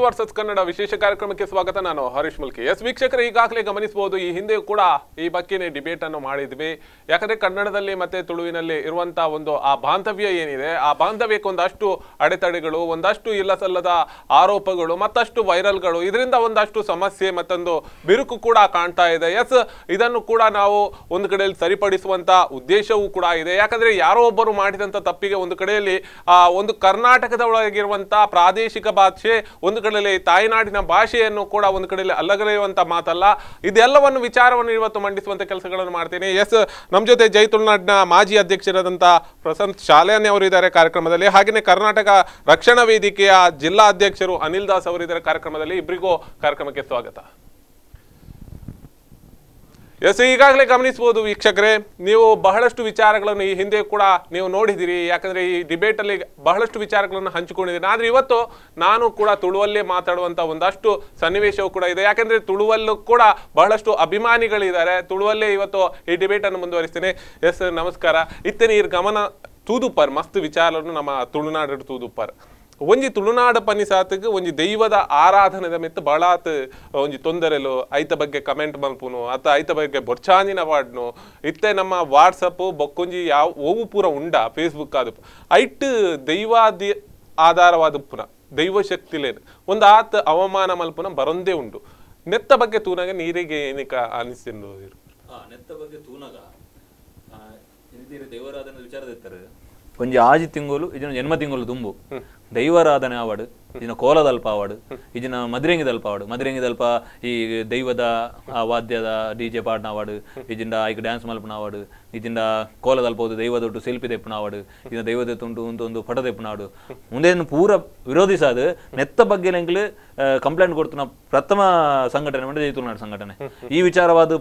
Tulu versus Kannada ವಿಶೇಷ ಕಾರ್ಯಕ್ರಮಕ್ಕೆ ಸ್ವಾಗತ. ನಾನು ಹರೀಶ್ ಮುಲ್ಕಿ. ವೀಕ್ಷಕರು ಈಗಾಗಲೇ ಗಮನಿಸಬಹುದು, ಈ ಹಿಂದೆ ಕೂಡ ಈ ಬಗ್ಗೆ ಡಿಬೇಟ್ ಅನ್ನು ಮಾಡಿದ್ವಿ. ಯಾಕಂದ್ರೆ ಕನ್ನಡದಲ್ಲಿ ಮತ್ತೆ ತುಳುವಿನಲ್ಲಿ ಇರುವಂತಹ ಒಂದು ಆ ಬಾಂಧವ್ಯ ಏನಿದೆ, ಆ ಬಾಂಧವ್ಯಕ್ಕೆ ಒಂದಷ್ಟು ಅಡೆತಡೆಗಳು, ಒಂದಷ್ಟು ಇಲ್ಲ ಸಲ್ಲದ ಆರೋಪಗಳು, ಮತ್ತಷ್ಟು ವೈರಲ್ಗಳು, ಇದರಿಂದ ಒಂದಷ್ಟು ಸಮಸ್ಯೆ ಮತ್ತೊಂದು ಬಿರುಕು ಕೂಡ ಕಾಣ್ತಾ ಇದೆ. ಇದನ್ನು ಕೂಡ ನಾವು ಒಂದು ಕಡೆಯಲ್ಲಿ ಸರಿಪಡಿಸುವಂತ ಉದ್ದೇಶವೂ ಕೂಡ ಇದೆ. ಯಾಕಂದ್ರೆ ಯಾರೋ ಒಬ್ಬರು ಮಾಡಿದಂತ ತಪ್ಪಿಗೆ ಒಂದು ಕಡೆಯಲ್ಲಿ ಒಂದು ಕರ್ನಾಟಕದ ಒಳಗಿರುವಂತಹ ಪ್ರಾದೇಶಿಕ ಭಾಷೆ, ಒಂದು ಕಡೆಯಲ್ಲಿ ತಾಯ್ನಾಡಿನ ಭಾಷೆಯನ್ನು ಕೂಡ ಒಂದು ಕಡೆಯಲ್ಲಿ ಅಲ್ಲಗಳೆಯುವಂತ ಮಾತಲ್ಲ. ಇದೆಲ್ಲವನ್ನು ವಿಚಾರವನ್ನು ಇವತ್ತು ಮಂಡಿಸುವಂತ ಕೆಲಸಗಳನ್ನು ಮಾಡ್ತೀನಿ. ನಮ್ಮ ಜೊತೆ ಜೈ ತುಳುನಾಡಿನ ಮಾಜಿ ಅಧ್ಯಕ್ಷರಾದಂಥ ಪ್ರಸಂತ್ ಶಾಲೆಯನ್ನೇ ಅವರು ಇದ್ದಾರೆ ಕಾರ್ಯಕ್ರಮದಲ್ಲಿ. ಹಾಗೆಯೇ ಕರ್ನಾಟಕ ರಕ್ಷಣಾ ವೇದಿಕೆಯ ಜಿಲ್ಲಾ ಅಧ್ಯಕ್ಷರು ಅನಿಲ್ ದಾಸ್ ಅವರು ಇದ್ದಾರೆ ಕಾರ್ಯಕ್ರಮದಲ್ಲಿ. ಇಬ್ಬರಿಗೂ ಕಾರ್ಯಕ್ರಮಕ್ಕೆ ಸ್ವಾಗತ. ಈಗಾಗಲೇ ಗಮನಿಸಬಹುದು ವೀಕ್ಷಕರೇ, ನೀವು ಬಹಳಷ್ಟು ವಿಚಾರಗಳನ್ನು ಈ ಹಿಂದೆ ಕೂಡ ನೀವು ನೋಡಿದಿರಿ. ಯಾಕಂದ್ರೆ ಈ ಡಿಬೇಟ್ ಅಲ್ಲಿ ಬಹಳಷ್ಟು ವಿಚಾರಗಳನ್ನು ಹಂಚಿಕೊಂಡಿದ್ದೀನಿ. ಆದ್ರೆ ಇವತ್ತು ನಾನು ಕೂಡ ತುಳುವಲ್ಲೇ ಮಾತಾಡುವಂತ ಒಂದಷ್ಟು ಸನ್ನಿವೇಶವೂ ಕೂಡ ಇದೆ. ಯಾಕಂದ್ರೆ ತುಳುವಲ್ಲೂ ಕೂಡ ಬಹಳಷ್ಟು ಅಭಿಮಾನಿಗಳಿದ್ದಾರೆ. ತುಳುವಲ್ಲೇ ಇವತ್ತು ಈ ಡಿಬೇಟ್ ಅನ್ನು ಮುಂದುವರಿಸ್ತೇನೆ. ನಮಸ್ಕಾರ. ಇತ್ತೇನೆ ಈ ಗಮನ ತೂದುಪ್ಪರ್ ಮಸ್ತ್ ವಿಚಾರವನ್ನು ನಮ್ಮ ತುಳುನಾಡು ತೂದುಪ್ಪರ್ ಒಂಜಿ ತುಳುನಾಡ ಪನಿಸಾತಿಗೆ ಒಂಜಿ ದೈವದ ಆರಾಧನೆದ ಮೆತ್ತ ಬಹಳಾತ್ ಒಂಜಿ ತೊಂದರೆಲು ಐತ ಬಗ್ಗೆ ಕಮೆಂಟ್ ಮಲ್ಪುನು ಅತ್ತ ಐತ ಬಗ್ಗೆ ಬೊರ್ಚಾಂಜಿನ ವಾಡ್ನು ಇತ್ತೆ ನಮ್ಮ ವಾಟ್ಸಪ್ ಬೊಕ್ಕೊಂಜಿ ಯಾವ ಓವು ಪೂರ ಉಂಡ ಫೇಸ್ಬುಕ್ ಆದ ಐಟ್ ದೈವಾದಿ ಆಧಾರವಾದ ಪುನ ದೈವ ಶಕ್ತಿಲೇನು ಒಂದು ಆತ್ ಅವಮಾನ ಮಲ್ಪುನ ಬರೊಂದೇ ಉಂಡು. ನೆತ್ತ ಬಗ್ಗೆ ತೂನಾಗ ನೀರಿಗೆ ಏನಿಕ ಅನಿಸಿಂದು ನೆತ್ತ ಬಗ್ಗೆ ತೂನಾಗ ದೇವರಾಧನೆ ವಿಚಾರದಿತ್ತಾರೆ ಒಂಜಿ ಆಜಿ ತಿಂಗಳು ಇದನ್ನ ಜನ್ಮ ತಿಂಗಳು ತುಂಬು ದೈವಾರಾಧನೆ ಆವಾಡು, ಇದನ್ನ ಕೋಲದಲ್ಪ ಆವಾಡು, ಇದನ್ನ ಮದ್ರೆಂಗಿದಲ್ಪ ಆವಾಡು. ಮದ್ರೆಂಗಿದಲ್ಪ ಈ ದೈವದ ವಾದ್ಯದ DJ ಪಾಡ್ನ ಆವಾಡು, ಇದರಿಂದ ಈಗ ಡ್ಯಾನ್ಸ್ ಮಲ್ಪನ ಆವಾಡು, ಇದರಿಂದ ಕೋಲದಲ್ಪ ಹೋದು ದೈವದೊಟ್ಟು ಸೆಲ್ಫಿ ತೆಪ್ಪನ ಆವಾಡು, ಇದನ್ನ ದೈವದ ತುಂಡು ಒಂದು ಫೋಟೋ ತೆಪ್ಪನ ಆಡು. ಮುಂದೇನು ಪೂರ ವಿರೋಧಿಸಾದ ನೆತ್ತ ಬಗ್ಗೆ ಎಂಕ್ಲು ಕಂಪ್ಲೇಂಟ್ ಕೊಡ್ತು ಪ್ರಥಮ ಸಂಘಟನೆ ಮಾಡಿ ಜೈ ತುಳುನಾಡು ಸಂಘಟನೆ. ಈ ವಿಚಾರವಾದ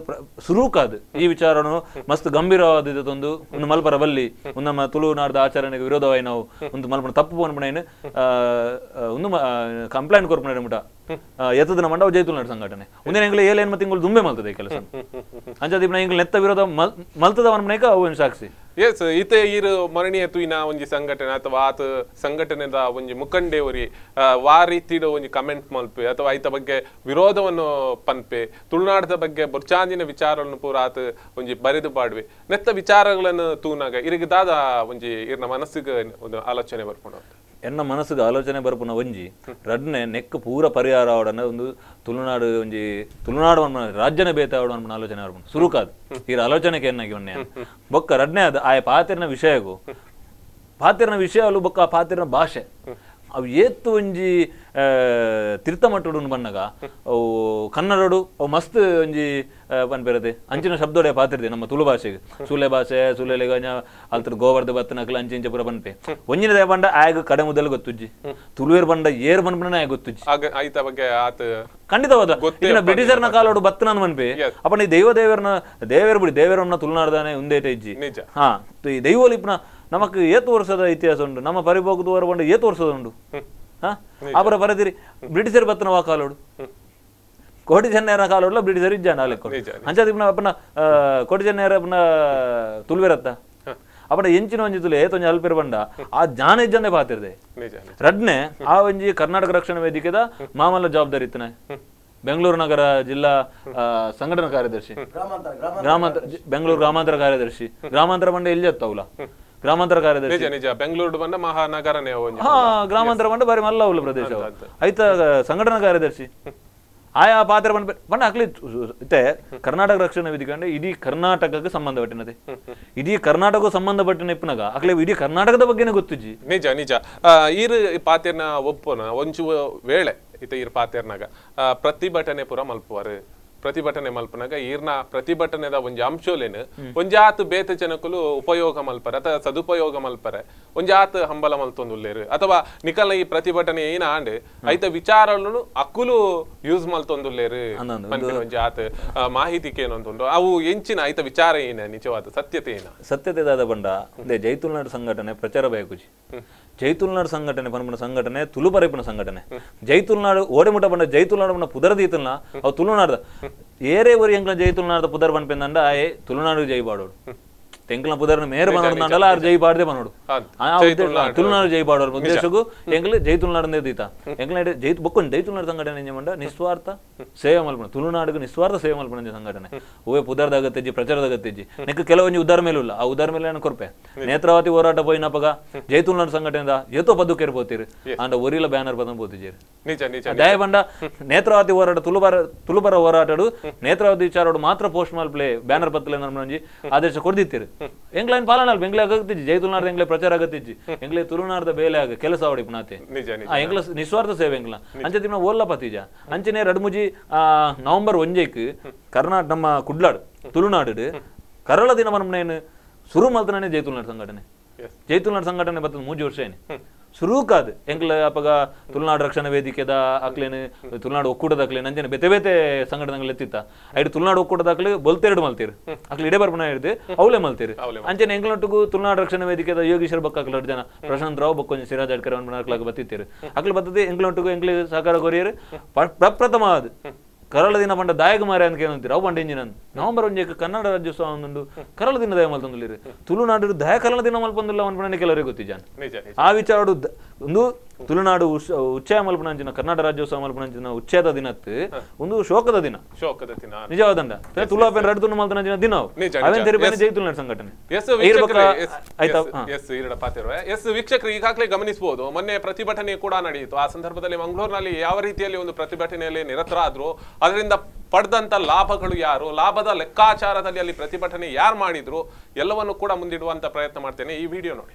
ಸುರೂಕಾದು ಈ ವಿಚಾರನು ಮಸ್ತ್ ಗಂಭೀರವಾದೊಂದು ಒಂದು ಮಲ್ಪರ ಬಲ್ಲಿ ಒಂದು ನಮ್ಮ ತುಳುನಾಡದ ಆಚರಣೆಗೆ ವಿರೋಧವಾಗಿ ನಾವು ಒಂದು ಮಲ್ಪನ ತಪ್ಪು ಪೋನ್ಪಣೇನು ಒಂದು ಕಂಪ್ಲೇಂಟ್ ಕೊರ್ಪಣ ಮುಟ ಎತ್ತದ ಮಂಡ ಜೈ ತುಳುನಾಡು ಸಂಘಟನೆ ಮುಂದಿನ ಎಂಗ್ಲು ಏಳು ತಿಂಗಳು ದುಂಬೆ ಮಲ್ತದೆ ಈ ಕೆಲಸ ಅಂಚದಿಪ್ಪ ಎಂಗ್ಲು ನೆತ್ತ ವಿರೋಧ ಮಲ್ತದ ಮನೆಕ ಅವು ಸಾಕ್ಷಿ. ಈತೆ ಈರು ಮರಣಿಯ ತುಯಿನ ಒಂಜಿ ಸಂಘಟನೆ ಅಥವಾ ಆತ ಸಂಘಟನೆದ ಒಂಜಿ ಮುಖಂಡೆವರಿ ವಾ ರೀತಿಯ ಒಂಜಿ ಕಮೆಂಟ್ ಮಲ್ಪೆ ಅಥವಾ ಐತ ಬಗ್ಗೆ ವಿರೋಧವನ್ನು ಪನ್ಪೆ ತುಳುನಾಡದ ಬಗ್ಗೆ ಬೊರ್ಚಾಂಜಿನ ವಿಚಾರವನ್ನು ಪೂರ ಆತ ಒಂಜಿ ಬರೆದು ಪಾಡ್ವೆ ನೆತ್ತ ವಿಚಾರಗಳನ್ನು ತೂನಾಗ ಇರಿಗದಾದ ಒಂಜಿ ಇರ್ನ ಮನಸ್ಸಿಗೆ ಒಂದು ಆಲೋಚನೆ ಬರ್ಕೊಂಡು ಎನ್ನ ಮನಸ್ಸಿಗೆ ಆಲೋಚನೆ ಬರ್ಪುನ ಒಂಜಿ ರಡ್ನೆ ನೆಕ್ ಪೂರ ಪರಿಹಾರ ಆವಡನ ಒಂದು ತುಳುನಾಡು ಒಂಜಿ ತುಳುನಾಡು ರಾಜ್ಯನೇ ಬೇತ ಆವಡ ಆಲೋಚನೆ ಬರ್ಪುನ ಸುರುಕಾದ್ ಈ ಆಲೋಚನೆಗೆ ಏನಾಗಿ ಒನ್ನೆ ಬೊಕ್ಕ ರಡ್ನೆ ಅದು ಆಯ ಪಾತಿರ್ನ ವಿಷಯಗೂ ಪಾತಿರ್ನ ವಿಷಯಲು ಬೊಕ್ಕ ಪಾತಿರ್ನ ಭಾಷೆ ಅವು ಏತ್ತು ಒಂಜಿ ತಿರ್ತಮಟ್ಟುಡು ಬಣ್ಣಗ ಅವು ಕನ್ನಡಡು ಅವು ಮಸ್ತ್ ಒಂಜಿ ಪನ್ಪೇರದೆ ಅಂಚಿನ ಶಬ್ದೋಡೆ ಪಾತಿರ್ದೆ ನಮ್ಮ ತುಳು ಭಾಷೆಗೆ ಸುಲೆ ಭಾಷೆ ಸುಲೆಲೆ ಅಲ್ತರ ಗೋವರ್ಧ ಬತ್ತನಕಲ್ ಅಂಚಿಂಚ ಪುರ ಪನ್ಪೆ ಒಂಜಿನ ಬಂಡ ಆಗ ಕಡೆ ಮುದಲ್ ಗೊತ್ತುಜ್ಜಿ ತುಳುವೇರ್ ಬಂಡ ಏರ್ ಬನ್ಪನ ಆಗ ಗೊತ್ತುಜ್ಜಿ ಖಂಡಿತವಾದ ಬ್ರಿಟಿಷರ್ನ ಕಾಲೋಡು ಬತ್ತನ ಮನ್ಪೆ ಅಪ್ಪ ನೀ ದೇವೇರ್ ಬಿಡಿ ದೇವೇರನ್ನ ತುಳುನಾಡ್ದಾನೆ ಉಂದೇಟ ಇಜ್ಜಿ ಹಾ ಈ ದೈವಲಿಪ್ನ ನಮಕ್ ಏತು ವರ್ಷದ ಇತಿಹಾಸ ಉಂಟು ನಮ್ಮ ಪರಿಭೋಗದವರ ಬಂಡ ಏತು ವರ್ಷದ ಉಂಟು ಅವರ ಬರದಿರಿ ಬ್ರಿಟಿಷರ್ ಬತ್ತನ ಕಾಲೋಡು ಕೋಟಿ ಜನ್ನೇರ ಕಾಲೋಡ್ಲ ಬ್ರಿಟಿಷರ್ ಇಜ್ಜಾನ ಅಂಚದಿಪ್ನ ಅಪ್ಪನ ಕೋಟಿ ಜನ್ನೇರ ಅಪ್ಪನ ತುಳುವೆರತ್ತ ಅಪ್ಪನ ಎಂಚಿನ ಒಂಜಿ ತುಲೆ ಏತೊಂಜಿ ಅಲ್ಪೇರ್ ಬಂಡ ಆ ಜಾನ ಇಜ್ಜಂದೆ ಪಾತಿರ್ದೆ ರಡ್ನೆ ಆ ಒಂಜಿ ಕರ್ನಾಟಕ ರಕ್ಷಣಾ ವೇದಿಕೆದ ಮಾಮಲ್ಲ ಜವಾಬ್ದಾರಿ ಇತ್ತನೆ ಬೆಂಗಳೂರು ನಗರ ಜಿಲ್ಲಾ ಸಂಘಟನಾ ಕಾರ್ಯದರ್ಶಿ ಬೆಂಗಳೂರು ಗ್ರಾಮಾಂತರ ಕಾರ್ಯದರ್ಶಿ ಗ್ರಾಮಾಂತರ ಬಂಡ ಎಲ್ಲಿ ಅತ್ತವಲ್ಲ ಗ್ರಾಮಾಂತರ ಕಾರ್ಯದರ್ಶಿ ಬೆಂಗಳೂರು ಬಂಡ ಮಹಾನಗರನೇ ಗ್ರಾಮಾಂತರ ಬಂಡ ಬಾರಿ ಮಲ್ಲ ಅವಳು ಪ್ರದೇಶ ಆಯ್ತ ಸಂಘಟನಾ ಕಾರ್ಯದರ್ಶಿ ಆಯಾ ಪಾತ್ರ ಬಂಡ ಹಾಕ್ಲಿ ಇತ್ತೆ ಕರ್ನಾಟಕ ರಕ್ಷಣಾ ವೇದಿಕೆ ಅಂದ್ರೆ ಇಡೀ ಕರ್ನಾಟಕಕ್ಕೆ ಸಂಬಂಧಪಟ್ಟಿನದೆ ಇಡೀ ಕರ್ನಾಟಕ ಸಂಬಂಧಪಟ್ಟಿನ ಇಪ್ಪನಾಗ ಆಗ್ಲೇ ಇಡೀ ಕರ್ನಾಟಕದ ಬಗ್ಗೆನೇ ಗೊತ್ತಿಜ್ಜಿ ನಿಜ ಈರು ಪಾತೆರ್ನ ಒಪ್ಪನ ಒಂಚು ವೇಳೆ ಇತ ಈರ್ ಪಾತೆರ್ನಾಗ ಪ್ರತಿಭಟನೆ ಪುರ ಮಲ್ಪುವರು ಪ್ರತಿಭಟನೆ ಮಲ್ಪನಾಗ ಈರ್ನ ಪ್ರತಿಭಟನೆದ ಒಂಜಿ ಅಂಶೋಲೇನು ಒಂಜಾತ್ ಬೇತ ಜನಕುಲು ಉಪಯೋಗ ಮಲ್ಪರೆ ಅಥವಾ ಸದುಪಯೋಗ ಮಲ್ಪರೆ ಒಂಜಾತ್ ಹಂಬಲ ಮಲ್ತೊಂದುಲ್ಲೇರು ಅಥವಾ ನಿಕಲ್ನ ಈ ಪ್ರತಿಭಟನೆ ಏನ ಆಂಡ್ ಐತ ವಿಚಾರಗಳನ್ನು ಅಕ್ಕುಲು ಯೂಸ್ ಮಲ್ತೊಂದುಲ್ಲೇರು ಒಂಜಾತ್ ಮಾಹಿತಿ ಕೇನೊಂದುಂಡು ಅವು ಎಂಚಿನ ಐತ ವಿಚಾರ ಏನ ನಿಜವಾದ ಸತ್ಯತೆ ಏನ ಸತ್ಯತೆ ದಾದ ಬಂಡ ಜೈ ತುಳುನಾಡು ಸಂಘಟನೆ ಪ್ರಚಾರ ಬೇಕುಜಿ ಜೈ ತುಳುನಾಡು ಸಂಘಟನೆ ಪನ್ಪುನ ಸಂಘಟನೆ ತುಳು ಪರೈಪುನ ಸಂಘಟನೆ ಜೈ ತುಳುನಾಡು ಓಡೆಮುಟ ಬಂಡ ಜೈ ತುಳುನಾಡು ಬಣ್ಣ ಪುದರ್ದೀತಲ್ನ ಅವು ತುಳುನಾಡ್ದ ಏರೇ ಒರಿ ಎಂಕ್ಲ ಜೈ ತುಳುನಾಡ್ದ ಪುದರ್ ಪನ್ಪೆಂದಂಡ ಆಯೆ ತುಳುನಾಡು ಜೈ ಬಾಡೋಡು ಎಂಕ್ಲ ಪುದರ್ನ ಮೇರೆ ಬಂದಲ್ಲ ಆರು ಜೈ ಪಾಡ್ದೆ ಬಂದೋಡು ತುಳುನಾಡು ಜೈ ಪಾಡೋರು ಉದ್ದೇಶಕ್ಕೂ ಎಂಕ್ಲೆ ಜೈ ತುಳುನಾಡು ದೀತ ಎಂಕ್ಲ ಜೈ ಬೊಕ್ಕೊಂಡು ಜೈ ತುಳುನಾಡು ಸಂಘಟನೆ ಮಂಡ ನಿಸ್ವಾರ್ಥ ಸೇವೆ ಮಲ್ಪಣ ತುಳುನಾಡಿಗೆ ನಿಸ್ವಾರ್ಥ ಸೇವೆ ಮಲ್ಪಣ ಸಂಘಟನೆ ಓವೇ ಪುದರ್ದ ಅಗತ್ಯಜ್ಜಿ ಪ್ರಚಾರದ ಅಗತ್ಯಜ್ಜಿ ನೆಕ್ ಕೆಲವೊಂದು ಉದ್ದಾರ ಮೇಲೂ ಇಲ್ಲ ಆ ಉದ್ದಾರ ಮೇಲೆ ಕೊರಪೆ ನೇತ್ರಾವತಿ ಹೋರಾಟ ಪೋಯಿನಪಗ ಜೈ ತುಳುನಾಡು ಸಂಘಟನೆದ ಎತ್ತೋ ಪದ್ದು ಕೇರ್ಬೋತೀರಿ ಅಂಡ ಒರಿಲ ಬ್ಯಾನರ್ ಪದಂ ಬೋತಿಜೀರಿ ದಯ ಬಂಡ ನೇತ್ರಾವತಿ ಹೋರಾಟ ತುಳುಬರ ಹೋರಾಟಡು ನೇತ್ರಾವತಿ ವಿಚಾರೋಡು ಮಾತ್ರ ಪೋಸ್ಟ್ ಮಲ್ಪಲೆ ಬ್ಯಾನರ್ ಪತ್ತಲೆ ನಮ್ಮಂಜಿ ಆದೇಶ ಕೊಡ್ದಿತ್ತೀರಿ ಎಂಗ್ಲೈನ್ ಪಾಲನ ಎಂಗ್ಲೆ ಅಗತ್ಯಜ್ಜಿ ಜೈ ತುಳುನಾಡು ಎಂಗ್ಲೆ ಪ್ರಚಾರ ಅಗತ್ಯಜ್ಜಿ ಎಂಗ್ಲೆ ತುಳುನಾಡದ ಬೇಲೆ ಆಗ ಕೆಲಸ ಅವಡಿ ಪುನಾತೆ ಎಂಗ್ಲ ನಿಸ್ವಾರ್ಥ ಸೇವೆ ಎಂಗ್ಲ ಅಂಚೆ ತಿಮ್ಮ ಓಲ್ಲ ಪತಿಜ ಅಂಚನೆ ರಡ್ಮುಜಿ ನವೆಂಬರ್ 1 ಕರ್ನಾಟಕ ನಮ್ಮ ಕುಡ್ಲಾಡು ತುಳುನಾಡು ಕರಳ ದಿನ ಮನಮನೇನು ಶುರು ಮಲ್ತನೇ ಜೈ ತುಳುನಾಡು ಸಂಘಟನೆ ಜೈ ತುಳುನಾಡು ಸಂಘಟನೆ ಬರ್ತದೆ 3 ವರ್ಷ ಏನು ಶುರು ಕಾದು ಎಂಗ್ಲ ಅಪಗ ತುಳುನಾಡು ರಕ್ಷಣಾ ವೇದಿಕೆದ ಅಕ್ಲೇನು ತುಳುನಾಡು ಒಕ್ಕೂಟದ ಅಕ್ಲೇನು ಅಂಜನೆ ಬೇತೆ ಬೇತೆ ಸಂಘಟನೆಗಳು ಎತ್ತಿತ್ತ ಐದು ತುಳುನಾಡು ಒಕ್ಕೂಟದ ಅಕ್ಲೆ ಬೊಲ್ತೆರಡು ಮಲ್ತೀರಿ ಅಕ್ಲೆ ಇಡೇ ಬರ್ಪಣ ಹಿಡಿದು ಅವಳೇ ಮಲ್ತೀರಿ ಅಂಚನೆ ಎಂಗ್ಲೊಟ್ಟಿಗೂ ತುಳುನಾಡು ರಕ್ಷಣಾ ವೇದಿಕೆದ ಯೋಗೀಶ್ವರ ಬಕ್ಕ ಅಕ್ಲ ಜನ ಪ್ರಶಾಂತ್ ರಾವ್ ಬಕ್ಕೊಂಜಿ ಸಿರಾಜ್ ಅಡ್ಕರ್ ಅಕ್ಲಾಗ ಬತ್ತಿತ್ತೀರಿ ಅಕ್ಲೆ ಬರ್ತದೆ ಎಂಗ್ಲೊಟ್ಟಿಗೂ ಎಂಗ್ಲಿ ಸಹಕಾರ ಕೊರಿಯರು ಪ್ರಪ್ರಥಮ ಅದು ಕರಳ ದಿನ ಬಂಡ ದಾಯಕ ಮಾರೆ ಅಂತ ಕೇಳ್ತೀರಿ ಅವು ಬಂಡ ಇಂಜಿನ ನವೆಂಬರ್ 1 ಕನ್ನಡ ರಾಜ್ಯೋತ್ಸವ ಒಂದು ಕರಳ ದಿನ ದಯ ಮಲ್ತಂದಿರಿ ತುಳುನಾಡು ದಯ ಕರಳ ದಿನ ಮಲ್ಪಂದಿಲ್ಲ ಅವನ ಕೆಲವರಿಗೆ ಗೊತ್ತಿಜ ಆ ವಿಚಾರ ಒಂದು ತುಳುನಾಡು ಉಚ್ಛಯ ಮಲ್ಪನಂಚಿನ ಕನ್ನಡ ರಾಜ್ಯೋತ್ಸವ ಮಲ್ಪನಂಚಿನ ಉಚ್ಛೇದ ದಿನತ್ತು ಒಂದು ಶೋಕದ ದಿನ ನಿಜವಾದಂಡ ತುಳುವಾಪೇನ್ ರಡ್ ತುಳು ಮಲ್ತನಂಚಿನ ದಿನ ಅವೇನ್ ತೆರಿಪೇನೆ ಜೈ ತುಳುನಾಡು ಸಂಘಟನೆ ವೀಕ್ಷಕರು ಈಗಾಗಲೇ ಗಮನಿಸಬಹುದು ಮೊನ್ನೆ ಪ್ರತಿಭಟನೆ ಕೂಡ ನಡೆಯಿತು ಆ ಸಂದರ್ಭದಲ್ಲಿ ಮಂಗಳೂರಿನಲ್ಲಿ ಯಾವ ರೀತಿಯಲ್ಲಿ ಒಂದು ಪ್ರತಿಭಟನೆಯಲ್ಲಿ ನಿರತರಾದ್ರು ಅದರಿಂದ ಪಡೆದಂತ ಲಾಭಗಳು ಯಾರು ಲಾಭದ ಲೆಕ್ಕಾಚಾರದಲ್ಲಿ ಅಲ್ಲಿ ಪ್ರತಿಭಟನೆ ಯಾರು ಮಾಡಿದ್ರು ಎಲ್ಲವನ್ನು ಕೂಡ ಮುಂದಿಡುವಂತ ಪ್ರಯತ್ನ ಮಾಡ್ತೇನೆ ಈ ವಿಡಿಯೋ ನೋಡಿ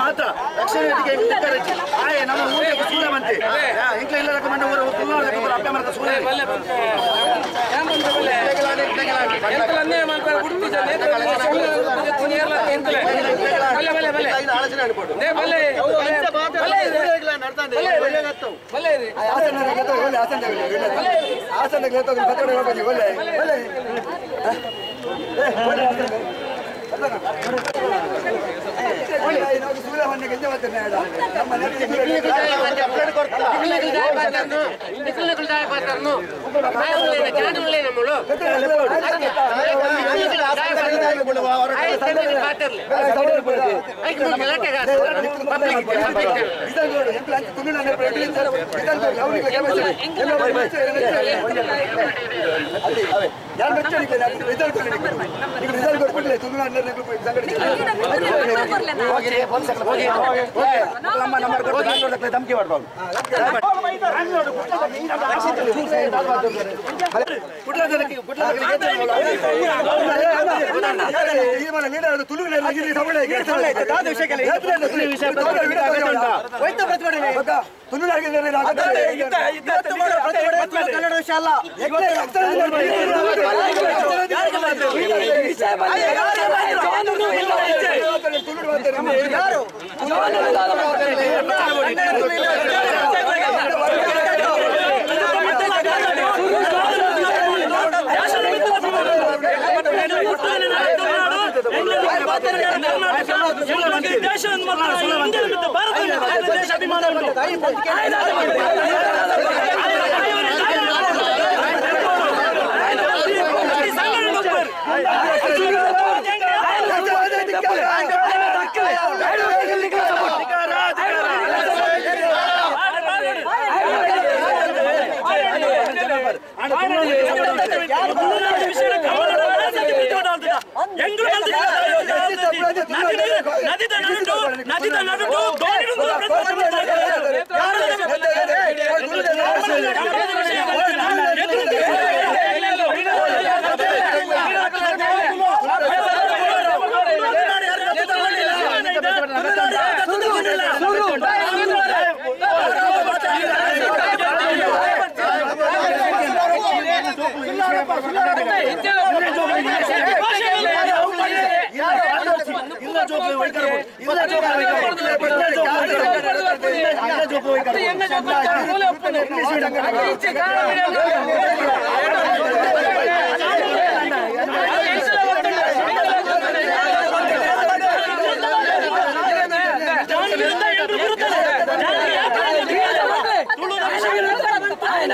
ಮಾತ್ರ ರಕ್ಷಣಾ ವೇದಿಕೆ ನಮ್ಮ ಊರಿಗೆ ಸೂರ್ಯ ಬಂತೆ ಇಂಕ ಇಲ್ಲ ರಕಮಂಡ ಊರು ಅಪ್ಪೆ ಮರದ ಸೂರ್ಯ ಧಮಕಿ ಮಾಡ್ಬೋದು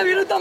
ವಿರುದ್ಧ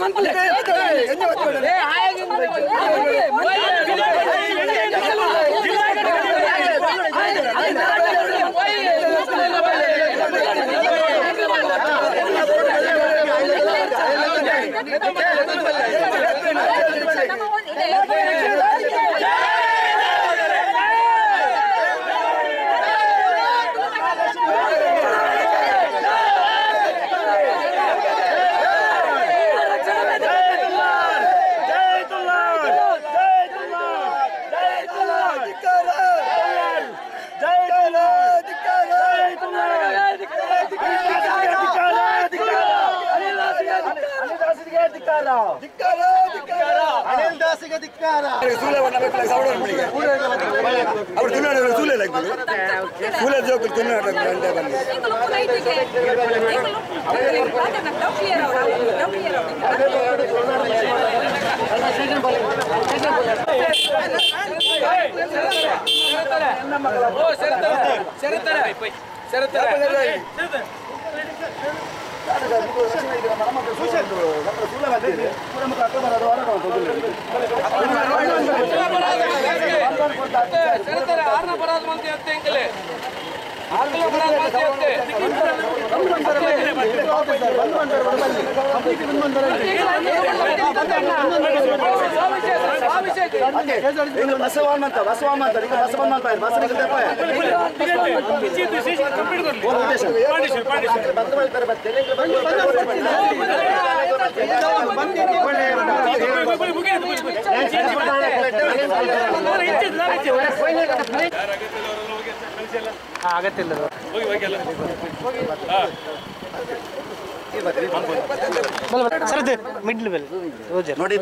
ನೋಡಿ,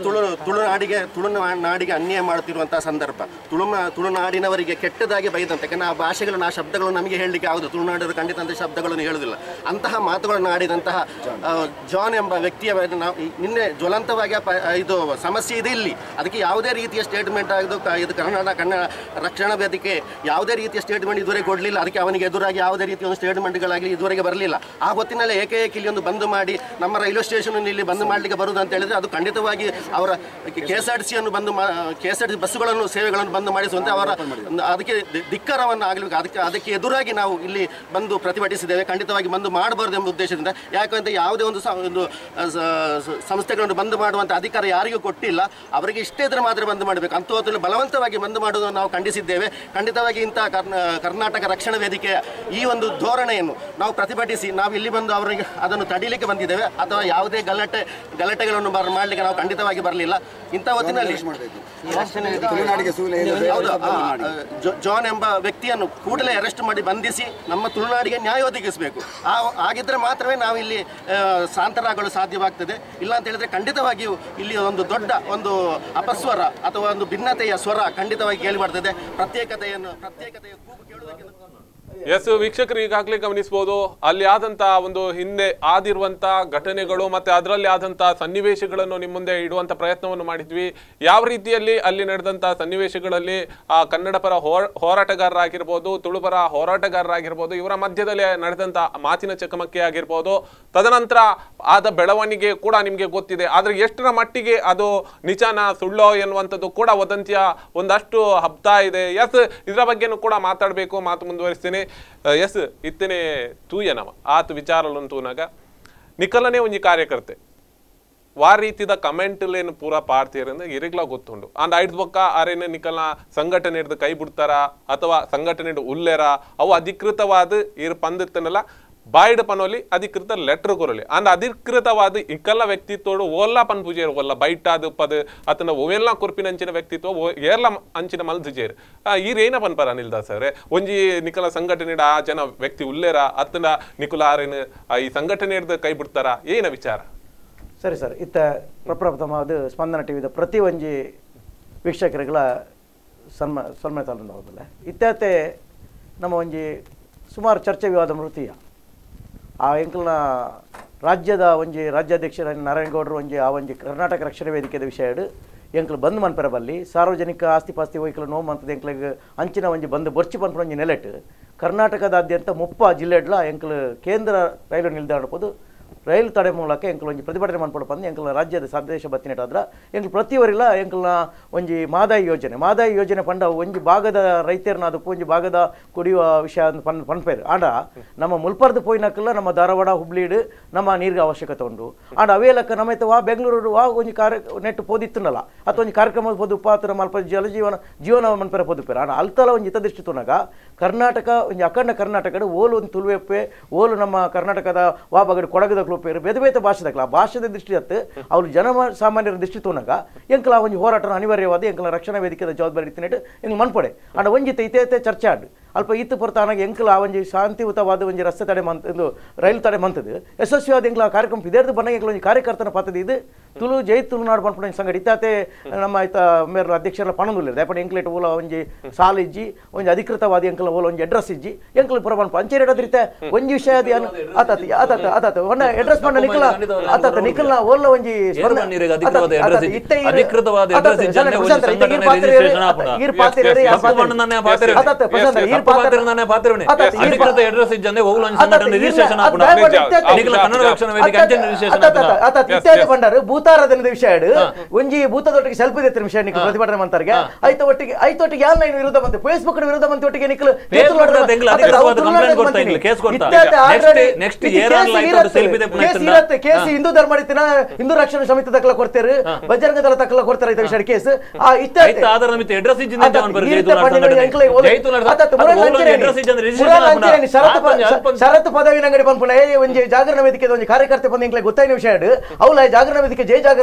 ತುಳುನಾಡಿಗೆ ಅನ್ಯಾಯ ಮಾಡುತ್ತಿರುವಂತಹ ಸಂದರ್ಭ, ತುಳುನಾಡಿನವರಿಗೆ ಕೆಟ್ಟದಾಗಿ ಬೈದಂತೆ. ಯಾಕಂದ್ರೆ ಆ ಭಾಷೆಗಳನ್ನು, ಆ ಶಬ್ದಗಳನ್ನು ನಮಗೆ ಹೇಳಲಿಕ್ಕೆ ಆಗುದು. ತುಳುನಾಡರು ಖಂಡಿತ ಅಂತ ಶಬ್ದಗಳನ್ನು ಹೇಳುವುದಿಲ್ಲ. ಅಂತಹ ಮಾತುಗಳನ್ನು ಆಡಿದಂತಹ ಜಾನ್ ಎಂಬ ವ್ಯಕ್ತಿಯ ನಾವು ನಿನ್ನೆ ಜ್ವಲಂತವಾಗಿ ಇದು ಸಮಸ್ಯೆ ಇದೆ ಇಲ್ಲಿ. ಅದಕ್ಕೆ ಯಾವುದೇ ರೀತಿಯ ಸ್ಟೇಟ್ಮೆಂಟ್ ಆಗೋದು ಇದು ಕನ್ನಡ ರಕ್ಷಣಾ ವೇದಿಕೆ ಯಾವುದೇ ರೀತಿಯ ಸ್ಟೇಟ್ಮೆಂಟ್ ಇದುವರೆಗೆ ಕೊಡಲಿಲ್ಲ. ಅದಕ್ಕೆ ಅವನಿಗೆ ಎದುರಾಗಿ ಯಾವುದೇ ರೀತಿಯ ಒಂದು ಸ್ಟೇಟ್ಮೆಂಟ್ಗಳಾಗಲಿ ಇದುವರೆಗೆ ಬರಲಿಲ್ಲ. ಆ ಹೊತ್ತಿನಲ್ಲಿ ಏಕೈಕ ಇಲ್ಲಿ ಒಂದು ಬಂದ್ ಮಾಡಿ ನಮ್ಮ ರೈಲ್ವೆ ಸ್ಟೇಷನ್ ಇಲ್ಲಿ ಬಂದ್ ಮಾಡಲಿಕ್ಕೆ ಬರುವುದು ಅಂತ ಹೇಳಿದ್ರೆ ಅದು ಖಂಡಿತವಾಗಿ ಅವರ KSRTC ಬಸ್ಸುಗಳನ್ನು ಸೇವೆಗಳನ್ನು ಬಂದ್ ಮಾಡಿಸುವಂತೆ ಅವರ ಅದಕ್ಕೆ ಧಿಕ್ಕಾರವನ್ನು ಆಗಬೇಕು. ಅದಕ್ಕೆ ಎದುರಾಗಿ ನಾವು ಇಲ್ಲಿ ಬಂದು ಪ್ರತಿಭಟಿಸಿದ್ದೇವೆ. ಖಂಡಿತವಾಗಿ ಬಂದು ಮಾಡಬಾರದು ಎಂಬ ಉದ್ದೇಶದಿಂದ. ಯಾಕಂದರೆ ಯಾವುದೇ ಒಂದು ಸಂಸ್ಥೆಗಳನ್ನು ಬಂದ್ ಮಾಡುವಂಥ ಅಧಿಕಾರ ಯಾರಿಗೂ ಕೊಟ್ಟಿಲ್ಲ. ಅವರಿಗೆ ಇಷ್ಟೇ ಇದ್ರೆ ಮಾತ್ರ ಬಂದ್ ಮಾಡಬೇಕು. ಅಂತೂ ಹೊತ್ತಲ್ಲಿ ಬಲವಂತವಾಗಿ ಬಂದ್ ಮಾಡುವುದನ್ನು ನಾವು ಖಂಡಿಸಿದ್ದೇವೆ. ಖಂಡಿತವಾಗಿ ಇಂಥ ಕರ್ನಾಟಕ ರಕ್ಷಣಾ ವೇದಿಕೆಯ ಈ ಒಂದು ಧೋರಣೆಯನ್ನು ನಾವು ಪ್ರತಿಭಟಿಸಿ ನಾವು ಇಲ್ಲಿ ಬಂದು ಅವರಿಗೆ ಅದನ್ನು ತಡೀಲಿಕ್ಕೆ ಬಂದಿದ್ದೇವೆ. ಅಥವಾ ಯಾವುದೇ ಗಲಾಟೆಗಳನ್ನು ಮಾಡಲಿಕ್ಕೆ ನಾವು ಖಂಡಿತವಾಗಿ ಬರಲಿಲ್ಲ. ಇಂಥ ಹೊತ್ತಿನಲ್ಲಿ ಜಾನ್ ಎಂಬ ವ್ಯಕ್ತಿಯನ್ನು ಕೂಡಲೇ ಅರೆಸ್ಟ್ ಮಾಡಿ ಬಂಧಿಸಿ ನಮ್ಮ ತುಳುನಾಡಿಗೆ ನ್ಯಾಯ ಒದಗಿಸಬೇಕು. ಆಗಿದ್ರೆ ಮಾತ್ರವೇ ನಾವು ಇಲ್ಲಿ ಶಾಂತರಾಗಲು ಸಾಧ್ಯವಾಗ್ತದೆ. ಇಲ್ಲ ಅಂತ ಹೇಳಿದ್ರೆ ಖಂಡಿತವಾಗಿಯೂ ಇಲ್ಲಿ ಒಂದು ದೊಡ್ಡ ಒಂದು ಅಪಸ್ವರ ಅಥವಾ ಒಂದು ಭಿನ್ನತೆಯ ಸ್ವರ ಖಂಡಿತವಾಗಿ ಕೇಳಿ ಬರ್ತದೆ. ಪ್ರತ್ಯೇಕತೆಯ ಕೂಗು ಕೇಳುವುದಕ್ಕೆ ಎಸ್ ವೀಕ್ಷಕರು ಈಗಾಗಲೇ ಗಮನಿಸಬಹುದು ಅಲ್ಲಿ ಆದಂತಹ ಒಂದು ಹಿಂದೆ ಆದಿರುವಂತ ಘಟನೆಗಳು ಮತ್ತೆ ಅದರಲ್ಲಿ ಆದಂತಹ ಸನ್ನಿವೇಶಗಳನ್ನು ನಿಮ್ಮ ಮುಂದೆ ಇಡುವಂತ ಪ್ರಯತ್ನವನ್ನು ಮಾಡಿದ್ವಿ. ಯಾವ ರೀತಿಯಲ್ಲಿ ಅಲ್ಲಿ ನಡೆದಂತಹ ಸನ್ನಿವೇಶಗಳಲ್ಲಿ ಆ ಕನ್ನಡ ಪರ ಹೋರಾಟಗಾರರಾಗಿರ್ಬೋದು, ತುಳುಪರ ಹೋರಾಟಗಾರರಾಗಿರ್ಬೋದು, ಇವರ ಮಧ್ಯದಲ್ಲಿ ನಡೆದಂತ ಮಾತಿನ ಚಕಮಕಿ ಆಗಿರ್ಬೋದು, ತದನಂತರ ಆದ ಬೆಳವಣಿಗೆ ಕೂಡ ನಿಮಗೆ ಗೊತ್ತಿದೆ. ಆದ್ರೆ ಎಷ್ಟರ ಮಟ್ಟಿಗೆ ಅದು ನಿಜಾನ ಸುಳ್ಳೋ ಎನ್ನುವಂಥದ್ದು ಕೂಡ ವದಂತಿಯ ಒಂದಷ್ಟು ಹಬ್ತಾ ಇದೆ. ಎಸ್, ಇದರ ಬಗ್ಗೆನೂ ಕೂಡ ಮಾತಾಡಬೇಕು, ಮಾತು ಮುಂದುವರಿಸ್ತೇನೆ. ಎಸ್ ಇತ್ತನೆ ತೂಯನವ ಆತ ವಿಚಾರಲು ತೂನಾಗ ನಿಕಲನೆ ಒಂಜಿ ಕಾರ್ಯಕರ್ತೆ ವಾ ರೀತಿದ ಕಮೆಂಟ್ಲೇನು ಪೂರ ಪಾಡ್ತೀರಂದ್ರೆ ಇರಿಗ್ಲ ಗೊತ್ತುಂಡು. ಅಂದ್ ಐದು ಬೊಕ್ಕ ಅರೇನು ನಿಕಲ್ನ ಸಂಘಟನೆ ಹಿಡ್ದು ಕೈ ಬಿಡ್ತಾರ ಅಥವಾ ಸಂಘಟನೆ ಉಲ್ಲೇರ ಅವು ಅಧಿಕೃತವಾದ ಇರು ಪಂದಿತ್ತನಲ್ಲ ಬಾಯ್ಡ್ ಪನೋಲಿ ಅಧಿಕೃತ ಲೆಟರ್ ಕೊರಲಿ ಅಂದ್ ಅಧಿಕೃತವಾದ ಇಕ್ಕಲ್ಲ ವ್ಯಕ್ತಿತ್ವಡು ಓಲ್ಲ ಪನ್ ಪೂಜೆರು ಒಲ್ಲ ಬೈಟಾದ ಪದ ಅತನ ಓವೆಲ್ಲ ಕುರ್ಪಿನಂಚಿನ ವ್ಯಕ್ತಿತ್ವ ಏರ್ಲ ಅಂಚಿನ ಮಲ್ದುಜೇರು ಈರೇನ ಪನ್ಪರ ಅನಿಲ್ ದಾಸ್ ಅವರೇ ಒಂಜಿ ನಿಕಲ ಸಂಘಟನೆ ಆ ಜನ ವ್ಯಕ್ತಿ ಉಲ್ಲೇರ ಅತನ ನಿಕುಲ ಆರೇನು ಈ ಸಂಘಟನೆ ಹಿಡ್ದು ಕೈ ಬಿಡ್ತಾರ ಏನ ವಿಚಾರ? ಸರಿ ಸರ್, ಇತ್ತ ಪ್ರಪ್ರಥಮವಾದ ಸ್ಪಂದನ ಟಿವಿದ ಪ್ರತಿ ಒಂಜಿ ವೀಕ್ಷಕರುಗಳ ಸನ್ಮಾನ ಹೋಗಲ್ಲ ಇತ್ತೆ ನಮ್ಮ ಒಂಜಿ ಸುಮಾರು ಚರ್ಚೆ ವಿವಾದ ವೃತ್ತಿಯ ಆ ಎಂಕಲ್ನ ರಾಜ್ಯದ ಒಂಜಿ ರಾಜ್ಯಾಧ್ಯಕ್ಷ ನಾರಾಯಣಗೌಡರು ಆ ಒಂಜಿ ಕರ್ನಾಟಕ ರಕ್ಷಣಾ ವೇದಿಕೆದ ವಿಷಯ ಎಂಕ್ಲು ಬಂದ್ ಮನ್ಪರ ಬಲ್ಲಿ ಸಾರ್ವಜನಿಕ ಆಸ್ತಿ ಪಾಸ್ತಿ ಹೋಯ್ಕಲು ನೋವು ಮಂತದ ಎಂಕ್ಲಿಗೆ ಅಂಚಿನ ಒಂಜಿ ಬಂದು ಬರ್ಚಿ ಪನ್ಪರ ಒಂಜಿ ನೆಲೆಟ್ ಕರ್ನಾಟಕದಾದ್ಯಂತ 30 ಜಿಲ್ಲೆಡ್ಲ ಎಂಕ್ಲು ಕೇಂದ್ರ ರೈಲು ನಿಲ್ದಾಣ ಪೋದು ರೈಲು ತಡೆ ಮೂಲಕ ಎಂಕಲು ಒಂಜಿ ಪ್ರತಿಭಟನೆ ಮನ್ಪಡ ಬಂದು ಎಂಕಲ್ನ ರಾಜ್ಯದ ಸಂದೇಶ ಬತ್ತಿನೇಟಾದ್ರ ಎಂಕ್ಲು ಪ್ರತಿಯವರಿಲ್ಲ ಎಂಕಲ್ನ ಒಂಜಿ ಮಾದಾಯಿ ಯೋಜನೆ ಪಂಡ ಒಂಜಿ ಭಾಗದ ರೈತರನ್ನ ಅದಪ್ಪು ಒಂಜಿ ಭಾಗದ ಕುಡಿಯುವ ವಿಷಯ ಪನ್ಪೇರು ಆಂಡ ನಮ್ಮ ಮುಲ್ಪರ್ದು ಪೋಯಿನಕ್ಕಲ್ಲ ನಮ್ಮ ಧಾರವಾಡ ಹುಬ್ಳಿಡು ನಮ್ಮ ನೀರಿಗೆ ಅವಶ್ಯಕತೆ ಉಂಡು ಆಂಡ ಅವೇ ಲೆಕ್ಕ ನಮ್ಮೈತೆ ಬೆಂಗಳೂರು ಒಂಜಿ ನೆಟ್ಟು ಪೋದಿತ್ತುನಲ್ಲ ಅಥವಾ ಒಂಜಿ ಕಾರ್ಯಕ್ರಮ ಪೋದು ಉಪಾತ್ರ ಮಲ್ಪ ಜೀವನ ಮನ್ಪೇರ ಪೋದುಪೇರು ಆಂಡ ಅಲ್ತಲ ಒಂಜಿ ಹಿತದೃಷ್ಟಿ ತುನಗ ಕರ್ನಾಟಕ ಒಂಜಿ ಅಖಂಡ ಕರ್ನಾಟಕಡು ಓಲು ಒಂದು ತುಳುವೆಪ್ಪೆ ಓಲು ನಮ್ಮ ಕರ್ನಾಟಕದ ವಾಬಗಡು ಕೊಡಗದ ಬೇರೆ ಬೇತೆ ಭಾಷೆದಕ್ಲ ಆ ಭಾಷೆದ ದೃಷ್ಟಿ ಹತ್ತು ಅವ್ರು ಜನಸಾಮಾನ್ಯರ ದೃಷ್ಟಿ ತೋನಾಗ ಎಂಕಲ ಒಂಜಿ ಹೋರಾಟ ಅನಿವಾರ್ಯವಾದ ಎಂಕಲ ರಕ್ಷಣಾ ವೇದಿಕೆದ ಜವಾಬ್ದಾರಿ ಇತ್ತಿನೇಟ್ ಎಂಗ್ ಮನ್ಪಡೆ ಅಂಡ ಒಂಜಿ ಇತ್ತೆ ಚರ್ಚೆ ಆಡು ಅಲ್ಪ ಇತ್ತು ಪೊರ್ತಾನಾಗ ಎಂಕಲ ಆ ಒಂಜಿ ಶಾಂತಿಯುತವಾದ ಒಂಜಿ ರಸ್ತೆ ತಡೆ ಮಂತದ್ದು ರೈಲು ತಡೆ ಮಂತದ್ದು ಯಶಸ್ವಿಯಾದ ಎಂಕಲ ಆ ಕಾರ್ಯಕ್ರಮ ಇದೇರ್ದು ಬನ್ನ ಎಂಕಲ ಒಂಜಿ ಕಾರ್ಯಕರ್ತನ ಪತ್ತದಿ ಇದು ತುಳು ಜೈ ತುಳುನಾಡು ಪನ್ಪುಣ ಸಂಗಡ ಇತ್ತಾತೆ ನಮ್ಮ ಇತ್ತ ಮೇರ ಅಧ್ಯಕ್ಷರ ಪಣಂದುಲ್ಲ ದಯಪಡೆ ಎಂಕ್ಲೇಟ್ ಓಲ ಒಂಜಿ ಸಾಲ ಇಜ್ಜಿ ಒಂಜಿ ಅಧಿಕೃತವಾದ ಎಂಕಲ ಓಲ ಒಂಜಿ ಅಡ್ರೆಸ್ ಇಜ್ಜಿ ಎಂಕಲ ಪುರ ಪನ್ಪ ಅಂಚೆ ಇಡದ್ರಿತೆ ಒಂಜಿ ವಿಷಯ ಆತ ಒನ್ನ ಅಡ್ರೆಸ್ ಪಂಡ ನಿಖಲ ಆತ ನಿಖಲ್ನ ಓಲ ಒಂಜಿ ಭೂತಾರಾಧನದ ವಿಷಯ ಒಂಜಿ ಭೂತದೊಟ್ಟಿಗೆ ಸ್ವಲ್ಪ ಇದೆ ವಿಷಯ ನಿಖಲ್ ಪ್ರತಿಭಟನೆ ಮಂತರ್ಗೆ ಐತೊಟ್ಟಿಗೆ ಯಾರ ವಿರುದ್ಧ ಬಂತು ಫೇಸ್ಬುಕ್ ವಿರುದ್ಧ ಬಂತು ಒಟ್ಟಿಗೆ ನಿಖಲ್ ಕೇಸ್ ಹಿಂದೂ ಧರ್ಮ ಹಿಂದೂ ರಕ್ಷಣಾ ಸಮಿತಿ ತಕ್ಕಲ ಕೊಡ್ತಾರೆ ಬಜರಂಗ ದಳ ತಕ್ಕಲ ಕೊಡ್ತಾರೆ ಈ ವಿಷಯ ಕೇಸ್ ಶರತ್ ಪದವಿ ಅಂಗಡಿ ಪನ್ಪುಣ ಒಂಜಿ ಜಾಗರಣ ವೇದಿಕೆ ಒಂಜಿ ಕಾರ್ಯಕರ್ತೆ ಬಂದ ಎಂಕ್ಲೆ ಗೊತ್ತಾಯಿನ ವಿಷಯ ಅವಳ ಜಾಗರಣ ವೇದಿಕೆ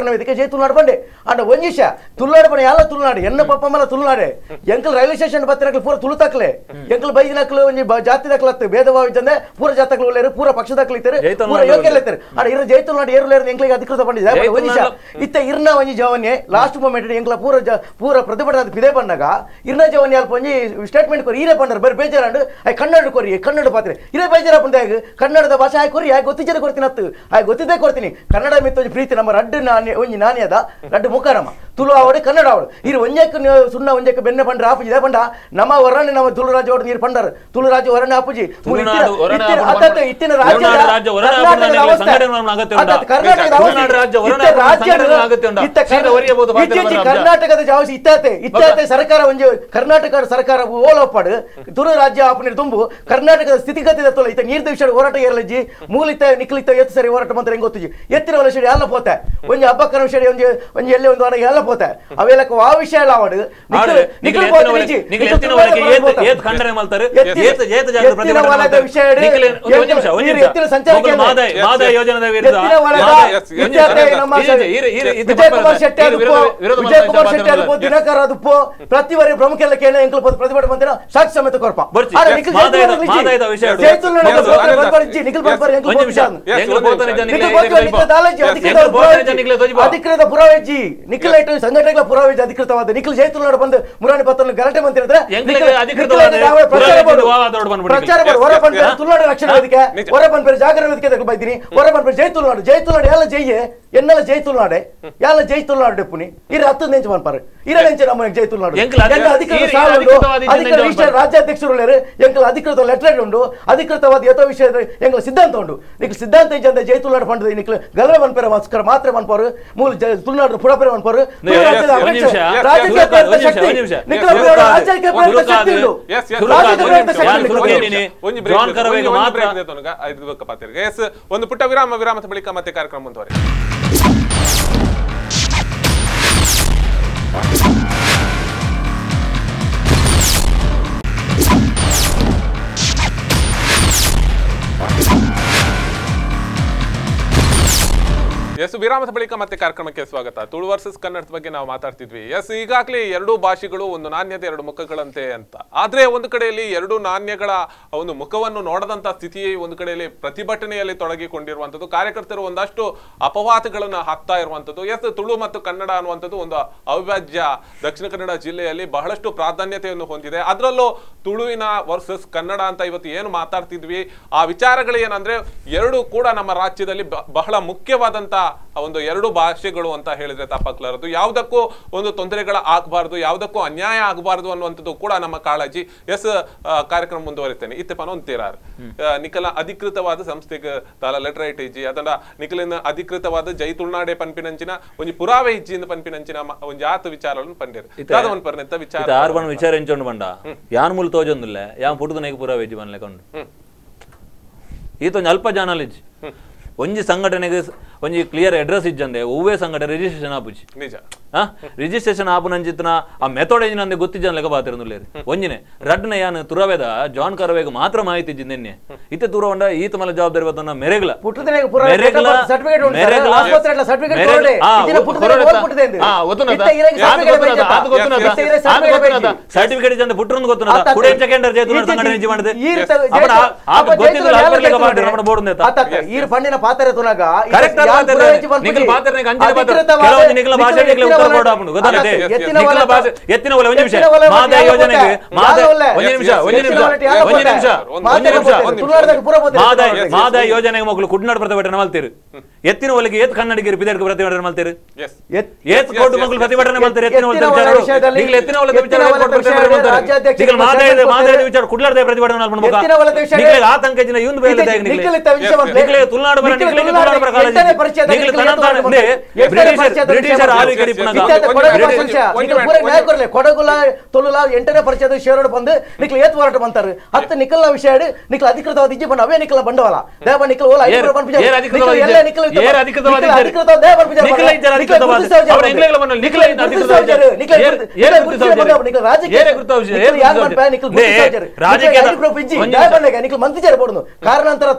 ಜೈ ತುಳುನಾಡು ಬಂಡೆ ಅಂಡ ಒಂಜಿ ವಿಷಯ ತುಳುನಾಡು ಬಣ್ಣ ಎಲ್ಲ ತುಳುನಾಡು ಎನ್ನ ಪಪ್ಪ ಮಲ್ಲ ತುಳುನಾಡೆ ಎಂಕಲ್ ರೈಲ್ವೆ ಸ್ಟೇಷನ್ ಬತ್ತಿನಕ್ಲು ಪೂರ ತುಳು ತಕ್ಲೆ ಎಂಕಲ್ ಬೈದಿನಕ್ಲು ಒಂಜಿ ಜಾತಿ ದಕ್ಲತ್ತು ಭೇದ ಭಾವ ಇದ್ದಂದೆ ಪೂರ ಜಾತಕ್ಲು ಒಳ್ಳೆಯರು ಪೂರ ಪಕ್ಷದಕ್ಲು ಇತ್ತಾರೆ ಪೂರ ಯೋಗ್ಯ ಇತ್ತಾರೆ ಅಂಡ ಇರ ಜೈ ತುಳುನಾಡು ಏರುಲೇರು ಎಂಕ್ಲಿಗೆ ಅಧಿಕೃತ ಪಂಡಿದೆ ಒಂಜಿ ವಿಷಯ ಇತ್ತ ಇರ್ನ ಒಂಜಿ ಜವನ್ಯೆ ಲಾಸ್ಟ್ ಮೂಮೆಂಟ್ ಎಂಕ್ಲ ಪೂರ ಪ್ರತಿಭಟನೆ ಪಿದೆ ಬಂದಾಗ ಇರ್ನ ಜವನ್ಯ ಅಲ್ಪ ಒಂಜಿ ಸ್ಟೇಟ್ಮೆಂಟ್ ಕೊರಿ ಈರೇ ಪಂಡರು ಬರೀ ಬೇಜಾರಂಡು ಕನ್ನಡ ಕೊರಿ ಕನ್ನಡ ಪಾತ್ರೆ ಇರೇ ಬೇಜಾರ ಪಂದಾಗ ಕನ್ನಡದ ಭಾಷೆ ಆಯ್ ಕೊರಿ ಗೊತ್ತಿದ್ದರೆ ಕೊಡ್ತೀನಿ ಹತ್ತು ಗೊತ್ತಿದ್ದೇ ಕೊಡ್ತೀನಿ ಕನ್ನಡ ಮಿತ್ತ ಒಂಜಿ ಪ್ರೀತಿ ನಮ್ಮ ರಡ್ಡು ಒಂಜಿ ನಾಣ್ಯದ ರಡ್ಡು ಮುಖರಮ್ಮ ತುಳು ಆವಡು ಕನ್ನಡ ಆವಡು ಇರು ಒಂಜಕ್ಕೆ ಸುಣ್ಣ ಒಂಜಕ್ಕೆ ಬೆನ್ನೆ ಪಂಡ್ರ ಆಪುಜಿ ಇದೇ ಪಂಡ ನಮ್ಮ ವರ್ಣನೆ ನಮ್ಮ ತುಳು ರಾಜ್ಯ ಓಡ್ ನೀರು ಪಂಡರು ತುಳು ರಾಜ್ಯ ವರ್ಣನೆ ಆಪುಜಿ ಇತ್ತಿನ ಕರ್ನಾಟಕದ ಜಾವಸಿ ಇತ್ತಾತೆ ಸರ್ಕಾರ ಒಂಜಿ ಕರ್ನಾಟಕ ಸರ್ಕಾರ ಓಲೋಪಾಡು ತುಳು ರಾಜ್ಯ ಆಪುನಿ ತುಂಬು ಕರ್ನಾಟಕದ ಸ್ಥಿತಿಗತಿ ತೊಲೆ ಇತ್ತ ನೀರ್ದ ವಿಷಯ ಹೋರಾಟ ಏರಲಜ್ಜಿ ಮೂಲಿತ ನಿಖಲಿತ ಎತ್ತು ಸರಿ ಹೋರಾಟ ಮಂತ್ರ ಹೆಂಗ್ ಗೊತ್ತಿಜಿ ಎತ್ತಿನ ವಿಷಯ ಎಲ್ಲ ಪೋತೆ ಒಂಜಿ ಹಬ್ಬಕ್ಕನ ವಿಷಯ ಒಂಜಿ ಎಲ್ಲೇ ಒಂದು ವಾರ ಎಲ್ಲ ಪೋತೆ ಅವೆಲ್ಲಕ್ಕ ಆ ವಿಷಯ ಎಲ್ಲ ಆವಡು ದಿನಕರ ಅದಪ್ಪು ಪ್ರತಿವರಿ ಪ್ರಮುಖ ಎಲ್ಲ ಕೇಳ ಎಂಕಲ್ ಪ್ರತಿಭಟನೆ ಮಂತ್ರ ಸಾಕ್ಷಿ ಸಮೇತ ಕೊರ್ಪ ಅಧಿಕೃತ ಪುರಾವೆಜ್ಜಿ ನಿಖಿಲೈಟ್ ಸಂಘಟನೆಗಳ ಪುರಾವೆಜ್ಜಿ ಅಧಿಕೃತವಾದ ನಿಖಿಲ್ ಜೈ ತುಳುನಾಡು ಬಂದು ಮುರಾಣಿ ಪತ್ರ ಗಲಾಟೆ ಮಂತ್ರಿದ್ರೆ ಪ್ರಚಾರ ಹೊರ ಬಂದ ತುಳುನಾಡು ರಕ್ಷಣಾ ವೇದಿಕೆ ಹೊರ ಬಂದ ಜಾಗರಣ ವೇದಿಕೆ ಬೈದಿನಿ ಹೊರ ಬಂದ ಜೈ ತುಳುನಾಡು ಎಲ್ಲ ಜೈಯೆ ಎನ್ನೆಲ್ಲ ಜೈ ತುಳುನಾಡೆ ಎಲ್ಲ ಜೈ ತುಳುನಾಡು ಡೆಪ್ಪುನಿ ಇರ 10 ನೆಂಚು ಮನ್ಪಾರು ಇರ ನೆಂಚು ನಮ್ಮ ಜೈ ತುಳುನಾಡು ಅಧಿಕೃತ ರಾಜ್ಯಾಧ್ಯಕ್ಷರು ಎಂಕಲ್ ಅಧಿಕೃತ ಲೆಟರ್ ಉಂಡು ಅಧಿಕೃತವಾದ ಯಥೋ ವಿಷಯ ಎಂಕಲ್ ಸಿದ್ಧಾಂತ ಉಂಡು ನಿಖಲ್ ಸಿದ್ಧಾಂತ ಇಜ್ಜಂದ ಜೈ ತುಳುನಾಡು ಪಂಡದ ನಿಖಲ್ ಗಲಭೆ ಮನ್ಪೇರ ಮಾತ್ರ ಮನ್ಪಾರು ಮೂಲ ತುಳುನಾಡು ಪುಡಪೇರ ಮನ್ಪಾರು ಒಂದು ಪುಟ್ಟ ವಿರಾಮದ ಬಳಿಕ ಮತ್ತೆ ಕಾರ್ಯಕ್ರಮ ಮುಂದುವರೆ. ಎಸ್, ವಿರಾಮದ ಬಳಿಕ ಮತ್ತೆ ಕಾರ್ಯಕ್ರಮಕ್ಕೆ ಸ್ವಾಗತ. ತುಳು ವರ್ಸಸ್ ಕನ್ನಡದ ಬಗ್ಗೆ ನಾವು ಮಾತಾಡ್ತಿದ್ವಿ. ಎಸ್, ಈಗಾಗಲೇ ಎರಡೂ ಭಾಷೆಗಳು ಒಂದು ನಾಣ್ಯದ ಎರಡು ಮುಖಗಳಂತೆ ಅಂತ. ಆದ್ರೆ ಒಂದು ಕಡೆಯಲ್ಲಿ ಎರಡು ನಾಣ್ಯಗಳ ಒಂದು ಮುಖವನ್ನು ನೋಡದಂತ ಸ್ಥಿತಿಯೇ ಒಂದು ಕಡೆಯಲ್ಲಿ ಪ್ರತಿಭಟನೆಯಲ್ಲಿ ತೊಡಗಿಕೊಂಡಿರುವಂತದ್ದು, ಕಾರ್ಯಕರ್ತರು ಒಂದಷ್ಟು ಅಪವಾದಗಳನ್ನ ಹಾಕ್ತಾ ಇರುವಂತದ್ದು. ಎಸ್, ತುಳು ಮತ್ತು ಕನ್ನಡ ಅನ್ನುವಂಥದ್ದು ಒಂದು ಅವಿಭಾಜ್ಯ ದಕ್ಷಿಣ ಕನ್ನಡ ಜಿಲ್ಲೆಯಲ್ಲಿ ಬಹಳಷ್ಟು ಪ್ರಾಧಾನ್ಯತೆಯನ್ನು ಹೊಂದಿದೆ. ಅದರಲ್ಲೂ ತುಳುವಿನ ವರ್ಸಸ್ ಕನ್ನಡ ಅಂತ ಇವತ್ತು ಏನು ಮಾತಾಡ್ತಿದ್ವಿ, ಆ ವಿಚಾರಗಳು ಏನಂದ್ರೆ ಎರಡು ಕೂಡ ನಮ್ಮ ರಾಜ್ಯದಲ್ಲಿ ಬಹಳ ಮುಖ್ಯವಾದಂತ ಒಂದು ಎರಡು ಭಾಷೆಗಳು ಅಂತ ಹೇಳಿದ್ರೆ ತಪ್ಪಾಗ್ಲಾರದು. ಯಾವುದಕ್ಕೂ ಒಂದು ತೊಂದರೆಗಳ ಆಗಬಾರ್ದು, ಯಾವುದಕ್ಕೂ ಅನ್ಯಾಯ ಆಗಬಾರ್ದು ಅನ್ನುವಂಥದ್ದು ಕೂಡ ನಮ್ಮ ಕಾಳಜಿ. ಎಸ್, ಕಾರ್ಯಕ್ರಮ ಮುಂದುವರಿತೇನೆ. ಇತ್ತೆ ಪನೊಂತೀರಾರ್ ನಿಖಲ ಅಧಿಕೃತವಾದ ಸಂಸ್ಥೆಗೆ ತಾಲ ಲೆಟರ್ ಐಟ್ ಇಜ್ಜಿ ಅದನ್ನ ನಿಖಲಿನ ಅಧಿಕೃತವಾದ ಜೈ ತುಳುನಾಡೆ ಪನ್ಪಿನಂಚಿನ ಒಂದು ಪುರಾವೆ ಇಜ್ಜಿಯಿಂದ ಪನ್ಪಿನಂಚಿನ ಒಂದು ಆತ ವಿಚಾರಗಳನ್ನು ಪಂಡಿರು ದಾದವನ್ ಪರ್ನೆತ್ತ ವಿಚಾರ ಆರ್ಬನ್ ವಿಚಾರ ಎಂಚೊಂಡು ಬಂಡ ಯಾನ್ ಮೂಲ ತೋಜೊಂದಿಲ್ಲ ಯಾನ್ ಪುಟ್ಟದನೆಗೆ ಪುರಾವೆ ಇಜ್ಜಿ ಬನ್ಲೆಕೊಂಡು ಈತ ಅಲ್ಪ ಜಾನಲಿಜ್ಜಿ ಒಂಜಿ ಸಂಘಟನೆಗೆ ಒಂಜಿ ಕ್ಲಿಯರ್ ಅಡ್ರೆಸ್ ಇಜ್ಜಂದೆ ಒವ್ವೇ ಸಂಘಟನೆ ರಿಜಿಸ್ಟ್ರೇಷನ್ ಆಪುಜಿ ನಿಜ ರಿಜಿಸ್ಟ್ರೇಷನ್ ಆಪುನಂಚಿತ್ನ ಆ ಮೆಥಡ್ ಎಂಜಿನಂದೆ ಗೊತ್ತಿಜ್ಜನ್ ಲೆಕ್ಕ ಬಾತಿರಂದುಲ್ಲೇರಿ ಒಂಜಿನೆ ರಡ್ನೆ ಯಾನ್ ತುರವೇದ ಜಾನ್ ಕರವೇಗ ಮಾತ್ರ ಮಾಹಿತಿ ಇಜ್ಜಿ ನೆನ್ನೆ ಇತ್ತೆ ತುರವಂಡ ಈತ ಮಲ ಜವಾಬ್ದಾರಿ ಬತ್ತನ ಮೆರೆಗ್ಲ ಸರ್ಟಿಫಿಕೇಟ್ ಇಜ್ಜಂದೆ ಪುಟ್ರೊಂದು ಗೊತ್ತುನದ ಕುಡೆ ಸೆಕೆಂಡರ್ ಜೇತುನ ಸಂಘಟನೆ ಇಜ್ಜಿ ಮಾಡಿದೆ ಗೊತ್ತಿಲ್ಲ ಆಪರ್ಲೆಗ ಬಾಡಿ ರಮಣ ಬೋರ್ಡ್ ನೇತ ಈ ಫಂಡಿನ ಪಾತ್ರ ತುನಗ ಕರೆಕ್ಟ್ ನಿಖಲ್ ಪಾತ್ರನೆ ಅಂಜನೆ ಪಾತ್ರ ಕೆಲವೊಂದು ನಿಖಲ ಭಾಷೆ ನಿಖಲ ಉತ್ತರ ಕೊಡ ಆಪುಂಡು ಗೊತ್ತಾಗದೆ ನಿಖಲ ಭಾಷೆ ಎತ್ತಿನ ಒಲೆ ಒಂದು ನಿಮಿಷ ಮಾದಯ ಯೋಜನೆಗೆ ಮಾದಯ ಯೋಜನೆಗೆ ಮಕ್ಕಳು ಕುಡ್ನಾಡ್ ಪ್ರತಿಭಟನೆ ಮಾಡ್ತೀರಿ ಎತ್ತಿನ ಒಲೆಗೆ ಏತ್ ಕನ್ನಡಿಗರು ಬಿದರ್ಗೆ ಪ್ರತಿಭಟನೆ ಮಾಡ್ತೀರಿ ಏತ್ ಕೋರ್ಟ್ ಮಕ್ಕಳು ಪ್ರತಿಭಟನೆ ಮಾಡ್ತಾರೆ ಎತ್ತಿನ ಒಲೆ ವಿಚಾರ ನಿಖಲ ಎತ್ತಿನ ಒಲೆ ವಿಚಾರ ಮಾದಯ ವಿಚಾರ ಕುಡ್ಲಾರ್ದೆ ಪ್ರತಿಭಟನೆ ಮಾಡ್ಬೇಕು ನಿಖಲ ಆತಂಕ ಇಜ್ಜಿನ ಇವ್ನು ಬೇಲೆ ನಿಖಲ ತುಳುನಾಡು ಬರ ನಿಖಲ ತುಳುನಾಡು ಬರ ನಿಖಲ ತನಂತಾನೆ ಬ್ರಿಟಿಷರ್ ಆಲಿ ಕಡಿಪನಗ ಕೊಡಗುಲ ತುಳುಲ 8ನೇ ಪರಿಚಯದ ಶೇರೋಡ್ ಬಂದು ನಿಖಲ ಏತ್ ಹೋರಾಟ ಬಂತಾರೆ ಹತ್ತು ನಿಖಲ್ನ ವಿಷಯ ನಿಖಲ ಅಧಿಕೃತವಾದ ಇಜ್ಜಿ ಬಂದ ಅವೇ ನಿಖಲ ಬಂಡವಾಳ ದೇವ ನಿಖಲ ಓಲ ಐದು ಬಂದ ಎಲ್ಲ ನಿಖಲ ಮಂತ್ರಿ ಬೋರ್ಡ್ ಕಾರಣಾಂತರ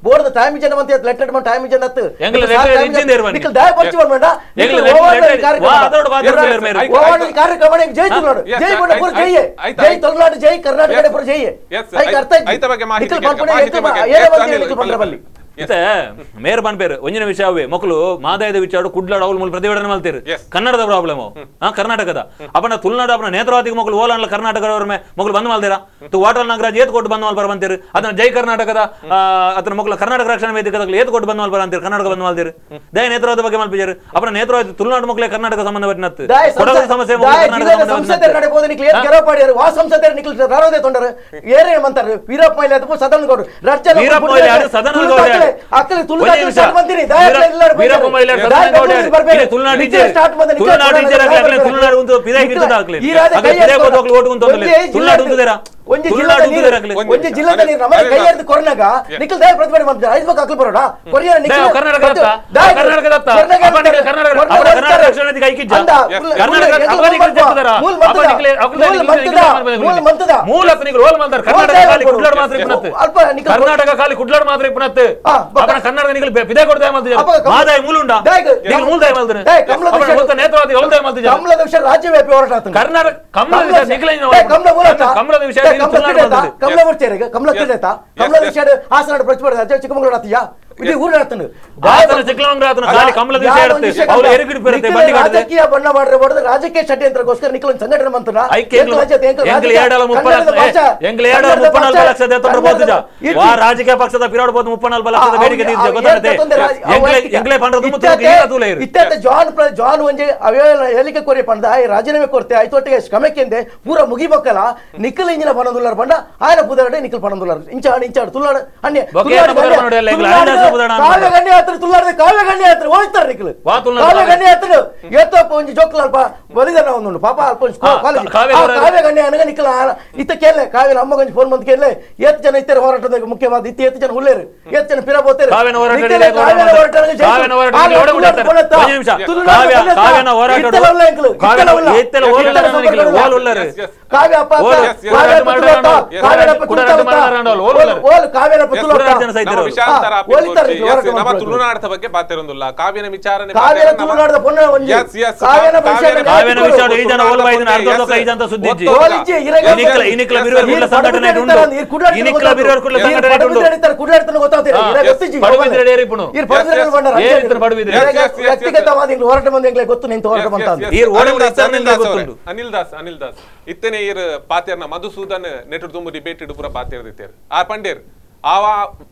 ಬೋರ್ಡ್ ಟೈಮ್ ಜನ ಮಂತ್ ಲೆಟರ್ ಟೈಮ್ ಜನ ಕಾರ್ಯಕ್ರಮ ಜೈ ತುಳುನಾಡು ಜೈ ಬಂಡಪುರ ಜೈ ಜೈ ತುಳುನಾಡು ಜೈ ಕರ್ನಾಟಕ ಪುರ ಜೈ ಬಲ್ಲಿ ಇತ್ತೆ ಮೇರ್ ಬನ್ಪೇರು ಒಂಜಿನ ವಿಷಯವೇ ಮಕ್ಕಳು ಮಾದಾಯದ ವಿಚಾರ ಕುಡ್ಲಾಡ ಅವಳು ಮೂಲ ಪ್ರತಿಭಟನೆ ಮಾಡ್ತೀರಿ ಕನ್ನಡದ ಪ್ರಾಬ್ಲಮ್ ಕರ್ನಾಟಕದ ಅಪ್ಪನ ತುಳುನಾಡು ಅಪ್ಪನ ನೇತ್ರವಾದಿಗೆ ಮಕ್ಕಳು ಓಲಾನ್ಲ ಕರ್ನಾಟಕದವ್ರ ಮಕ್ಕಳು ಬಂದ್ ಮಾಡ್ತೀರಾ ತು ವಾಟರ್ ನಾಗರಾಜ್ ಏತ್ ಕೊಟ್ಟು ಬಂದ್ ಮಾಡ್ಬಾರ ಬಂತೀರಿ ಅದನ್ನ ಜೈ ಕರ್ನಾಟಕದ ಅದನ್ನ ಮಕ್ಕಳು ಕರ್ನಾಟಕ ರಕ್ಷಣಾ ವೇದಿಕೆ ಏತ್ ಕೊಟ್ಟು ಬಂದ್ ಮಾಡ್ಬಾರ ಅಂತೀರಿ ಕರ್ನಾಟಕ ಬಂದ್ ಮಾಡ್ತೀರಿ ದಯ ನೇತ್ರವಾದ ಬಗ್ಗೆ ಮಲ್ಪಿಜಾರು ಅಪ್ಪನ ನೇತ್ರವಾದ ತುಳುನಾಡು ಮಕ್ಕಳೇ ಕರ್ನಾಟಕ ಸಂಬಂಧ ಪಟ್ಟಿನತ್ತು ಕೊಡಗು ಸಮಸ್ಯೆ ವೀರಪ್ಪ ಮೊಯ್ಲಿ ಅಥವಾ ಸದನ್ ಗೌಡ್ರು ಒಂಜಿ ಜಿಲ್ಲೆದಲ್ಲಿ ನಮಗೆ ಕೈ ಎರ್ದು ಕೊರನಾಗ ನಿಖಲ್ ದಯ ಪ್ರತಿಭಟನೆ ಮಾಡ್ತಾರೆ ಐದು ಮಕ್ಕ ಹಾಕಲ್ ಬರೋಣ ಕೊರಿಯಾ ನಿಖಲ್ ಕರ್ನಾಟಕ ಖಾಲಿ ಕುಡ್ಲಾಡ್ ಮಾತ್ರ ಇಪ್ಪನತ್ತು ಕರ್ನಾಟಕ ನಿಖಲ್ ಬಿದೆ ಕೊಡ್ತಾ ಮಾದಾಯ ಮೂಲ ಉಂಟಾ ಮೂಲ ದಯ ಮಾಡ್ತಾರೆ ನೇತ್ರವಾದಿ ಅವಳ ದಯ ಮಾಡ್ತಿದ್ದಾರೆ ಕಮಲದ ವಿಷಯ ರಾಜ್ಯವ್ಯಾಪಿ ಹೋರಾಟ ಕರ್ನಾಟಕ ಕಮಲದ ವಿಷಯ ಕಮಲ ಬರ್ತೀರ ಕಮಲ ತಿಳಿತಾ ಕಮಲ ವಿಷಯ ಹಾಸನ ಪ್ರತಿಭಟನೆ ಚಿಕ್ಕಮಗಳೂರು ಆತೀಯಾ ಇದು ಊರು ಹೇಳ್ತಾನೆ ರಾಜಕೀಯ ಬಣ್ಣ ಮಾಡಿರಬಹುದು ರಾಜಕೀಯ ಷಡ್ಯಂತ್ರಗೋಸ್ಕರ ನಿಖಲ್ ಸಂಘಟನೆ ಮಂತ್ರ ರಾಜಕೀಯ ಪಕ್ಷದ ಪಿರಾಡ್ಬೋದು 34 ಲಕ್ಷದ ಬೇಡಿಕೆ ಜಾನ್ ಒಂಜಿ ಹೇಳಿಕೆ ಕೊರಿ ಪಂಡ ರಾಜೀನಾಮೆ ಕೊಡ್ತೆ ಐತೊಟ್ಟಿಗೆ ಶ್ರಮಕ್ಕೆಂದೆ ಪೂರ ಮುಗಿಬೇಕಲ್ಲ ನಿಖಲ್ ಇಂಜಿನ ಪನದುಲ್ಲಾರ ಬಂಡ ಆಯ್ನ ಪುದರಡೆ ನಿಖಲ್ ಪನದುಲ್ಲಾರ ಇಂಚಾಡು ತುಳುನಾಡು ಅನ್ಯ ಕಾವ್ಯ ಗಣ್ಯ ಹತ್ರ ತುಳ್ಳಾಡ್ದೆ ಕಾವ್ಯ ಗಣ್ಯ ಹತ್ರ ಹೋಗ್ತಾರೆ ನಿಖಲ್ ಕಾವ್ಯ ಗಣ್ಯ ಹತ್ರ ಏತಪ್ಪ ಒಂಜಿ ಜೋಕ್ಲ ಅಲ್ಪ ಬಲಿದಾನ ಒಂದು ಪಾಪ ಅಲ್ಪ ಕಾವ್ಯ ಗಣ್ಯ ಅನಗ ನಿಖಲ್ ಇತ್ತ ಕೇಳೆ ಕಾವ್ಯ ಅಮ್ಮ ಗಂಜಿ ಫೋನ್ ಬಂದ್ ಕೇಳೆ ಏತ್ ಜನ ಇತ್ತರ ಹೋರಾಟದ ಮುಖ್ಯವಾದ ಇತ್ತ ಏತ್ ಜನ ಹುಲ್ಲೇರು ಏತ್ ಜನ ಪಿರ ಬೋತೇರು ಕಾವ್ಯ ಅಪ್ಪ ಕಾವ್ಯ ಇತ್ತಾರೆ ನಮ್ಮ ತುಳುನಾಡದ ಬಗ್ಗೆ ಬಾತಿರೊಂದಿಲ್ಲ ಕಾವ್ಯನ ವಿಚಾರಣೆ ಕಾವ್ಯನ ತುಳುನಾಡದ ಪೊನ್ನ ಒಂಜಿ ಕಾವ್ಯನ ಕಾವ್ಯನ ವಿಚಾರ ಈ ಜನ ಓಲ್ವಾ ಇದನ್ನ ಅರ್ಧ ಕೈ ಜನ ಸುದ್ದಿ ಇಜ್ಜಿ ಇನಿಕ್ಲ ಬಿರುವರ್ ಕುಲ್ಲ ಸಂಘಟನೆ ಉಂಟು ಇನಿಕ್ಲ ಬಿರುವರ್ ಕುಲ್ಲ ಸಂಘಟನೆ ಉಂಟು ಕುಡ್ಲಾಡ್ತಾನೆ ಗೊತ್ತಾಗ್ತಿಲ್ಲ ಇರ ಗೊತ್ತಿಜ್ಜಿ ಪಡುವಿದ್ರೆ ಏರಿಪುನು ಇರ್ ಪಡುವಿದ್ರೆ ಬಂಡಾರ ಏರಿತನ ಪಡುವಿದ್ರೆ ವ್ಯಕ್ತಿಗತವಾದ ಇಂಗ್ಲ ಹೋರಾಟ ಮಂದಿಗೆ ಗೊತ್ತು ನಿಂತು ಹೋರಾಟ ಬಂತ ಈ ಓಡಲ್ ವಿಚಾರಣೆ ಗೊತ್ತುಂಟು ಅನಿಲ್ ದಾಸ್ ಇತ್ತನೆ ಇರ್ ಪಾತ್ಯರ್ನ ಮಧುಸೂದನ್ ನೆಟ್ಟು ತುಂಬ ಡಿಬೇಟ್ ಇಡು ಪೂರ ಪಾತ್ಯರ್ದಿತ್ತೇರು ಆ ಪಂಡೇರ್ ಆವ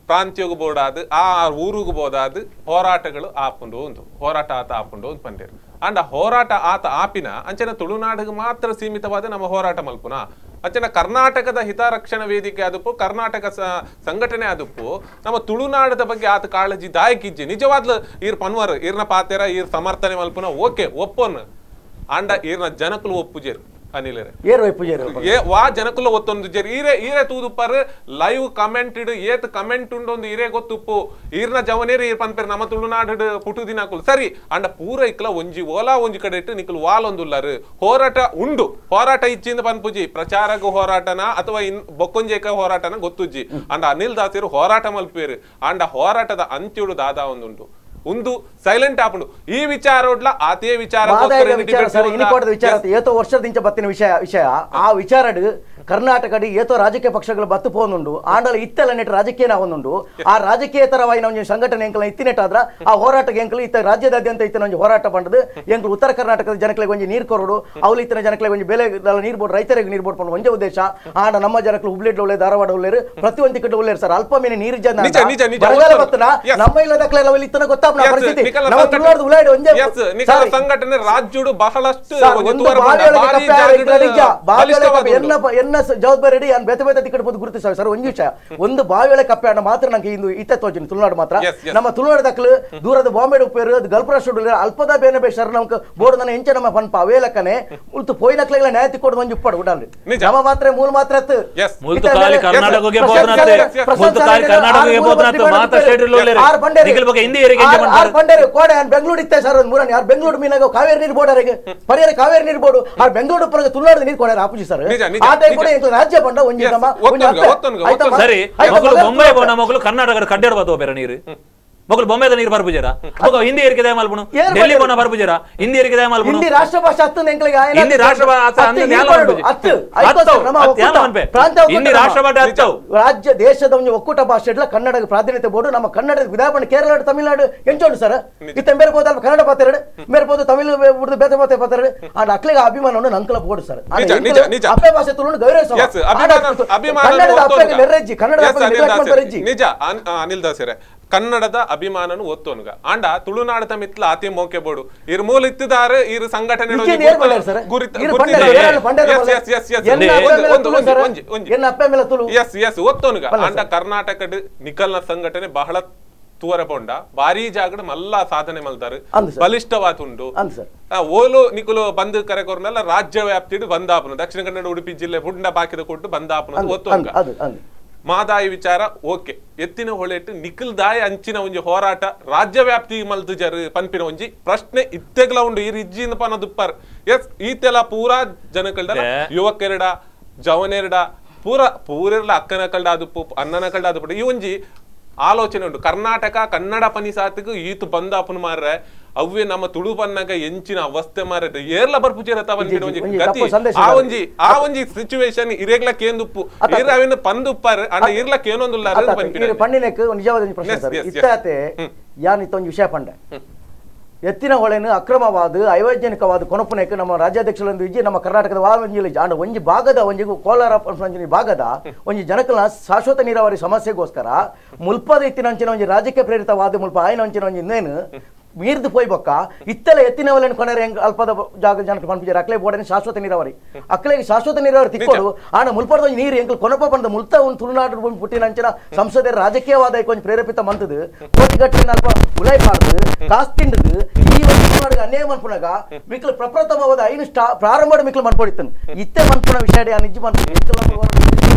ಪ್ರಾಂತ್ಯಗೂ ಬೋಡಾದು ಆ ಊರಿಗೂ ಬೋದಾದು ಹೋರಾಟಗಳು ಆಪುಂಡು ಒಂದು ಹೋರಾಟ ಆತ ಆಪುಂಡು ಒಂದು ಪಂಡೇರು ಅಂಡ ಹೋರಾಟ ಆತ ಆಪಿನ ಅಂಚನ ತುಳುನಾಡಿಗೆ ಮಾತ್ರ ಸೀಮಿತವಾದ ನಮ್ಮ ಹೋರಾಟ ಮಲ್ಪುನ ಅಂಚನ ಕರ್ನಾಟಕದ ಹಿತರಕ್ಷಣಾ ವೇದಿಕೆ ಆದಪ್ಪು ಕರ್ನಾಟಕ ಸಂಘಟನೆ ಆದಪ್ಪು ನಮ್ಮ ತುಳುನಾಡದ ಬಗ್ಗೆ ಆತ ಕಾಳಜಿ ದಾಯಕಿಜ್ಜಿ ನಿಜವಾದ್ಲು ಈರ್ ಪನ್ವರ್ ಈರ್ನ ಪಾತೆರ ಈರ್ ಸಮರ್ಥನೆ ಮಲ್ಪುನ ಓಕೆ ಒಪ್ಪೋನ್ ಅಂಡ ಈರ್ನ ಜನಕಲು ಒಪ್ಪುಜೇರು ಅನಿಲರೆ ಏರ್ ವೈಪುಜೇರು ವಾ ಜನಕುಲ ಒತ್ತೊಂದು ಜೇರಿ ಈರೆ ತೂದುಪ್ಪರ್ ಲೈವ್ ಕಮೆಂಟ್ ಇಡು ಏತ್ ಕಮೆಂಟ್ ಉಂಡೊಂದು ಈರೆ ಗೊತ್ತುಪ್ಪು ಈರ್ನ ಜವನೇರಿ ಈರ್ ಪನ್ಪೇರ್ ನಮ್ಮ ತುಳುನಾಡು ಪುಟು ದಿನಾಕುಲು ಸರಿ ಅಂಡ ಪೂರ ಇಕ್ಲ ಒಂಜಿ ಓಲಾ ಒಂಜಿ ಕಡೆ ಇಟ್ಟು ನಿಕಲು ವಾಲೊಂದುಲ್ಲಾರು ಹೋರಾಟ ಉಂಡು ಹೋರಾಟ ಇಚ್ಚಿಂದ ಪನ್ಪುಜಿ ಪ್ರಚಾರಗ ಹೋರಾಟನ ಅಥವಾ ಬೊಕ್ಕೊಂಜೇಕ ಹೋರಾಟನ ಗೊತ್ತುಜ್ಜಿ ಅಂಡ ಅನಿಲ್ ದಾಸಿರು ಹೋರಾಟ ಮಲ್ಪೇರು ಅಂಡ ಹೋರಾಟದ ಅಂತ್ಯುಡು ದಾದಾ ಒಂದುಂಟು ಒಂದು ಸೈಲೆಂಟ್ ಆಪುಂಡು ಈ ವಿಚಾರ ಆತೇ ವಿಚಾರ ಏತೋ ವರ್ಷದಿಂದ ಬತ್ತಿನ ವಿಷಯ ಆ ವಿಚಾರ ಕರ್ನಾಟಕ ಏತೋ ರಾಜಕೀಯ ಪಕ್ಷಗಳು ಬತ್ತು ಪೋನುಂಡು ಆಂಡಲ ಇತ್ತೆಲ್ಲ ನೆಟ್ ರಾಜಕೀಯ ಒಂದುಂಡು ಆ ರಾಜಕೀಯೇತರವಾಗಿ ನಾವು ಸಂಘಟನೆ ಎಂಕಲ ಇತ್ತಿನೆಟ್ಟಾದ್ರ ಆ ಹೋರಾಟಕ್ಕೆ ಎಂಕಲು ಇತ್ತ ರಾಜ್ಯದಾದ್ಯಂತ ಇತ್ತ ಒಂದು ಹೋರಾಟ ಬಂದದು ಎಂಕಲು ಉತ್ತರ ಕರ್ನಾಟಕದ ಜನಗಳಿಗೆ ಒಂಜಿ ನೀರು ಕೊರಡು ಅವಳು ಇತ್ತಿನ ಜನಗಳಿಗೆ ಒಂಜಿ ಬೆಲೆ ನೀರು ಬೋರ್ಡ್ ರೈತರಿಗೆ ನೀರು ಬೋರ್ಡ್ ಪಂಡು ಒಂದೇ ಉದ್ದೇಶ ಆಂಡ ನಮ್ಮ ಜನಗಳು ಹುಬ್ಳಿ ಒಳ್ಳೆ ಧಾರವಾಡ ಒಳ್ಳೆರು ಪ್ರತಿಯೊಂದು ಕಡೆ ಒಳ್ಳೆರು ಸರ್ ಅಲ್ಪ ಮೀನು ನೀರು ಜನ ಬರಗಾಲ ಬತ್ತನ ನಮ್ಮ ಇಲ್ಲದಕ್ಲೆ ಇತ್ತನ ಗೊತ್ತಾಪ ಪರಿಸ್ಥಿತಿ ನಮ್ಮ ತುಳುನಾಡು ಉಳ್ಳಾಡಿ ಒಂದೇ ಸಂಘಟನೆ ರಾಜ್ಯಡು ಬಹಳಷ್ಟು ಜವಾಬ್ದಾರಿ ರೆಡಿ ಬೇತೆ ಬೇತೆ ತಿಕ್ಕಡ ಬಂದು ಗುರುತಿಸ್ತವೆ ಸರ್ ಒಂದು ವಿಷಯ ಒಂದು ಬಾವಿಯೊಳೆ ಕಪ್ಪೆ ಅಣ್ಣ ಮಾತ್ರ ನಂಗೆ ಇಂದು ಇತ್ತ ತೋಚಿನ ತುಳುನಾಡು ಮಾತ್ರ ನಮ್ಮ ತುಳುನಾಡು ದಕ್ಕಲು ದೂರದ ಬಾಂಬೆ ಉಪ್ಪೇರು ಗಲ್ಪರಾಷ್ಟ್ರ ಅಲ್ಪದ ಬೇನೆ ಬೇ ಶರ್ ನಮ್ಗೆ ಬೋರ್ಡ್ ನನ್ನ ಎಂಚ ನಮ್ಮ ಪನ್ಪ ಅವೇಲಕ್ಕನೆ ಉಳ್ತು ಪೋಯ್ನಕ್ಲೆಗಳ ನ್ಯಾಯ ತಿಕ್ಕೋಡು ಒಂದು ಉಪ್ಪಡು ಉಡಾಲ್ರಿ ನಮ್ಮ ಮಾತ್ರ ಮೂಲ ಮಾತ್ರ ಬೆಂಗಳೂರು ಇತ್ತೆ ಸರ್ ಒಂದು ಮೂರನೇ ಯಾರು ಬೆಂಗಳೂರು ಮೀನಾಗ ಕಾವೇರಿ ನೀರು ಬೋರ್ಡರಿಗೆ ಪರಿಹಾರ ಕಾವೇರಿ ನೀರು ಬೋರ್ಡು ಆ ಬೆಂಗಳೂರು ಪರ ತುಳುನಾಡು ನೀರು ಕೊಡ ಆಪುಜಿ ಸರ್ ರಾಜ್ಯ ಬಂಡ ಒಂಜಿ ಸರಿ ಬೊಂಬೈ ಬೋನ ಮಗಳು ಕರ್ನಾಟಕದ ಕಡ್ಡಾಡ ಬಾತೋ ಬೇರೆ ನೀರು ಮಗಳು ಬೊಂಬೆದ ನೀರು ಬರ್ಬುಜಾರ ಹಿಂದಿ ಏರಿಕೆ ದಯ ಮಲ್ಪುನು ಡೆಲ್ಲಿ ಬೋನ ಬರ್ಬುಜಾರ ಹಿಂದಿ ಏರಿಕೆ ದಯ ಮಲ್ಪುನು ಹಿಂದಿ ರಾಷ್ಟ್ರ ಭಾಷೆ ಹತ್ತು ಹಿಂದಿ ರಾಷ್ಟ್ರ ಭಾಷೆ ಹಿಂದಿ ರಾಷ್ಟ್ರ ಭಾಷೆ ಹತ್ತು ರಾಜ್ಯ ದೇಶದ ಒಂದು ಒಕ್ಕೂಟ ಭಾಷೆ ಕನ್ನಡ ಪ್ರಾಧಾನ್ಯತೆ ಬೋರ್ಡು ನಮ್ಮ ಕನ್ನಡ ವಿಧಾನ ಕೇರಳ ತಮಿಳುನಾಡು ಎಂಚೋಡು ಸರ್ ಇತ್ತ ಮೇರ್ಬೋದ ಕನ್ನಡ ಪಾತೆರಡು ಮೇರ್ಬೋದು ತಮಿಳು ಉರ್ದು ಬೇತೆ ಪಾತೆ ಪಾತೆರಡು ಆ ಅಕ್ಲೆಗೆ ಅಭಿಮಾನವನ್ನು ನಂಕಲ ಬೋರ್ಡು ಸರ್ ಅಪ್ಪೆ ಭಾಷೆ ತುಳು ಗೌರವ ನಿಜ ಅನಿಲ್ ದಾಸರೆ ಕನ್ನಡದ ಅಭಿಮಾನನು ಒತ್ತೋನ್ಗ ಅಂಡ ತುಳುನಾಡದ ಮಿತ್ಲ ಆತಿ ಮೋಕೆ ಬೋಡು ಇರ್ ಮೂಲ ಇತ್ತಿದಾರೆ ಇರ್ ಸಂಘಟನೆ ಒತ್ತೋನ್ಗ ಅಂಡ ಕರ್ನಾಟಕದ ನಿಕಲ್ನ ಸಂಘಟನೆ ಬಹಳ ತೂವರ ಪೊಂಡ ಭಾರಿ ಜಾಗಡ ಮಲ್ಲ ಸಾಧನೆ ಮಲ್ದಾರು ಬಲಿಷ್ಠವಾತುಂಡು ಓಲು ನಿಕುಲು ಬಂದ್ ಕರೆಕೋರ್ನೆಲ್ಲ ರಾಜ್ಯ ವ್ಯಾಪ್ತಿ ಬಂದಾಪುನು ದಕ್ಷಿಣ ಕನ್ನಡ ಉಡುಪಿ ಜಿಲ್ಲೆ ಹುಂಡ ಬಾಕಿದ ಕೊಟ್ಟು ಬಂದಾಪುನ ಒತ್ತೋನ್ಗ ಮಾದಾಯಿ ವಿಚಾರ ಓಕೆ ಎತ್ತಿನ ಹೊಳೆಟ್ಟು ನಿಖಿಲ್ ದಾಯ ಅಂಚಿನ ಒಂಜಿ ಹೋರಾಟ ರಾಜ್ಯ ವ್ಯಾಪ್ತಿ ಮಲ್ತು ಜರ್ ಪನ್ಪಿನ ಒಂಜಿ ಪ್ರಶ್ನೆ ಇತ್ತೆಗ್ಲ ಉಂಡು ಈ ಇಜ್ಜಿಂದ ಪನ ದುಪ್ಪರ್ ಎಸ್ ಈತೆಲ್ಲ ಪೂರಾ ಜನಕಲ್ಡ ಯುವಕರಡ ಜವನೆರಡ ಪೂರೆರ್ಲ ಅಕ್ಕನ ಕಲ್ಡ ಅದುಪ್ಪು ಅನ್ನನ ಕಲ್ಡ ಅದುಪ್ಪು ಈ ಒಂಜಿ ಆಲೋಚನೆ ಉಂಟು ಕರ್ನಾಟಕ ಕನ್ನಡ ಪನಿ ಸಾತಿಗೂ ಈತು ಬಂದಾಪುನ ಮಾರ್ರೆ ಅವ್ವೆ ನಮ್ಮ ತುಳು ಪನ್ನಗ ಎಂಚಿನ ಅವಸ್ಥೆ ಮಾರ ಏರ್ಲ ಬರ್ಪುಚಿರತ ಆ ಒಂಜಿ ಸಿಚುವೇಶನ್ ಇರೆಗ್ಲ ಕೇಂದುಪ್ಪು ಇರವಿನ ಪಂದುಪ್ಪರ್ ಅಂಡ ಇರ್ಲ ಕೇನೊಂದುಲ್ಲಾರ ಪಂಡಿನಕ್ ನಿಜವಾದ ಪ್ರಶ್ನೆ ಸರ್ ಇತ್ತಾತೆ ಯಾನ್ ಇತ್ತ ಒಂದು ವಿಷಯ ಪಂಡ ಎತ್ತಿನ ಹೊಳೆನು ಅಕ್ರಮವಾದ ಐವೈಜ್ಞಾನಿಕವಾದ ಕೊನಪುನಕ್ಕೆ ನಮ್ಮ ರಾಜ್ಯಾಧ್ಯಕ್ಷರಂದು ಇಜ್ಜಿ ನಮ್ಮ ಕರ್ನಾಟಕದ ವಾಲ್ವಂಜಿಲಿ ಆಂಡ ಒಂಜಿ ಭಾಗದ ಒಂಜಿ ಕೋಲಾರ ಭಾಗದ ಒಂಜಿ ಜನಕಲ ಶಾಶ್ವತ ನೀರಾವರಿ ಸಮಸ್ಯೆಗೋಸ್ಕರ ಮುಲ್ಪದ ಇತ್ತಿನಂಚಿನ ಒಂಜಿ ರಾಜಕೀಯ ಪ್ರೇರಿತವಾದ ಮುಲ್ಪ ಆಯ್ನ ಅಂಚಿನ ಒಂಜಿ ಇನ್ನೇನು ಮೀರ್ದು ಪೋಯ್ಬೊಕ್ಕ ಇತ್ತೆಲ್ಲ ಎತ್ತಿನ ಹೊಲೆಯನ್ನು ಕೊನೆರೆ ಹೆಂಗ್ ಅಲ್ಪದ ಜಾಗ ಜನಕ್ಕೆ ಪನ್ಪಿಜಾರ ಅಕ್ಲೆ ಬೋಡನೆ ಶಾಶ್ವತ ನೀರಾವರಿ ಅಕ್ಲೆಗೆ ಶಾಶ್ವತ ನೀರಾವರಿ ತಿಕ್ಕೋಡು ಆನ ಮುಲ್ಪದ ನೀರು ಎಂಕಲ್ ಕೊನಪ ಬಂದ ಮುಲ್ತ ಒಂದು ತುಳುನಾಡು ಭೂಮಿ ಪುಟ್ಟಿನಂಚಿನ ಸಂಸದರ ರಾಜಕೀಯವಾದ ಕೊಂಚ ಪ್ರೇರೇಪಿತ ಮಂತದು ಕೋಟಿಗಟ್ಟಿನ ಅಲ್ಪ ಉಳೈಪಾರ್ದು ಕಾಸ್ತಿಂಡದು ಈ ಒಂದು ತುಳುನಾಡಿಗೆ ಅನ್ಯಾಯ ಮನ್ಪುನಾಗ ಮಿಕ್ಲು ಪ್ರಪ್ರಥಮವಾದ ಐನು ಪ್ರಾರಂಭ ಮಿಕ್ಲು ಮನ್ಪೊಡಿತನು ಇತ್ತೆ ಮನ್ಪುನ ವಿಷಯ ನಿಜ ಮನ್ಪು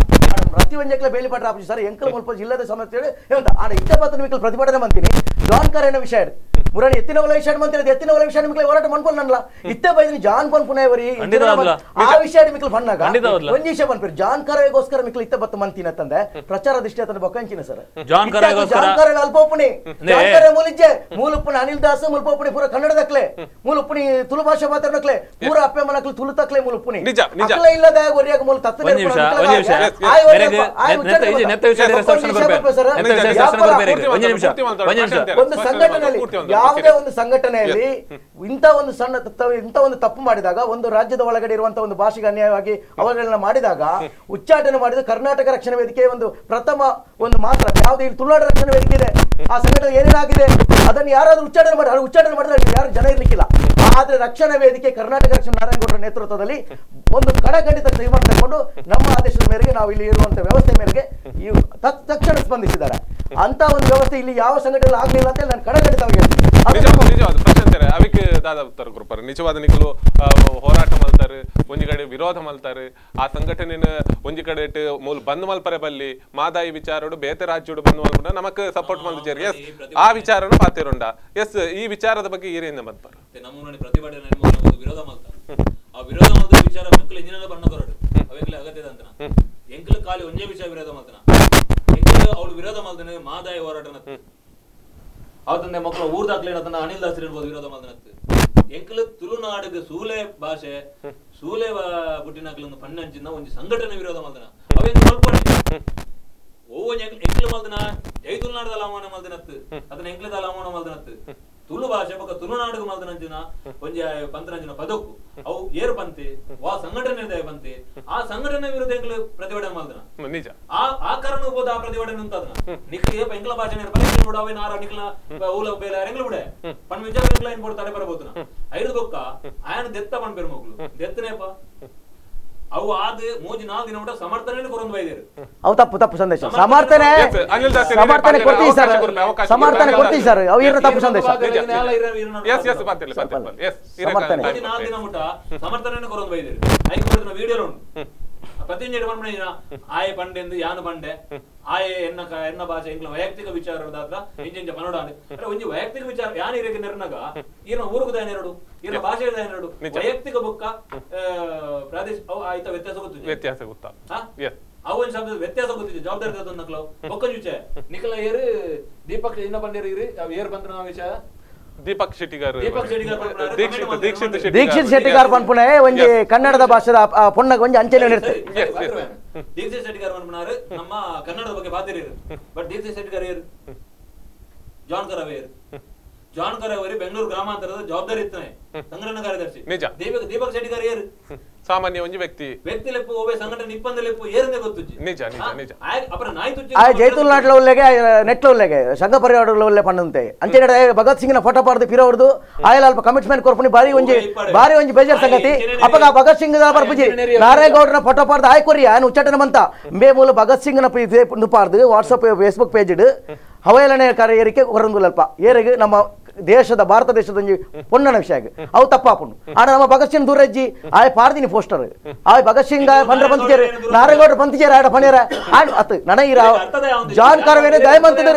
ಪ್ರತಿವಂಜಕ್ಲೆ ಬೇಲಿ ಪಟ್ಟ ಆಪಿ ಸರ್ ಎಂಕಲ್ ಮುಲ್ಪ ಜಿಲ್ಲದ ಸಮಸ್ಯೆ ಆಡ ಇತ್ತ ಬತ್ತ ಮಿಕ್ಲು ಪ್ರತಿಭಟನೆ ಬಂತೀನಿ ಜಾನ್ ಕರೇನ ವಿಷಯ ಮುರಾಣಿ ಎತ್ತಿನ ಒಲ ವಿಷಯ ಮಂತ್ರಿ ಎತ್ತಿನ ಒಲ ವಿಷಯ ನಿಮಗೆ ಹೋರಾಟ ಮಾಡ್ಕೊಂಡಲ್ಲ ಇತ್ತೆ ಬೈದ್ರಿ ಜಾನ್ ಪನ್ ಪುನೇವರಿ ಆ ವಿಷಯ ನಿಮಗೆ ಬಣ್ಣಾಗ ಒಂದ್ ವಿಷಯ ಬಂದ್ಬಿರು ಜಾನ್ ಕರವೆಗೋಸ್ಕರ ಮಿಕ್ಲು ಇತ್ತೆ ಬತ್ತು ಮಂತಿನ ತಂದೆ ಪ್ರಚಾರ ದೃಷ್ಟಿ ಅತನ ಬೊಕ್ಕಂಚಿನ ಸರ್ ಜಾನ್ ಕರವೆ ಅಲ್ಪೋಪುಣಿ ಜಾನ್ ಕರವೆ ಮೂಲಿಜ್ಜೆ ಮೂಲುಪ್ಪುಣಿ ಅನಿಲ್ ದಾಸ್ ಮುಲ್ಪೋಪುಣಿ ಪೂರ ಕನ್ನಡದಕ್ಲೆ ಮೂಲುಪ್ಪುಣಿ ತುಳು ಭಾಷೆ ಮಾತಾಡಕ್ಲೆ ಪೂರ ಅಪ್ಪೆ ಮನಕ್ಲೆ ತುಳು ತಕ್ಲೆ ಮೂಲುಪ್ಪುಣಿ ಅಕ್ಲೆ ಇಲ್ಲದ ಒರಿಯಾಗ ಮೂಲ ತತ್ವ ಒಂದು ಸಂಘಟನೆಯಲ್ಲಿ ಯಾವುದೇ ಒಂದು ಸಂಘಟನೆಯಲ್ಲಿ ಇಂಥ ಒಂದು ತಪ್ಪು ಮಾಡಿದಾಗ ಒಂದು ರಾಜ್ಯದ ಒಳಗಡೆ ಇರುವಂತಹ ಒಂದು ಭಾಷೆಗೆ ಅನ್ಯಾಯವಾಗಿ ಅವಗಳನ್ನ ಮಾಡಿದಾಗ ಉಚ್ಚಾಟನೆ ಮಾಡಿದ ಕರ್ನಾಟಕ ರಕ್ಷಣಾ ವೇದಿಕೆ ಒಂದು ಪ್ರಥಮ ಒಂದು ಮಾತ್ರ ಯಾವುದೇ ಇಲ್ಲಿ ತುಳುನಾಡು ರಕ್ಷಣಾ ವೇದಿಕೆ ಇದೆ ಆ ಸಂಘಟನೆ ಏನೇನಾಗಿದೆ ಅದನ್ನು ಯಾರಾದ್ರೂ ಉಚ್ಚಾಟನೆ ಮಾಡಿದ್ರೆ ಯಾರು ಜನ ಇರ್ಲಿಕ್ಕಿಲ್ಲ. ಆದ್ರೆ ರಕ್ಷಣಾ ವೇದಿಕೆ ಕರ್ನಾಟಕ ರಕ್ಷಣಾ ನಾರಾಯಣಗೌಡರ ನೇತೃತ್ವದಲ್ಲಿ ಒಂದು ಕಡಖಂಡಿತ ತೀರ್ಮಾನ ತಗೊಂಡು ನಮ್ಮ ಆದೇಶದ ಮೇರೆಗೆ ನಾವು ಇಲ್ಲಿ ಇರುವಂತಹ ವ್ಯವಸ್ಥೆ ಮೇರೆಗೆ ಈ ತಕ್ಷಣ ಸ್ಪಂದಿಸಿದ್ದಾರೆ. ಅಂತ ಒಂದು ವ್ಯವಸ್ಥೆ ಇಲ್ಲಿ ಯಾವ ಸಂಘಟನೆ ಆಗ್ಲಿಲ್ಲ ಅಂತ ನಾನು ಕಡಖಂಡಿತವಾಗಿ ಹೇಳ್ತೀನಿ. ನಿಜವಾದ ಪ್ರಶ್ನೆ ಅವಿಕ್ ದಾದ ಉತ್ತರ ಕೊಡ್ಪಾರ ನಿಜವಾದ ನಿಖಲು ಹೋರಾಟ ಮಲ್ತಾರೆ ಒಂಜಿ ಕಡೆ ವಿರೋಧ ಮಲ್ತಾರೆ ಆ ಸಂಘಟನೆನ ಒಂಜಿ ಕಡೆ ಮೂಲ ಬಂದ್ ಮಲ್ಪರೆ ಬಲ್ಲಿ ಮಾದಾಯಿ ವಿಚಾರಡು ಬೇತೆ ರಾಜ್ಯಡು ಬಂದ್ ಮಲ್ಪಡ ನಮಕ್ ಸಪೋರ್ಟ್ ಮಲ್ತಿದ್ದಾರೆ. ಎಸ್ ಆ ವಿಚಾರನ ಪಾತಿರುಂಡ ಎಸ್ ಈ ವಿಚಾರದ ಬಗ್ಗೆ ಏನೇನು ಮಲ್ಪಾರ ನಮ್ಮೂರಲ್ಲಿ ಪ್ರತಿಭಟನೆ ವಿರೋಧ ಮಲ್ತಾರೆ ಆ ವಿರೋಧ ಮಲ್ದ ವಿಚಾರ ಮಕ್ಕಳು ಇಂಜಿನಿಯರ್ ಬಣ್ಣ ಕೊರಡು ಅವೆಲ್ಲ ಅಗತ್ಯದ ಅಂತ ಎಂಕಲ್ ಖಾಲಿ ಒಂದೇ ವಿಷಯ ವಿರೋಧ ಮಲ್ತಾನ ಎಂಕಲ್ ಅವಳು ವಿರೋಧ ಮಲ್ತಾನೆ ಮಾದಾಯಿ ಹೋರಾಟನ ಅವತ್ತಂದೆ ಮಕ್ಕಳು ಊರ್ದಾಕ್ಲೇನ ತನ್ನ ಅನಿಲ್ ದಾಸ್ ಇರ್ಬೋದು ವಿರೋಧ ಮಲ್ತಾನತ್ತು ಎಂಕಲ್ ತುಳುನಾಡಿಗೆ ಸೂಲೆ ಭಾಷೆ ಸೂಲೆ ಬುಟ್ಟಿನಾಕ್ಲನ್ನು ಪಣ್ಣಂಚಿನ ಒಂದು ಸಂಘಟನೆ ವಿರೋಧ ಮಲ್ತಾನ ಅವೆಂದು ಮಲ್ಪಣಿ ಓ ಎಂಕ್ಲು ಮಲ್ದನ ಜೈ ತುಳುನಾಡದ ಅವಮಾನ ಮಲ್ದನತ್ತು ಅದನ್ನ ಎಂಕ್ಲದ ಅವಮಾನ ಮಲ್ದನತ್ತು ತುಳು ಭಾಷೆ ಬೊಕ್ಕ ತುಳುನಾಡಿಗೆ ಮಲ್ದನಂಚಿನ ಒಂಜಿ ಪಂತರಂಚಿನ ಪದಕ್ಕು ಅವು ಏರು ಬಂತೆ ವಾ ಸಂಘಟನೆ ಬಂತೆ ಆ ಸಂಘಟನೆ ವಿರುದ್ಧ ಎಂಕ್ಲು ಪ್ರತಿಭಟನೆ ಮಲ್ದನ ನಿಜ ಆ ಕಾರಣ ಹೋದ ಆ ಪ್ರತಿಭಟನೆ ಉಂಟದನ ನಿಕ್ಲಿಗೆ ಎಂಕ್ಲ ಭಾಷೆ ಪರೀಕ್ಷೆ ನೋಡು ಅವೇನ ಆರ ನಿಕ್ಲ ಊಲ ಬೇಲೆ ಎಂಗ್ಲು ಬಿಡೆ ಪನ್ ವಿಚಾರ ಎಂಕ್ಲ ಏನ್ ಬೋಡ್ ತಡೆ ಬರಬೋದನ ಐದು ಬೊಕ್ಕ ಆಯನ ದೆತ್ತ ಪನ್ ಬೇರೆ ಮಗ್ಳು ದೆತ್ತನೇಪ ಅವು ಆದ ಮೂಜಿ 4 ದಿನ ಊಟ ಸಮರ್ಥನೆ ಕೊರೊಂದು ಬೈದೇರು ಅವು ತಪ್ಪು ಸಂದೇಶ ಸಮರ್ಥನೆ ಕೊಡ್ತೀವಿ ಸರ್ ಸಮರ್ಥನೆ ಕೊಡ್ತೀವಿ ಸರ್ ಅವು ಇರೋ ತಪ್ಪು ಸಂದೇಶ ಸಮರ್ಥನೆ ಕೊರೊಂದು ಬೈದೇರು ಐದು ವಿಡಿಯೋ ಉಂಟು ಪ್ರತಿನಿಧಿ ಆಯ ಬಂಡೆ ಯಾನು ಬಂಡೆ ಆಯ ಎನ್ನ ಭಾಷೆ ಎಂಕ್ಲ ವೈಯಕ್ತಿಕ ವಿಚಾರದಾದ್ರ ಇಂಜಿಂಜ ಪನೋಡಾನೆ ಒಂಜಿ ವೈಯಕ್ತಿಕ ವಿಚಾರ ಯಾನ್ ಇರಕ್ಕೆ ನೆರನಾಗ ಈನ ಊರುಗುದ ನೆರಡು ಈನ ಭಾಷೆ ನೆರಡು ವೈಯಕ್ತಿಕ ಬುಕ್ಕ ಪ್ರಾದೇಶಿಕ ಆಯ್ತ ವ್ಯತ್ಯಾಸ ಗೊತ್ತಾ ಅವು ಒಂದು ಶಬ್ದ ವ್ಯತ್ಯಾಸ ಗೊತ್ತಿದೆ ಜವಾಬ್ದಾರಿ ತಂದಕ್ಲ ಬೊಕ್ಕನ ವಿಷಯ ನಿಖಲ ಏರು ದೀಪಕ್ ಇನ್ನ ಬಂದಿರು ಇರಿ ಏರ್ ಬಂದ್ರ ವಿಷಯ ದೀಪಕ್ ಶೆಟ್ಟಿಗಾರ್ ದೀಕ್ಷಿತ್ ಶೆಟ್ಟಿಗಾರ್ ಪನ್ಪುಣೆ ಒಂಜಿ ಕನ್ನಡದ ಭಾಷೆದ ಪೊಣ್ಣಗ ಒಂಜಿ ಅಂಚನೆ ಇರ್ತದೆ. ದೀಕ್ಷಿತ್ ಶೆಟ್ಟಿಗಾರ್ ಪನ್ಪುಣಾರು ನಮ್ಮ ಕನ್ನಡದ ಬಗ್ಗೆ ಬಾತಿರು ಬಟ್ ದೀಕ್ಷಿತ್ ಶೆಟ್ಟಿಗಾರ್ ಏರು ಜಾನ್ ಕರವೆ ಜಾನ್ ಕರವೆ ಬೆಂಗಳೂರು ಗ್ರಾಮಾಂತರದ ಜವಾಬ್ದಾರಿ ಇರ್ತಾನೆ ಸಂಘಟನಾ ಕಾರ್ಯದರ್ಶಿ ದೀಪಕ್ ಶೆಟ್ಟಿಗಾರ್ ಏರು ಸಾಮಾನ್ಯ ಒಂಜಿ ವ್ಯಕ್ತಿ ಲೆಪ್ಪು ಓವೆ ಸಂಘಟನೆ ಇಪ್ಪಂದ ಲೆಪ್ಪು ಏರಂದೆ ಗೊತ್ತುಜ್ಜಿ ನಿಜ ನಿಜ ನಿಜ ಅಪರ ನಾಯಿ ತುಜ್ಜಿ ಆ ಜೈತುಲ್ ನಾಟ್ಲ ಉಲ್ಲೆಗೆ ನೆಟ್ಲ ಉಲ್ಲೆಗೆ ಸಂಘ ಪರಿವಾರಗಳ ಉಲ್ಲೆ ಪಣ್ಣಂತೆ ಅಂಚೆ ಭಗತ್ ಸಿಂಗ್ನ ಫೋಟೋ ಪಾಡ್ದು ಪಿರೋರ್ದು ಆಯಲ್ ಅಲ್ಪ ಕಮಿಟ್ಮೆಂಟ್ ಕೊರ್ಪುನಿ ಬಾರಿ ಒಂಜಿ ಬೇಜಾರ್ ಸಂಗತಿ ಅಪಗ ಭಗತ್ ಸಿಂಗ್ ಬರ್ಪುಜಿ ನಾರಾಯಣಗೌಡನ ಫೋಟೋ ಪಾಡ್ದು ಆಯ್ ಕೊರಿ ಆಯನ ಉಚ್ಚಾಟನೆ ಮಂತ ಬೇ ಮೂಲ ಭಗತ್ ಸಿಂಗ್ನ ಪಾಡ್ದು ವಾಟ್ಸಪ್ ಫೇಸ್ಬುಕ್ ಪೇಜ್ ಇಡು ಹವಯಲನೆ ಕಾರ್ಯಕ್ಕೆ ಹೊರಂದುಲಲ್ಪ ಏರಿಗೆ ನಮ್ಮ ದೇಶದ ಭಾರತ ದೇಶದ ಪೊಣ್ಣನ ವಿಷಯ ಅವು ತಪ್ಪಾಪುಂಡು ಆಡ ನಮ್ಮ ಭಗತ್ ಸಿಂಗ್ ದೂರಜ್ಜಿ ಆಯ್ ಪಾಡ್ದಿನಿ ಪೋಸ್ಟರ್ ಆಯ್ ಭಗತ್ ಸಿಂಗ್ ಪಂದ್ರ ಪಂತಿಜೇರು ನಾರಾಯಣಗೌಡ ಪಂತಿಜೇರು ಆಡ ಪಣ್ಯರ ಆಡ್ ಅತ್ ನನಗಿರ ಜಾನ್ ಕರವೇನೆ ದಯಮಂತದ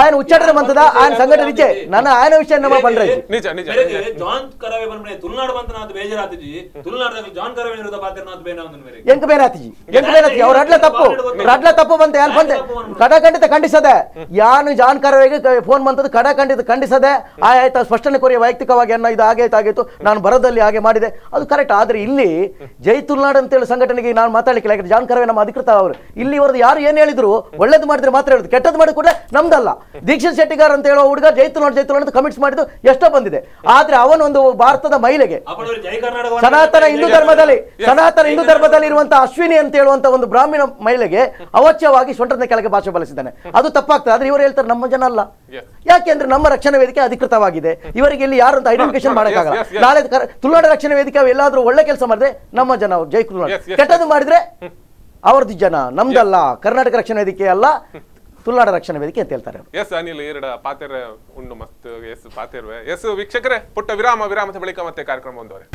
ಆಯನ ಉಚ್ಚಾಟನೆ ಮಂತದ ಆಯನ ಸಂಘಟನೆ ಇಜ್ಜೆ ನನ್ನ ಆಯನ ವಿಷಯ ನಮ್ಮ ಪಂಡ್ರೆ ನಿಜ ನಿಜ ಜಾನ್ ಕರವೆ ಬಂದ್ರೆ ತುಳುನಾಡು ಬಂತನಾದ ಬೇಜಾರಾತಿಜಿ ತುಳುನಾಡದಲ್ಲಿ ಜಾನ್ ಕರವೆ ವಿರುದ್ಧ ಪಾತ್ರನಾದ ಬೇನಾಂದನ ಮೇರೆ ಎಂಕ ಬೇನಾತಿಜಿ ಅವ್ರ ಅಡ್ಲ ತಪ್ಪು ಬಂತೆ ಯಾನ್ ಬಂದೆ ಕಡಖಂಡಿತ ಖಂಡಿಸದೆ ಯಾನು ಜಾನ್ ಕರವೆಗೆ ಫೋನ್ ಬಂತದ್ದು ಕಡಖಂಡಿತ ಖಂಡಿಸದೆ ಆಯ್ತಾ ಸ್ಪಷ್ಟನೆ ಕೊರಿಯ ವೈಯಕ್ತಿಕವಾಗಿ ಅನ್ನ ಇದು ಆಗೈತಾಗಿತ್ತು ನಾನು ಬರದಲ್ಲಿ ಹಾಗೆ ಮಾಡಿದೆ ಅದು ಕರೆಕ್ಟ್. ಆದ್ರೆ ಇಲ್ಲಿ ಜೈ ತುಳುನಾಡು ಅಂತೇಳಿ ಸಂಘಟನೆಗೆ ನಾನು ಮಾತಾಡ್ಲಿಕ್ಕಿಲ್ಲ ಯಾಕಂದ್ರೆ ಜಾನ್ ಕರವೆ ನಮ್ಮ ಅಧಿಕೃತ ಅವರು ಇಲ್ಲಿ ಇವರದ್ದು ಯಾರು ಏನ್ ಹೇಳಿದ್ರು ಒಳ್ಳೇದು ಮಾಡಿದ್ರೆ ಮಾತ್ರ ಹೇಳುದು ಕೆಟ್ಟದ್ದು ಮಾಡಿ ಕೂಡ ನಮ್ದಲ್ಲ. ದೀಕ್ಷಿತ್ ಶೆಟ್ಟಿಗಾರ್ ಅಂತ ಹೇಳೋ ಹುಡುಗ ಜೈ ತುಳುನಾಡು ಅಂತ ಕಮಿಟ್ಸ್ ಮಾಡಿದ್ದು ಎಷ್ಟೋ ಬಂದಿದೆ. ಆದ್ರೆ ಅವನೊಂದು ಭಾರತದ ಮಹಿಳೆಗೆ ಸನಾತನ ಹಿಂದೂ ಧರ್ಮದಲ್ಲಿ ಇರುವಂತಹ ಅಶ್ವಿನಿ ಅಂತ ಹೇಳುವಂತ ಒಂದು ಬ್ರಾಹ್ಮಣ ಮಹಿಳೆಗೆ ಅವಾಚ್ಯವಾಗಿ ಸೊಂಟದ ಕೆಳಗೆ ಭಾಷೆ ಬಳಸಿದ್ದಾನೆ. ಅದು ತಪ್ಪಾಗ್ತದೆ. ಆದ್ರೆ ಇವರು ಹೇಳ್ತಾರೆ ನಮ್ಮ ಜನ ಅಲ್ಲ. ಯಾಕೆಂದ್ರೆ ನಮ್ಮ ರಕ್ಷಣಾ ವೇದಿಕೆ ಅಧಿಕೃತವಾಗಿದೆ. ಇವರಿಗೆ ಇಲ್ಲಿ ಯಾರು ಅಂತ ಐಡೆಂಟಿಫಿಕೇಶನ್ ಮಾಡಕ್ಕಾಗಲ್ಲ. ನಾಳೆ ತುಳುನಾಡು ರಕ್ಷಣಾ ವೇದಿಕೆ ಎಲ್ಲಾದ್ರೂ ಒಳ್ಳೆ ಕೆಲಸ ಮಾಡಿದ್ರೆ ನಮ್ಮ ಜನ ಜೈ ತುಳುನಾಡು, ಕೆಟ್ಟದ್ದು ಮಾಡಿದ್ರೆ ಅವ್ರದ್ದು ಜನ, ನಮ್ದಲ್ಲ. ಕರ್ನಾಟಕ ರಕ್ಷಣಾ ವೇದಿಕೆ ಅಲ್ಲ, ತುಳುನಾಡು ರಕ್ಷಣಾ ವೇದಿಕೆ ಅಂತ ಹೇಳ್ತಾರೆ. ಎಸ್ ಅನಿಲ್ ಎರಡು ಪಾತೆರೆ ಉಂಡು ಮಸ್ತ್ ಎಸ್ ಪಾತೆರ್ವೆ. ಎಸ್ ವೀಕ್ಷಕರೇ, ಪುಟ್ಟ ವಿರಾಮದ ಬಳಿಕ ಮತ್ತೆ ಕಾರ್ಯಕ್ರಮ ಮುಂದುವರೆ.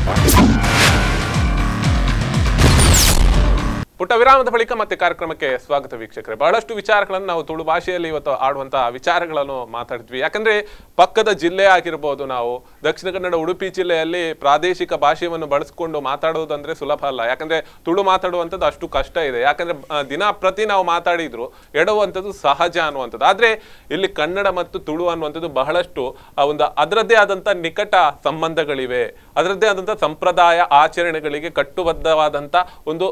What? ಪುಟ್ಟ ವಿರಾಮದ ಬಳಿಕ ಮತ್ತೆ ಕಾರ್ಯಕ್ರಮಕ್ಕೆ ಸ್ವಾಗತ ವೀಕ್ಷಕರೇ. ಬಹಳಷ್ಟು ವಿಚಾರಗಳನ್ನು ನಾವು ತುಳು ಭಾಷೆಯಲ್ಲಿ ಇವತ್ತು ಆಡುವಂತಹ ವಿಚಾರಗಳನ್ನು ಮಾತಾಡಿದ್ವಿ. ಯಾಕಂದ್ರೆ ಪಕ್ಕದ ಜಿಲ್ಲೆ ಆಗಿರ್ಬೋದು, ನಾವು ದಕ್ಷಿಣ ಕನ್ನಡ ಉಡುಪಿ ಜಿಲ್ಲೆಯಲ್ಲಿ ಪ್ರಾದೇಶಿಕ ಭಾಷೆಯನ್ನು ಬಳಸಿಕೊಂಡು ಮಾತಾಡುವುದಂದ್ರೆ ಸುಲಭ ಅಲ್ಲ. ಯಾಕಂದ್ರೆ ತುಳು ಮಾತಾಡುವಂಥದ್ದು ಅಷ್ಟು ಕಷ್ಟ ಇದೆ. ಯಾಕಂದ್ರೆ ದಿನಪ್ರತಿ ನಾವು ಮಾತಾಡಿದ್ರು ಎಡುವಂಥದ್ದು ಸಹಜ ಅನ್ನುವಂಥದ್ದು. ಆದ್ರೆ ಇಲ್ಲಿ ಕನ್ನಡ ಮತ್ತು ತುಳು ಅನ್ನುವಂಥದ್ದು ಬಹಳಷ್ಟು ಒಂದು ಅದರದ್ದೇ ಆದಂಥ ನಿಕಟ ಸಂಬಂಧಗಳಿವೆ, ಅದರದ್ದೇ ಆದಂಥ ಸಂಪ್ರದಾಯ ಆಚರಣೆಗಳಿಗೆ ಕಟ್ಟುಬದ್ಧವಾದಂಥ ಒಂದು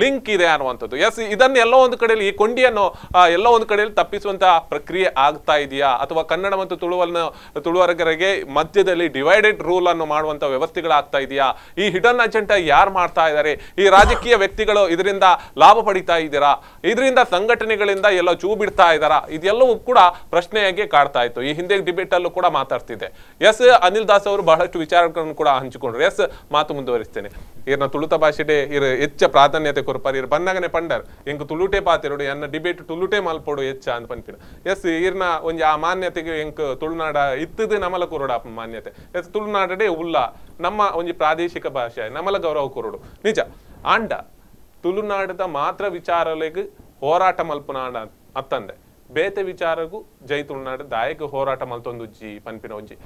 ಲಿಂಕ್ ಇದೆ ಅನ್ನುವಂಥದ್ದು. ಎಸ್, ಇದನ್ನು ಎಲ್ಲೋ ಒಂದು ಕಡೆಯಲ್ಲಿ ಈ ಕೊಂಡಿಯನ್ನು ಎಲ್ಲೋ ಒಂದು ಕಡೆಯಲ್ಲಿ ತಪ್ಪಿಸುವಂತಹ ಪ್ರಕ್ರಿಯೆ ಆಗ್ತಾ ಇದೆಯಾ, ಅಥವಾ ಕನ್ನಡ ಮತ್ತು ತುಳುವರೆಗರಿಗೆ ಮಧ್ಯದಲ್ಲಿ ಡಿವೈಡೆಡ್ ರೂಲ್ ಅನ್ನು ಮಾಡುವಂತ ವ್ಯವಸ್ಥೆಗಳಾಗ್ತಾ ಇದೆಯಾ? ಈ ಹಿಡನ್ ಅಜೆಂಡಾ ಯಾರು ಮಾಡ್ತಾ ಇದ್ದಾರೆ? ಈ ರಾಜಕೀಯ ವ್ಯಕ್ತಿಗಳು ಇದರಿಂದ ಲಾಭ ಪಡಿತಾ ಇದ್ದೀರಾ? ಇದರಿಂದ ಸಂಘಟನೆಗಳಿಂದ ಎಲ್ಲೋ ಚೂ ಬಿಡ್ತಾ ಇದ್ದಾರಾ? ಇದೆಲ್ಲವೂ ಕೂಡ ಪ್ರಶ್ನೆಯಾಗಿ ಕಾಡ್ತಾ ಇತ್ತು. ಈ ಹಿಂದೆ ಡಿಬೇಟ್ ಅಲ್ಲೂ ಕೂಡ ಮಾತಾಡ್ತಿದ್ದೆ. ಎಸ್, ಅನಿಲ್ ದಾಸ್ ಅವರು ಬಹಳಷ್ಟು ವಿಚಾರಗಳನ್ನು ಕೂಡ ಹಂಚಿಕೊಂಡ್ರು. ಎಸ್, ಮಾತು ಮುಂದುವರಿಸ್ತೇನೆ. ಇರ್ನ ತುಳುತ ಭಾಷೆಡೆ ಇರು ಹೆಚ್ಚ ಪ್ರಾಧಾನ್ಯತೆ ಕೊರಪಾರಿ ಇರು ಬನ್ನಗನೆ ಪಂಡರ್ ಎಂಕ್ ತುಳುಟೆ ಪಾತಿರೋಡು ಎನ್ನ ಡಿಬೇಟ್ ತುಳುಟೆ ಮಲ್ಪೋಡು ಹೆಚ್ಚ ಅಂತ ಪನ್ಪಿನ. ಎಸ್, ಇರ್ನ ಒಂಜಿ ಆ ಮಾನ್ಯತೆಗೆ ಎಂಕ್ ತುಳುನಾಡ ಇತ್ತದು ನಮಲ ಕೊರೋಡ ಮಾನ್ಯತೆ. ಎಸ್, ತುಳುನಾಡಡೆ ಉಲ್ಲ ನಮ್ಮ ಒಂಜಿ ಪ್ರಾದೇಶಿಕ ಭಾಷೆ ನಮಲ ಗೌರವ ಕೊರೋಡು ನಿಜ. ಆಂಡ ತುಳುನಾಡದ ಮಾತ್ರ ವಿಚಾರಲೆಗ್ ಹೋರಾಟ ಮಲ್ಪುನಾಡ ಅತ್ತಂದೆ ಬೇತೆ ವಿಚಾರಗೂ ಜೈ ತುಳುನಾಡ ದಾಯಕ ಹೋರಾಟ ಮಲ್ತೊಂದುಜ್ಜಿ ಪನ್ಪಿನ ಒಂಜಿ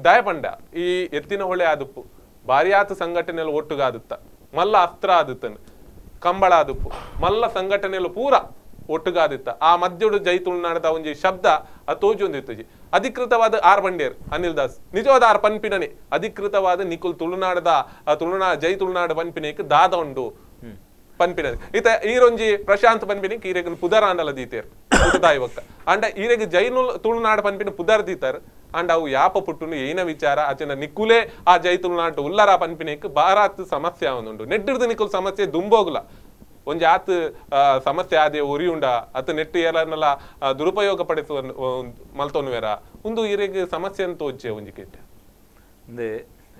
ದಾಯ ಪಂಡ ಈ ಎತ್ತಿನ ಹೊಳೆ ಆದುಪ್ಪು ಭಾರಿಯಾತ ಸಂಘಟನೆಯಲ್ಲಿ ಒಟ್ಟುಗಾದುತ್ತ ಮಲ್ಲ ಅಸ್ತ್ರ ಆದುತ್ತನ್ ಕಂಬಳ ಆದುಪ್ಪು ಮಲ್ಲ ಸಂಘಟನೆಯಲ್ಲಿ ಪೂರ ಒಟ್ಟುಗಾದಿತ್ತ ಆ ಮಧ್ಯಡು ಜೈ ತುಳುನಾಡದ ಒಂಜಿ ಶಬ್ದ ತೋಜೊಂದಿತ್ತುಜಿ ಅಧಿಕೃತವಾದ ಆರ್ ಬಂಡೇರ್ ಅನಿಲ್ ದಾಸ್ ನಿಜವಾದ ಆರ್ ಪನ್ಪಿನನೆ ಅಧಿಕೃತವಾದ ನಿಕುಲ್ ತುಳುನಾಡದ ಜೈ ತುಳುನಾಡ ಪನ್ಪಿನೇಕ್ ದಾದ ಉಂಡು ಪನ್ಪಿನ ಈತ ಈರೊಂಜಿ ಪ್ರಶಾಂತ್ ಪನ್ಪಿನಿಕ್ ಈರೆಗ್ ಪುದರಾಂಡಲ ದೀತೇರ್ ಪುಟದಾಯವಕ್ಕ ಅಂಡ ಈರೆಗ್ ಜೈನು ತುಳುನಾಡ ಪನ್ಪಿನ ಪುದರ್ ದೀತಾರ್ ಅಂಡ್ ಅವು ಯಾಪ ಪುಟ್ಟುನು ಏನ ವಿಚಾರ ಆಚೆನ ನಿಕ್ಕುಲೇ ಆ ಜೈ ತುಳುನಾಟ ಉಲ್ಲರ ಪನ್ಪಿನೇಕ್ ಬಾರಾತ್ ಸಮಸ್ಯೆ ಅವನುಂಡು ನೆಟ್ಟಿರ್ದು ನಿಕ್ಕುಲ್ ಸಮಸ್ಯೆ ದುಂಬೋಗ್ಲ ಒಂಜಿ ಆತ್ ಸಮಸ್ಯೆ ಆದೆ ಉರಿಯುಂಡ ಅತ್ ನೆಟ್ಟು ಏಲನ್ನೆಲ್ಲ ದುರುಪಯೋಗ ಪಡಿಸುವ ಮಲ್ತೊನ್ವೇರ ಒಂದು ಈರೆಗ್ ಸಮಸ್ಯೆ ಅಂತ ತೋಜೆ ಒಂಜಿ ಕೆಟ್ಟ ಅಂದ್ರೆ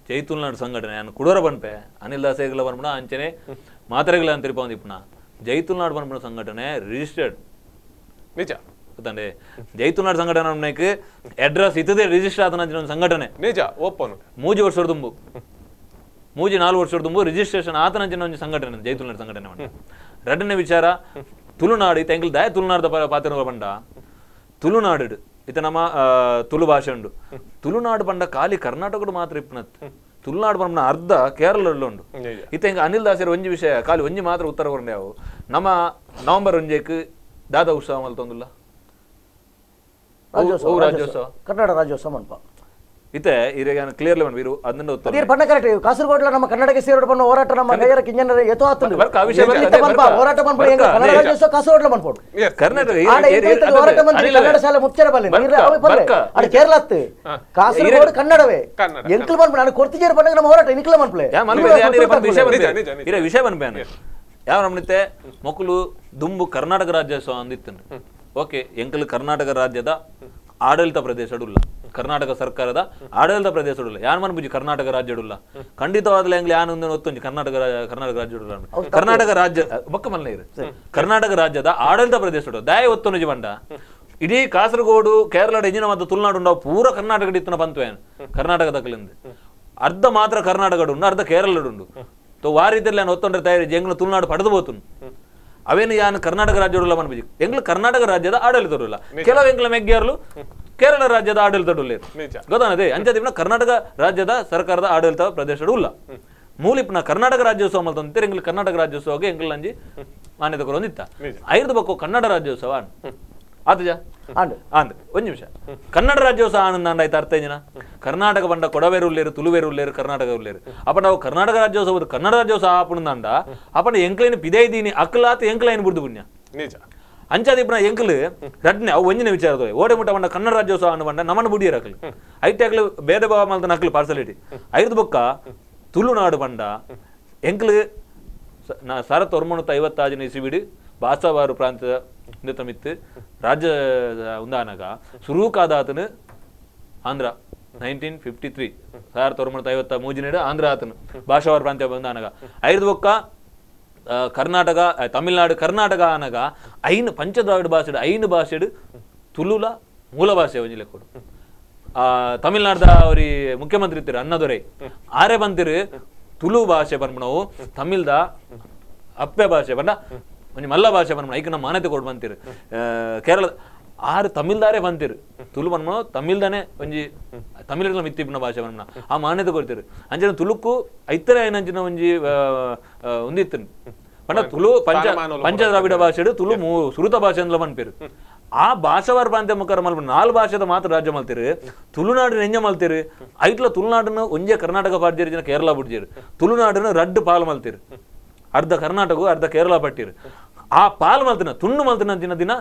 ಜೈ ತುಳುನಾಡು ಸಂಘಟನೆ ನಾನು ಕುಡೋರ ಬನ್ಪೆ ಅನಿಲ್ ದಾಸೇಗಲ ಬಂದ್ಬಿಡ ಅಂಚನೆ ಮಾತ್ರೆಗಳ ಅಂತ ತಿರ್ಪಂದಿಪ್ಪನ ಜೈ ತುಳುನಾಡು ಬಂದ್ಬಿಡ ಸಂಘಟನೆ ರಿಜಿಸ್ಟರ್ಡ್ ನಿಜ ಗೊತ್ತಂಡೆ ಜೈ ತುಳುನಾಡು ಸಂಘಟನೆ ಅಡ್ರೆಸ್ ಇತ್ತದೇ ರಿಜಿಸ್ಟರ್ ಆದ ಸಂಘಟನೆ ನಿಜ ಓಪನ್ ಮೂಜಿ ವರ್ಷದ ತುಂಬು ಮೂಜಿ 4 ವರ್ಷದ ತುಂಬು ರಿಜಿಸ್ಟ್ರೇಷನ್ ಆತನಂಚಿನ ಒಂದು ಸಂಘಟನೆ ಜೈ ತುಳುನಾಡು ಸಂಘಟನೆ ಬಂಡ ಎರಡನೇ ವಿಚಾರ ತುಳುನಾಡು ಇತ್ತ ಎಂಗ್ಲ ದಾಯ ತುಳುನಾಡದ ಪಾತ್ರ ಬಂಡ ತುಳುನಾಡು ಇತ್ತ ನಮ್ಮ ತುಳು ಭಾಷೆ ಉಂಡು ತುಳುನಾಡು ಬಂಡ ಖಾಲಿ ಕರ್ನಾಟಕಡು ಮಾತ್ರ ಇಪ್ಪನತ್ ತುಳುನಾಡು ಬಂಡ ಅರ್ಧ ಕೇರಳದಲ್ಲಿ ಉಂಡು ಇತ್ತ ಹೆಂಗ ಅನಿಲ್ ದಾಸರ ಒಂಜಿ ವಿಷಯ ಖಾಲಿ ಒಂಜಿ ಮಾತ್ರ ಉತ್ತರ ಕೊರಂಡೆ ಅವು ನಮ್ಮ ನವೆಂಬರ್ 1 ದಾದ ಉತ್ಸವ ಮಲ್ತೊಂದುಲ್ಲ ರಾಜ್ಯೋತ್ಸವ ಕನ್ನಡ ರಾಜ್ಯೋತ್ಸವ ಮನ್ಪ ಇತ್ತೆ ಇರೆಗ ಕ್ಲಿಯರ್ಲಿ ಬಂದ್ಬಿರು ಅದನ್ನ ಉತ್ತರ ಅದೇ ಬಣ್ಣ ಕರೆಕ್ಟ್ ಕಾಸರಗೋಡ್ಲ ನಮ್ಮ ಕನ್ನಡಕ್ಕೆ ಸೇರೋಡು ಬಣ್ಣ ಹೋರಾಟ ನಮ್ಮ ಕೈಯರ ಕಿಂಜನ ಎತ್ತೋ ಆತಂದು ಹೋರಾಟ ಮನ್ಪಡ ಹೆಂಗ ಕನ್ನಡ ರಾಜ್ಯೋತ್ಸವ ಕಾಸರಗೋಡ್ಲ ಮನ್ಪೋಡು ಕರ್ನಾಟಕ ಹೋರಾಟ ಮಂತ್ರಿ ಕನ್ನಡ ಶಾಲೆ ಮುಚ್ಚರ ಬಲ್ಲೆ ಅದು ಕೇರಳ ಅತ್ತು ಕಾಸರಗೋಡು ಕನ್ನಡವೇ ಎಂಕಲ್ ಮನ್ಪಡ ನಾನು ಕೊರ್ತಿಜೇರ್ ಬಣ್ಣ ನಮ್ಮ ಹೋರಾಟ ಇನಿಕಲ ಮನ್ಪಲೆ ವಿಷಯ ಬನ್ಪೇನೆ ಯಾವ ನಮ್ಮನಿತ್ತೆ ಮಕ್ಕಳು ದುಂಬು ಕರ್ನಾಟಕ ರಾಜ್ಯೋತ್ಸವ ಅಂದಿತ್ತು ಓಕೆ ಎಂಕಲ್ ಕರ್ನಾಟಕ ರಾಜ್ಯದ ಆಡಳಿತ ಪ್ರದೇಶಡುಲ್ಲ ಕರ್ನಾಟಕ ಸರ್ಕಾರದ ಆಡಳಿತ ಪ್ರದೇಶಡುಲ್ಲ ಯಾನ್ ಮನ್ಬುಜಿ ಕರ್ನಾಟಕ ರಾಜ್ಯಡುಲ್ಲ ಖಂಡಿತವಾದ್ಲ ಎಂಗ್ಲ ಯಾನ್ ಒತ್ತೊಂಜಿ ಕರ್ನಾಟಕ ರಾಜ್ಯಡುಲ್ಲ ಕರ್ನಾಟಕ ರಾಜ್ಯ ಬಕ್ಕ ಮಲ್ಲ ಇರು ಕರ್ನಾಟಕ ರಾಜ್ಯದ ಆಡಳಿತ ಪ್ರದೇಶಡು ದಾಯ ಒತ್ತೊಂಜಿ ಬಂಡ ಇಡೀ ಕಾಸರಗೋಡು ಕೇರಳ ಎಂಜಿನ ಮತ್ತು ತುಳುನಾಡು ಉಂಡ ಪೂರ ಕರ್ನಾಟಕ ಇತ್ತನ ಪಂತ್ವೇನ್ ಕರ್ನಾಟಕದಕ್ಲಿಂದ ಅರ್ಧ ಮಾತ್ರ ಕರ್ನಾಟಕಡು ಉಂಡು ಅರ್ಧ ಕೇರಳಡುಂಡು ವಾರಿದ್ದಲ್ಲಿ ನಾನು ಒತ್ತೊಂಡ್ರೆ ತಯಾರಿ ಎಂಗ್ಲ ತುಳುನಾಡು ಪಡೆದು ಬೋತುನು ಅವೇನು ಯಾನ್ ಕರ್ನಾಟಕ ರಾಜ್ಯಡುಲ್ಲ ಮನ್ಬಿಜಿ ಎಂಗ್ಲ ಕರ್ನಾಟಕ ರಾಜ್ಯದ ಆಡಳಿತಡುಲ್ಲ ಕೆಲವು ಎಂಗ್ಲ ಮೆಗ್ಗಿಯರ್ಲು ಕೇರಳ ರಾಜ್ಯದ ಆಡಳಿತಡುಲ್ಲ ಗೊತ್ತಾನದೇ ಅಂಚದಿನ ಕರ್ನಾಟಕ ರಾಜ್ಯದ ಸರ್ಕಾರದ ಆಡಳಿತ ಪ್ರದೇಶಡು ಇಲ್ಲ ಮೂಲಿಪ್ನ ಕರ್ನಾಟಕ ರಾಜ್ಯೋತ್ಸವ ಮಲ್ತಂತ ಎಂಗ್ಲ ಕರ್ನಾಟಕ ರಾಜ್ಯೋತ್ಸವಗೆ ಎಂಗ್ಲ ಅಂಜಿ ಮಾನ್ಯತೆ ಕೊರೊಂದಿತ್ತ ಐದು ಬಕ್ಕು ಕನ್ನಡ ರಾಜ್ಯೋತ್ಸವ ಆತಜ ಆಂದ್ ಒಂದ್ ನಿಮಿಷ ಕನ್ನಡ ರಾಜ್ಯೋತ್ಸವ ಆನಂದ ಆಯ್ತು ಅರ್ಥ ಏನ ಕರ್ನಾಟಕ ಬಂಡ ಕೊಡವೇರು ಉಳ್ಳೇರು ತುಳುವೇರು ಉಳ್ಳೇರು ಕರ್ನಾಟಕ ಉಳ್ಳೇರು ಅಪ್ಪ ನಾವು ಕರ್ನಾಟಕ ರಾಜ್ಯೋತ್ಸವ ಕನ್ನಡ ರಾಜ್ಯೋತ್ಸವ ಆಪಣಂದ ಅಪ್ಪ ಎಂಕ್ಲೈನ್ ಪಿದೇ ಇದೀನಿ ಅಕ್ಕಲಾತ ಎಂಕ್ಲೈನ್ ಬಿಡ್ದು ಪುಣ್ಯ ನಿಜ ಅಂಚಾದಿಪ್ಪನ ಎಂಕಲ್ ರಡ್ನೆ ಅವು ಒಂಜಿನ ವಿಚಾರದ ಓಡೆ ಮುಟ್ಟ ಬಂಡ ಕನ್ನಡ ರಾಜ್ಯೋತ್ಸವ ಅನ್ನ ಬಂಡ ನಮ್ಮನ್ನು ಬುಡಿಯರ್ ಅಕ್ಲು ಐತೆ ಅಕ್ಲು ಭೇದ ಭಾವ ಮಲ್ತನ ಅಕ್ಲು ಪಾರ್ಸಲಿಟಿ ಐದು ಬೊಕ್ಕ ತುಳುನಾಡು ಬಂಡ ಎಂಕಲ್ ನಾ 1956 ಇಸಿಬಿಡಿ ಬಾಸವಾರು ಪ್ರಾಂತ್ಯದ ತಮಿತ್ತು ರಾಜ್ಯ ಉಂದಾನಾಗ ಸುರೂಕಾದಾತನು ಆಂಧ್ರ 1953 1953 ಆಂಧ್ರ ಆತನು ಭಾಷಾವಾರ ಪ್ರಾಂತ್ಯ ಬಂದಾನಾಗ ಐದು ಬೊಕ್ಕ ಕರ್ನಾಟಕ ತಮಿಳ್ನಾಡು ಕರ್ನಾಟಕ ಆನಾಗ ಐನು ಪಂಚದ್ರಾವಿಡ ಭಾಷೆ ಐನು ಭಾಷೆಡು ತುಳುಲ ಮೂಲ ಭಾಷೆ ಒಂಜಿಲೆ ಕೊಡು ತಮಿಳ್ನಾಡ್ದ ಅವ್ರಿ ಮುಖ್ಯಮಂತ್ರಿ ಇರ್ತೀರಿ ಅನ್ನದೊರೆ ಆರೆ ಬಂತಿರು ತುಳು ಭಾಷೆ ಬಂದ್ಬಿಟ್ಟು ತಮಿಳ್ದ ಅಪ್ಪೆ ಭಾಷೆ ಬಂಡ ಒಂಜಿ ಮಲ್ಲ ಭಾಷೆ ಬಂದ ಐಕ ನಮ್ಮ ಮಾನ್ಯತೆ ಕೊಡ್ ಬಂತೀರಿ ಕೇರಳ ಆರು ತಮಿಳ್ದಾರೆ ಬಂತೀರಿ ತುಳು ಬನ್ಮ ತಮಿಳ್ದಾನೆ ಒಂಜಿ ತಮಿಳ್ಗಳ ಮಿತ್ತಿಪ್ನ ಭಾಷೆ ಬನ್ನ ಆ ಮಾನ್ಯತೆ ಕೊಡ್ತೀರಿ ಅಂಜನ ತುಳುಕು ಐತರ ಏನಂಚಿನ ಒಂಜಿ ಒಂದಿತ್ತು ಪಂಡ ತುಳು ಪಂಚ ದ್ರಾವಿಡ ಭಾಷೆ ತುಳು ಸುರುತ ಭಾಷೆ ಅಂದ್ಲ ಬಂದ್ಪೇರು ಆ ಭಾಷಾವಾರ ಪ್ರಾಂತ್ಯ ಮುಖಾರ ಮಲ್ಪ 4 ಭಾಷೆದ ಮಾತ್ರ ರಾಜ್ಯ ಮಲ್ತೀರಿ ತುಳುನಾಡಿನ ಎಂಜ ಮಲ್ತೀರಿ ಐಟ್ಲ ತುಳುನಾಡನ್ನು ಒಂಜೆ ಕರ್ನಾಟಕ ಪಾಡ್ಜೇರಿ ಜನ ಕೇರಳ ಬಿಡ್ಜೇರಿ ತುಳುನಾಡನ್ನು ರಡ್ಡು ಪಾಲು ಮಲ್ತೀರಿ ಅರ್ಧ ಕರ್ನಾಟಕ ಅರ್ಧ ಕೇರಳ ಪಟ್ಟಿರಿ ಆ ಪಾಲು ಮಲ್ತಿನ ತುಂಡು ಮಲ್ತಿನ ದಿನ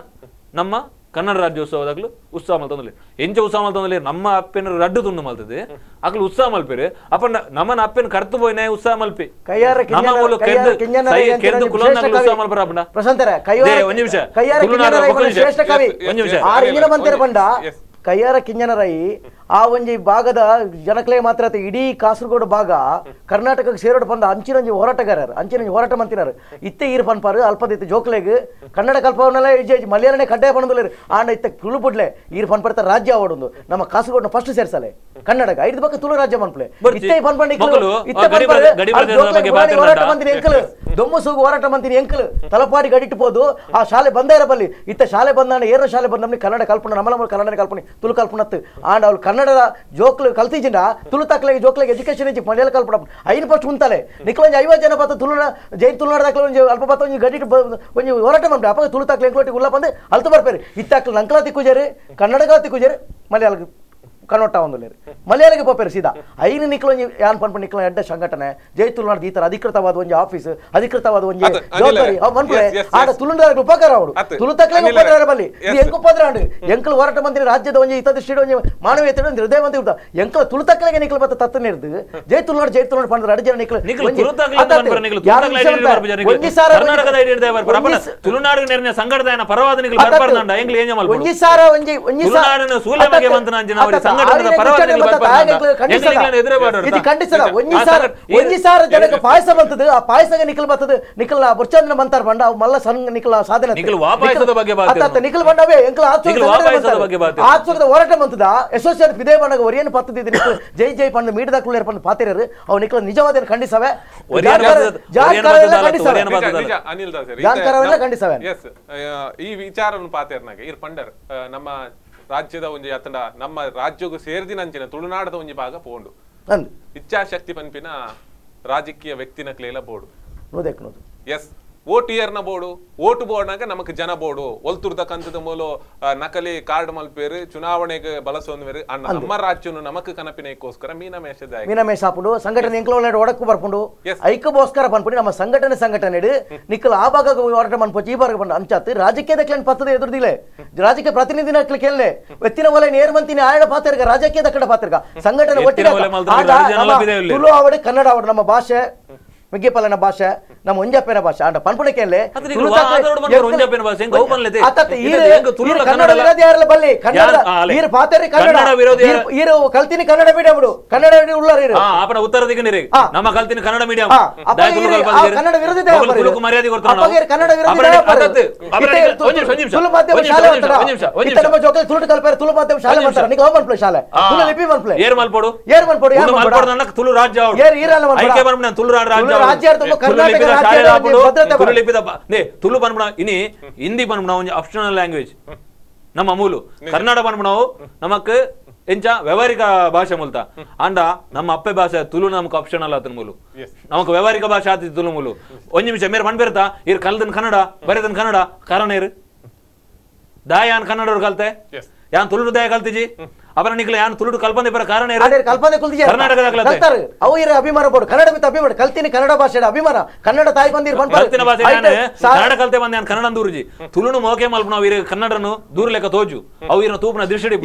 ನಮ್ಮ ಕನ್ನಡ ರಾಜ್ಯೋತ್ಸವದಾಗ್ಲು ಉತ್ಸವ ಮಲ್ತಂದಲ್ಲಿ ಎಂಚ ಉತ್ಸವ ಮಲ್ತಂದಲ್ಲಿ ನಮ್ಮ ಅಪ್ಪನ ರಡ್ಡು ತುಂಡು ಮಲ್ತದೆ ಆಗ್ಲು ಉತ್ಸವ ಮಲ್ಪೇರಿ ಅಪ್ಪ ನಮ್ಮನ ಅಪ್ಪನ ಕರ್ತು ಪೋಯ್ನ ಉತ್ಸವ ಮಲ್ಪಿ ನಮ್ಮ ಮೂಲ ಕೆರ್ದು ಕುಲೋನಾಗ್ಲು ಉತ್ಸವ ಮಲ್ಪರ ಅಪ್ಪನ ಒಂದ್ ನಿಮಿಷ ಕೈಯಾರ ಕಿಂಜನರೈ ಆ ಒಂಜಿ ಭಾಗದ ಜನಕ್ಲೆ ಮಾತ್ರ ಇಡೀ ಕಾಸರಗೋಡು ಭಾಗ ಕರ್ನಾಟಕಕ್ಕೆ ಸೇರೋಡು ಬಂದ ಅಂಚಿನಂಜಿ ಹೋರಾಟಗಾರರು ಅಂಚಿನಂಜಿ ಹೋರಾಟ ಮಂತಿನಾರು ಇತ್ತೆ ಈರು ಪನ್ಪಾರು ಅಲ್ಪದಿತ್ತು ಜೋಕ್ಲೆಗ್ ಕನ್ನಡ ಕಲ್ಪವನ್ನೆಲ್ಲ ಮಲಯಾಳನೇ ಕಡ್ಡಾಯ ಪಣದಲ್ಲ ಆಂಡ ಇತ್ತ ತುಳು ಬಿಡ್ಲೆ ಈರು ಪನ್ಪರ್ತ ರಾಜ್ಯ ಆವಡೊಂದು ನಮ್ಮ ಕಾಸರಗೋಡ್ನ ಫಸ್ಟ್ ಸೇರ್ಸಲೆ ಕನ್ನಡಗ ಐದು ಬಕ್ಕ ತುಳು ರಾಜ್ಯ ಪನ್ಪಲೆ ಇತ್ತೆ ಪನ್ಪಂಡಿ ಹೋರಾಟ ಮಂತಿನಿ ಎಂಕಲ್ ದೊಮ್ಮು ಸೂಗು ಹೋರಾಟ ಮಂತಿನಿ ಎಂಕಲ್ ತಲಪಾಡಿ ಗಡಿಟ್ಟು ಹೋದು ಆ ಶಾಲೆ ಬಂದೇ ಇರಬಲ್ಲಿ ಇತ್ತ ಶಾಲೆ ಬಂದಾಣ ಏರೋ ಶಾಲೆ ಬಂದ ಕನ್ನಡ ಕಲ್ಪನೆ ನಮ್ಮಲ ಕನ್ನಡ ಕಲ್ಪನೆ ತುಳು ಕಲ್ಪನತ್ತು ಆಂಡ ಅವ್ರು ಕನ್ನಡದ ಜೋಕ್ಲು ಕಲ್ತಿಜಿಂಡ ತುಳು ತಕ್ಲೆಗೆ ಜೋಕ್ಲೆಗೆ ಎಜುಕೇಶನ್ ಇಜ್ಜಿ ಮಲಯಾಳ ಕಲ್ಪನ ಐನು ಫಸ್ಟ್ ಉಂತಲೆ ನಿಕ್ಲೊಂಜಿ 50 ಜನ ಬತ್ತ ತುಳುನ ಜೈನ್ ತುಳುನಾಡದಾಕ್ಲೆ ಒಂಜಿ ಅಲ್ಪ ಬತ್ತ ಒಂಜಿ ಗಡಿ ಒಂಜಿ ಹೋರಾಟ ಮಾಡ್ರಿ ಅಪ್ಪ ತುಳು ತಕ್ಲೆ ಎಂಕ್ಲೋಟಿ ಉಲ್ಲ ಬಂದು ಅಲ್ತು ಬರ್ಪೇರಿ ಇತ್ತಾಕ್ಲು ನಂಕಲ ತಿಕ್ಕುಜೇರಿ ಕನ್ನಡಗ ತಿಕ್ಕುಜೇರಿ ಮಲಯಾಳ ಕನ್ನೋಟ ಒಂದುಲೇರಿ ಮಲಯಾಳಿಗೆ ಪೋಪೇರಿ ಸೀದಾ ಐನು ನಿಕ್ಲೊಂಜಿ ಯಾನ್ ಪನ್ಪ ನಿಕ್ಲ ಎಡ್ಡ ಸಂಘಟನೆ ಜೈ ತುಳುನಾಡು ಈ ತರ ಅಧಿಕೃತವಾದ ಒಂಜಿ ಆಫೀಸ್ ಅಧಿಕೃತವಾದ ಒಂಜಿ ಜವಾಬ್ದಾರಿ ಅವ್ ಮನ್ಪುಲೆ ಆಡ ತುಳುನಾಡ ಉಪಕಾರ ಅವಡು ತುಳು ತಕ್ಲೆ ಉಪಕಾರ ಬಲ್ಲಿ ಎಂಕು ಉಪದ್ರಾಂಡ್ ಎಂಕಲ್ ಹೋರಾಟ ಮಂತ್ರಿ ರಾಜ್ಯದ ಒಂಜಿ ಹಿತದೃಷ್ಟಿ ಒಂಜಿ ಮಾನವೀಯತೆ ಒಂದು ಹೃದಯ ಮಂತ್ರಿ ಉಂಟ ಎಂಕಲ್ ತುಳು ತಕ್ಲೆಗೆ ನಿಕ್ಲ ಬತ್ತ ತತ್ತನೆ ಇರ್ದು ಜೈ ತುಳುನಾಡು ಪಂಡ ಅಡ ಜನ ನಿಕ್ಲ ಒಂಜಿ ಸಾರ ತುಳುನಾಡು ನೆರನೆ ಸಂಘಟನೆ ಪರವಾದ ನಿಕ್ಲ ಬರ್ಬಾರ್ದಂಡ ಎಂಗ್ಲ ಏಂಜ ಮಲ್ಪ ಒಂಜಿ ಸಾರ ಒಂಜಿ ತುಳುನಾಡಿನ ಸೂಲೆಮಗೆ ಬಂತನ ಅಂಜಿನ ಅವರ ಜನಕ್ಕೆ ಪಾಯಸ ಬಂತದ್ದು ಆ ಪಾಯಸಗೆ ನಿಖಲ್ ಬರ್ತದೆ ನಿಖಲ್ ಬುರ್ಚಂದ್ರ ಮಂತಾರ ಬಂಡ ಅವ್ ಮಲ್ಲ ಸಂಘ ನಿಖಲ್ ಸಾಧನೆ ನಿಖಲ್ ಬಂಡವೇ ಎಂಕಲ್ ಆಚೋಗದ ಹೋರಾಟ ಬಂತದ ಅಸೋಸಿಯೇಟ್ ವಿಧೇಯ ಬಂಡಾಗ ಒರಿಯನ್ನು ಪತ್ತದಿದ್ದು ನಿಖಲ್ ಜೈ ಜೈ ಪಂಡ ಮೀಡದಾಕ್ಲು ಪಂಡ ಪಾತಿರರು ಅವ್ ನಿಖಲ್ ನಿಜವಾದ ಖಂಡಿಸವೆ ಖಂಡಿಸವೆ ಈ ವಿಚಾರವನ್ನು ಪಾತಿರ್ನಾಗ ಇರ್ ಪಂಡರ್ ನಮ್ಮ ರಾಜ್ಯದ ಒಂಜಿ ಅತ್ತಂಡ ನಮ್ಮ ರಾಜ್ಯಗೂ ಸೇರಿದಿನಂಚಿನ ತುಳುನಾಡದ ಒಂಜಿ ಭಾಗ ಪೋಂಡು ಇಚ್ಛಾಶಕ್ತಿ ಪನ್ಪಿನ ರಾಜಕೀಯ ವ್ಯಕ್ತಿನ ಕ್ಲೇಲ ಬೋಡು ಎಸ್ ಓಟಿಯರ್ನ ಬೋಡು ಓಟು ಬೋರ್ಡ್ನಾಗ ನಮಕ್ ಜನ ಬೋಡು ಒಲ್ತುರ್ದ ಕಂತದ ಮೂಲ ನಕಲಿ ಕಾರ್ಡ್ ಮಲ್ಪೇರು ಚುನಾವಣೆಗೆ ಬಳಸೋನ್ವೇರು ಅಣ್ಣ ನಮ್ಮ ರಾಜ್ಯನು ನಮಕ್ ಕನಪಿನಕ್ಕೋಸ್ಕರ ಮೀನಮೇಶ ಹಾಪುಂಡು ಸಂಘಟನೆ ಎಂಕ್ಲೋಲ ಒಡಕ್ಕೂ ಬರ್ಪುಂಡು ಐಕ್ಯಬೋಸ್ಕರ ಪನ್ಪುಂಡು ನಮ್ಮ ಸಂಘಟನೆ ನಿಕ್ಕಲ್ ಆ ಭಾಗ ಹೋರಾಟ ಮನ್ಪೋಚಿ ಈ ಭಾಗ ಬಂದು ಅಂಚಾತ್ ರಾಜಕೀಯದ ಕ್ಲೇನ್ ಪತ್ತದ ಎದುರುದಿಲೆ ರಾಜಕೀಯ ಪ್ರತಿನಿಧಿನ ಕೇಳಲೆ ವ್ಯಕ್ತಿನ ಒಲೆ ನೇರ್ಮಂತಿನಿ ಆಯಡ ಪಾತ್ರಗ ರಾಜಕೀಯದ ಕಡೆ ಪಾತ್ರಗ ಸಂಘಟನೆ ಒಟ್ಟಿಗೆ ತುಳು ಆವಡೆ ಕನ್ನಡ ಆವಡೆ ನಮ್ಮ ಭಾಷೆ ಮಿಗ್ಗೆಪಲ್ಲನ ಭಾಷೆ ನಮ್ಮ ಒಂಜಪ್ಪನ ಭಾಷೆ ಅಂಡ ಪನ್ಪುಣಕ್ಕೆ ಕಲ್ತಿನಿ ಕನ್ನಡ ಮೀಡಿಯಂ ಕನ್ನಡ ಉಳ್ಳಾರ ಉತ್ತರ ದಿಗನಿರಿ ನಮ್ಮ ಕಲ್ತಿನಿ ಕನ್ನಡ ಮೀಡಿಯಂ ಕನ್ನಡ ವಿರೋಧಿ ಮರ್ಯಾದೆ ಕನ್ನಡ ತುಳು ಮಾಧ್ಯಮ ಶಾಲೆ ನಮ್ಮ ಜೋಕಲ್ ತುಳು ಕಲ್ಪೇರು ತುಳು ಮಾಧ್ಯಮ ಶಾಲೆ ಮಾಡ್ತಾರೆ ನಿಗ ಮನ್ಪ್ಲೆ ಶಾಲೆ ತುಳು ಲಿಪಿ ಮನ್ಪ್ಲೆ ಏರ್ ಮಲ್ಪೋಡು ತುಳು ರಾಜ್ಯ ತುಳು ರಾಜ್ಯ ತುಳು ಪನ್ಪುಣ ಇನಿ ಹಿಂದಿ ಪನ್ಪುಣ ಒಂಜಿ ಆಪ್ಷನಲ್ ಲ್ಯಾಂಗ್ವೇಜ್ ನಮ್ಮ ಮೂಲು ಕನ್ನಡ ಪನ್ಪುಣವು ನಮಕ್ ಎಂಚ ವ್ಯವಹಾರಿಕ ಭಾಷೆ ಮೂಲತ ಅಂಡ ನಮ್ಮ ಅಪ್ಪೆ ಭಾಷೆ ತುಳು ನಮಕ್ ಆಪ್ಷನಲ್ ಆತನ ಮೂಲು ನಮಕ್ ವ್ಯವಹಾರಿಕ ಭಾಷೆ ಆತ ತುಳು ಮೂಲು ಒಂದ್ ನಿಮಿಷ ಮೇರೆ ಪನ್ಪೇರ್ತಾ ಇರ್ ಕಲ್ದನ್ ಕನ್ನಡ ಬರೆದನ್ ಕನ್ನಡ ಕಾರಣ ಇರು ದಾಯಾನ್ ಕನ್ನಡ ಕಲ್ತೆ ಯಾನ್ ತುಳು ದಯ ಕಲ್ತಿಜಿ ಅವರ ನಿಕ್ಲ ಯಾನ್ ತುಳು ಕಲ್ಪನೆ ಬರ ಕಾರಣ ಕಲ್ಪನೆ ಅವು ಇರ ಅಭಿಮಾನ ಬೋಡು ಕನ್ನಡ ಬಿತ್ತು ಅಭಿಮಾನ ಕಲ್ತೀನಿ ಕನ್ನಡ ಭಾಷೆ ಅಭಿಮಾನ ಕನ್ನಡ ತಾಯಿ ಬಂದಿರ್ ಕಲ್ತಿನ ಭಾಷೆ ಕನ್ನಡ ಕಲ್ತೆ ಬಂದ ಯಾನ್ ಕನ್ನಡ ದೂರುಜಿ ತುಳುನು ಮೋಕೆ ಮಲ್ಪ ನಾವು ಇರ ಕನ್ನಡನು ದೂರ ಲೆಕ್ಕ ತೋಜು ಅವು ಇರ ತೂಪನ ದೃಷ್ಟಿ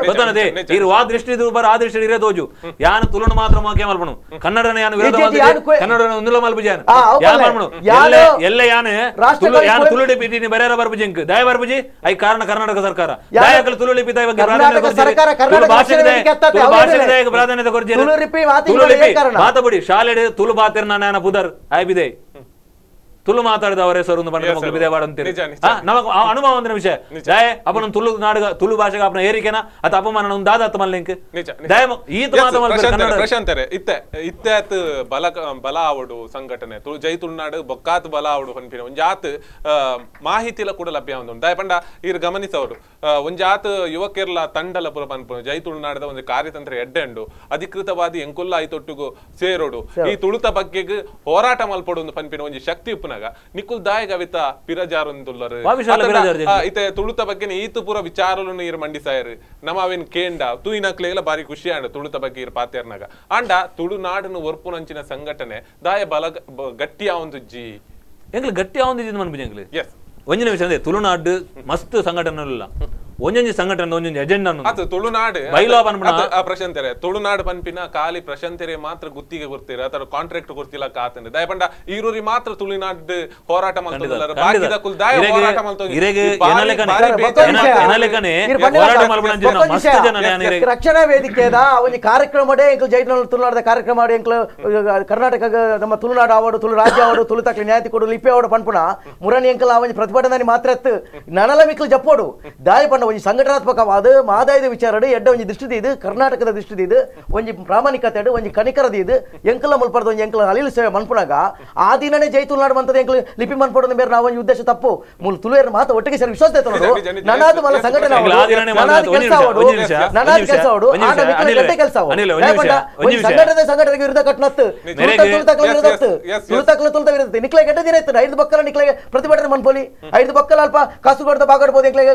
ಗೊತ್ತನದೆ ಇರು ಆ ದೃಷ್ಟಿ ಬರ ಆ ದೃಷ್ಟಿ ಇರೇ ತೋಜು ಯಾನ್ ತುಳುನು ಮಾತ್ರ ಮೋಕೆ ಮಲ್ಪನು ಕನ್ನಡನ ಯಾನ್ ವಿರೋಧ ಕನ್ನಡನ ಒಂದಿಲ್ಲ ಮಲ್ಪ ಜಾನ್ ಯಾನ್ ಮಲ್ಪನು ಎಲ್ಲ ಯಾನ್ ತುಳು ಡಿಪಿಟಿ ಬರೆಯರ ಬರ್ಬುಜಿಂಕ್ ದಯ ಬರ್ಬುಜಿ ಐ ಕಾರಣ ಕರ್ನಾಟಕ ಸರ್ಕಾರ ದಯಕಲ್ ತುಳು ಲಿಪಿ ದಯ ಬಗ್ಗೆ ಮಾತಬಿಡಿ ಶಾಲೆ ತುಳು ಬಾತಿರ್ ನಾನು ಪುದರ್ ಆಯ್ಬಿದೆ ತುಳು ಮಾತಾಡಿದವರ ಹೆಸರು ಒಂದು ಬಂಡ ಮಕ್ಕಳು ಬಿದೇವಾಡ ಅಂತೀರಿ ನಮಗ ಅನುಭವ ಒಂದಿನ ವಿಷಯ ದಯ ಅಪ್ಪನ ತುಳು ನಾಡುಗ ತುಳು ಭಾಷೆಗೆ ಅಪ್ಪನ ಏರಿಕೆನ ಅಥವಾ ಅಪಮಾನ ಒಂದು ದಾದಾತ ಮಲ್ಲಿಂಕ್ ದಯ ಈತ ಮಾತ ಪ್ರಶಾಂತರೆ ಇತ್ತೆ ಬಲ ಆವಡು ಸಂಘಟನೆ ಜೈ ತುಳುನಾಡು ಬೊಕ್ಕಾತ್ ಬಲ ಆವಡು ಪನ್ಪಿನ ಒಂಜಾತ್ ಮಾಹಿತಿಲ ಕೂಡ ಲಭ್ಯ ಒಂದು ದಯ ಪಂಡ ಇರ್ ಗಮನಿಸವರು ಒಂಜಾತ್ ಯುವ ಕೇರಳ ತಂಡಲ ಪುರ ಪನ್ಪುನ ಜೈ ತುಳುನಾಡದ ಒಂದು ಕಾರ್ಯತಂತ್ರ ಎಡ್ಡೆಂಡು ಅಧಿಕೃತವಾದಿ ಎಂಕುಲ್ಲ ಐತೊಟ್ಟಿಗೂ ಸೇರೋಡು ಈ ತುಳುತ ಬಗ್ಗೆ ಹೋರಾಟ ಮಲ್ಪಡು ಒಂದು ಪನ್ಪಿನ ಒಂಜಿ ಶಕ್ತಿ ಉಪ್ಪುನಾಗ ನಿಕುಲ್ ದಾಯಗ ಅವಿತ ಪಿರಜಾರೊಂದುಲ್ಲರು ಇತೆ ತುಳುತ ಬಗ್ಗೆ ಈತು ಪೂರ ವಿಚಾರಗಳನ್ನು ಇರ್ ಮಂಡಿಸಾಯರು ನಮ್ಮ ಅವೇನ್ ಕೇಂಡ ತೂಯಿನಕ್ಲೆಲ್ಲ ಬಾರಿ ಖುಷಿ ಆಂಡ ತುಳುತ ಬಗ್ಗೆ ಇರ್ ಪಾತ್ಯಾರ್ನಾಗ ಆಂಡ ತುಳುನಾಡನ್ನು ಒರ್ಪುನಂಚಿನ ಸಂಘಟನೆ ದಾಯ ಬಲ ಗಟ್ಟಿಯ ಒಂದು ಜಿ ಎಂಗ್ಲು ಗಟ್ಟಿಯ ಒಂದು ಜಿ ಮನ್ಪುಜಿ ಎಂಗ್ಲು ಎಸ್ ಒಂಜಿನ ವಿಷಯ ಅಂದ್ರೆ ತುಳುನಾಡು ಮಸ್ತ್ ಸಂಘಟನೆ ಇಲ್ಲ ಒಂಜೊಂಜಿ ಸಂಘಟನೆ ಒಂಜೊಂಜಿ ಎಜೆಂಡಾ ಅದು ತುಳುನಾಡು ಬೈಲಾ ಪನ್ಪುನ ಪ್ರಶಾಂತರೆ ತುಳುನಾಡು ಪನ್ಪಿನ ಖಾಲಿ ಪ್ರಶಾಂತರೆ ಮಾತ್ರ ಗುತ್ತಿಗೆ ಕೊಡ್ತೀರ ಅಥವಾ ಕಾಂಟ್ರಾಕ್ಟ್ ಕೊಡ್ತಿಲ್ಲ ಕಾತಂದ್ರೆ ದಯಪಂಡ ಈರೂರಿ ಮಾತ್ರ ತುಳುನಾಡು ಹೋರಾಟ ಮಲ್ತದಲ್ಲರ ಬಾಕಿದ ಕುಲ್ ದಾಯ ಹೋರಾಟ ಮಲ್ತೋಗಿ ರಕ್ಷಣಾ ವೇದಿಕೆದ ಒಂದು ಕಾರ್ಯಕ್ರಮಡೆ ಎಂಕ್ಲು ಜೈಟ್ನಲ್ ತುಳುನಾಡದ ಕಾರ್ಯಕ್ರಮ ಮಾಡಿ ಎಂಕ್ಲು ಕರ್ನಾಟಕ ನಮ್ಮ ತುಳುನಾಡು ಆವಡು ತುಳು ರಾಜ್ಯ ಆವಡು ತುಳು ತಕ್ಲಿ ನ್ಯಾಯತಿ ಕೊಡು ಲಿಪಿ ಆವಡು ಪನ್ಪುನ ಮುರನಿ ಎಂಕಲ್ ಅವನಿ ಪ್ರತಿಭಟನೆ ಮಾತ್ರ ನನಲ ಮಿಕ್ಲು ಜಪ್ಪೋಡು ದಾಯ ಪಂಡ ಒಂಜಿ ಸಂಘಟನಾತ್ಮಕವಾದ ಮಾದಾಯದ ವಿಚಾರಡು ಎಡ್ಡ ಒಂಜಿ ದೃಷ್ಟಿದಿ ಇದು ಕರ್ನಾಟಕದ ದೃಷ್ಟಿದಿ ಇದು ಒಂಜಿ ಪ್ರಾಮಾಣಿಕತೆ ಒಂಜಿ ಕನಿಕರದಿ ಇದು ಎಂಕಲ ಮಲ್ಪಡ್ದ ಒಂಜಿ ಎಂಕಲ ಅಲಿಲು ಸೇವೆ ಮನ್ಪುನಾಗ ಆ ದಿನನೇ ಜೈ ತುಳುನಾಡು ಮಂತದ ಎಂಕಲು ಲಿಪಿ ಮನ್ಪಡೋದು ಬೇರೆ ನಾವು ಒಂಜಿ ಉದ್ದೇಶ ತಪ್ಪು ಮೂಲ ತುಳುವೇರ ಮಾತು ಒಟ್ಟಿಗೆ ಸೇರಿ ವಿಶ್ವಾಸ ತನೋಡು ನನಾದು ಮಲ್ಲ ಸಂಘಟನೆ ನನಾದು ಕೆಲಸ ಆವಡು ನನಾದು ಕೆಲಸ ಆವಡು ಆಟ ಮಿಕ್ಕಲ ಗಡ್ಡೆ ಕೆಲಸ ಆವಡು ಸಂಘಟನೆಗೆ ವಿರುದ್ಧ ಕಟ್ನತ್ತು ತುಳುತಕ್ಲ ವಿರುದ್ಧ ನಿಕ್ಲೆ ಗಡ್ಡೆ ದಿನ ಇತ್ತು 5 ಬಕ್ಕಲ ನಿಕ್ಲೆ ಪ್ರತಿಭಟನೆ ಮನ್ಪೋಲಿ 5 ಬಕ್ಕಲ ಅಲ್ಪ ಕಾಸುಗೊಡ್ದ ಬಾಗಡ್ಬೋದು ಎಂಕ್ಲೆ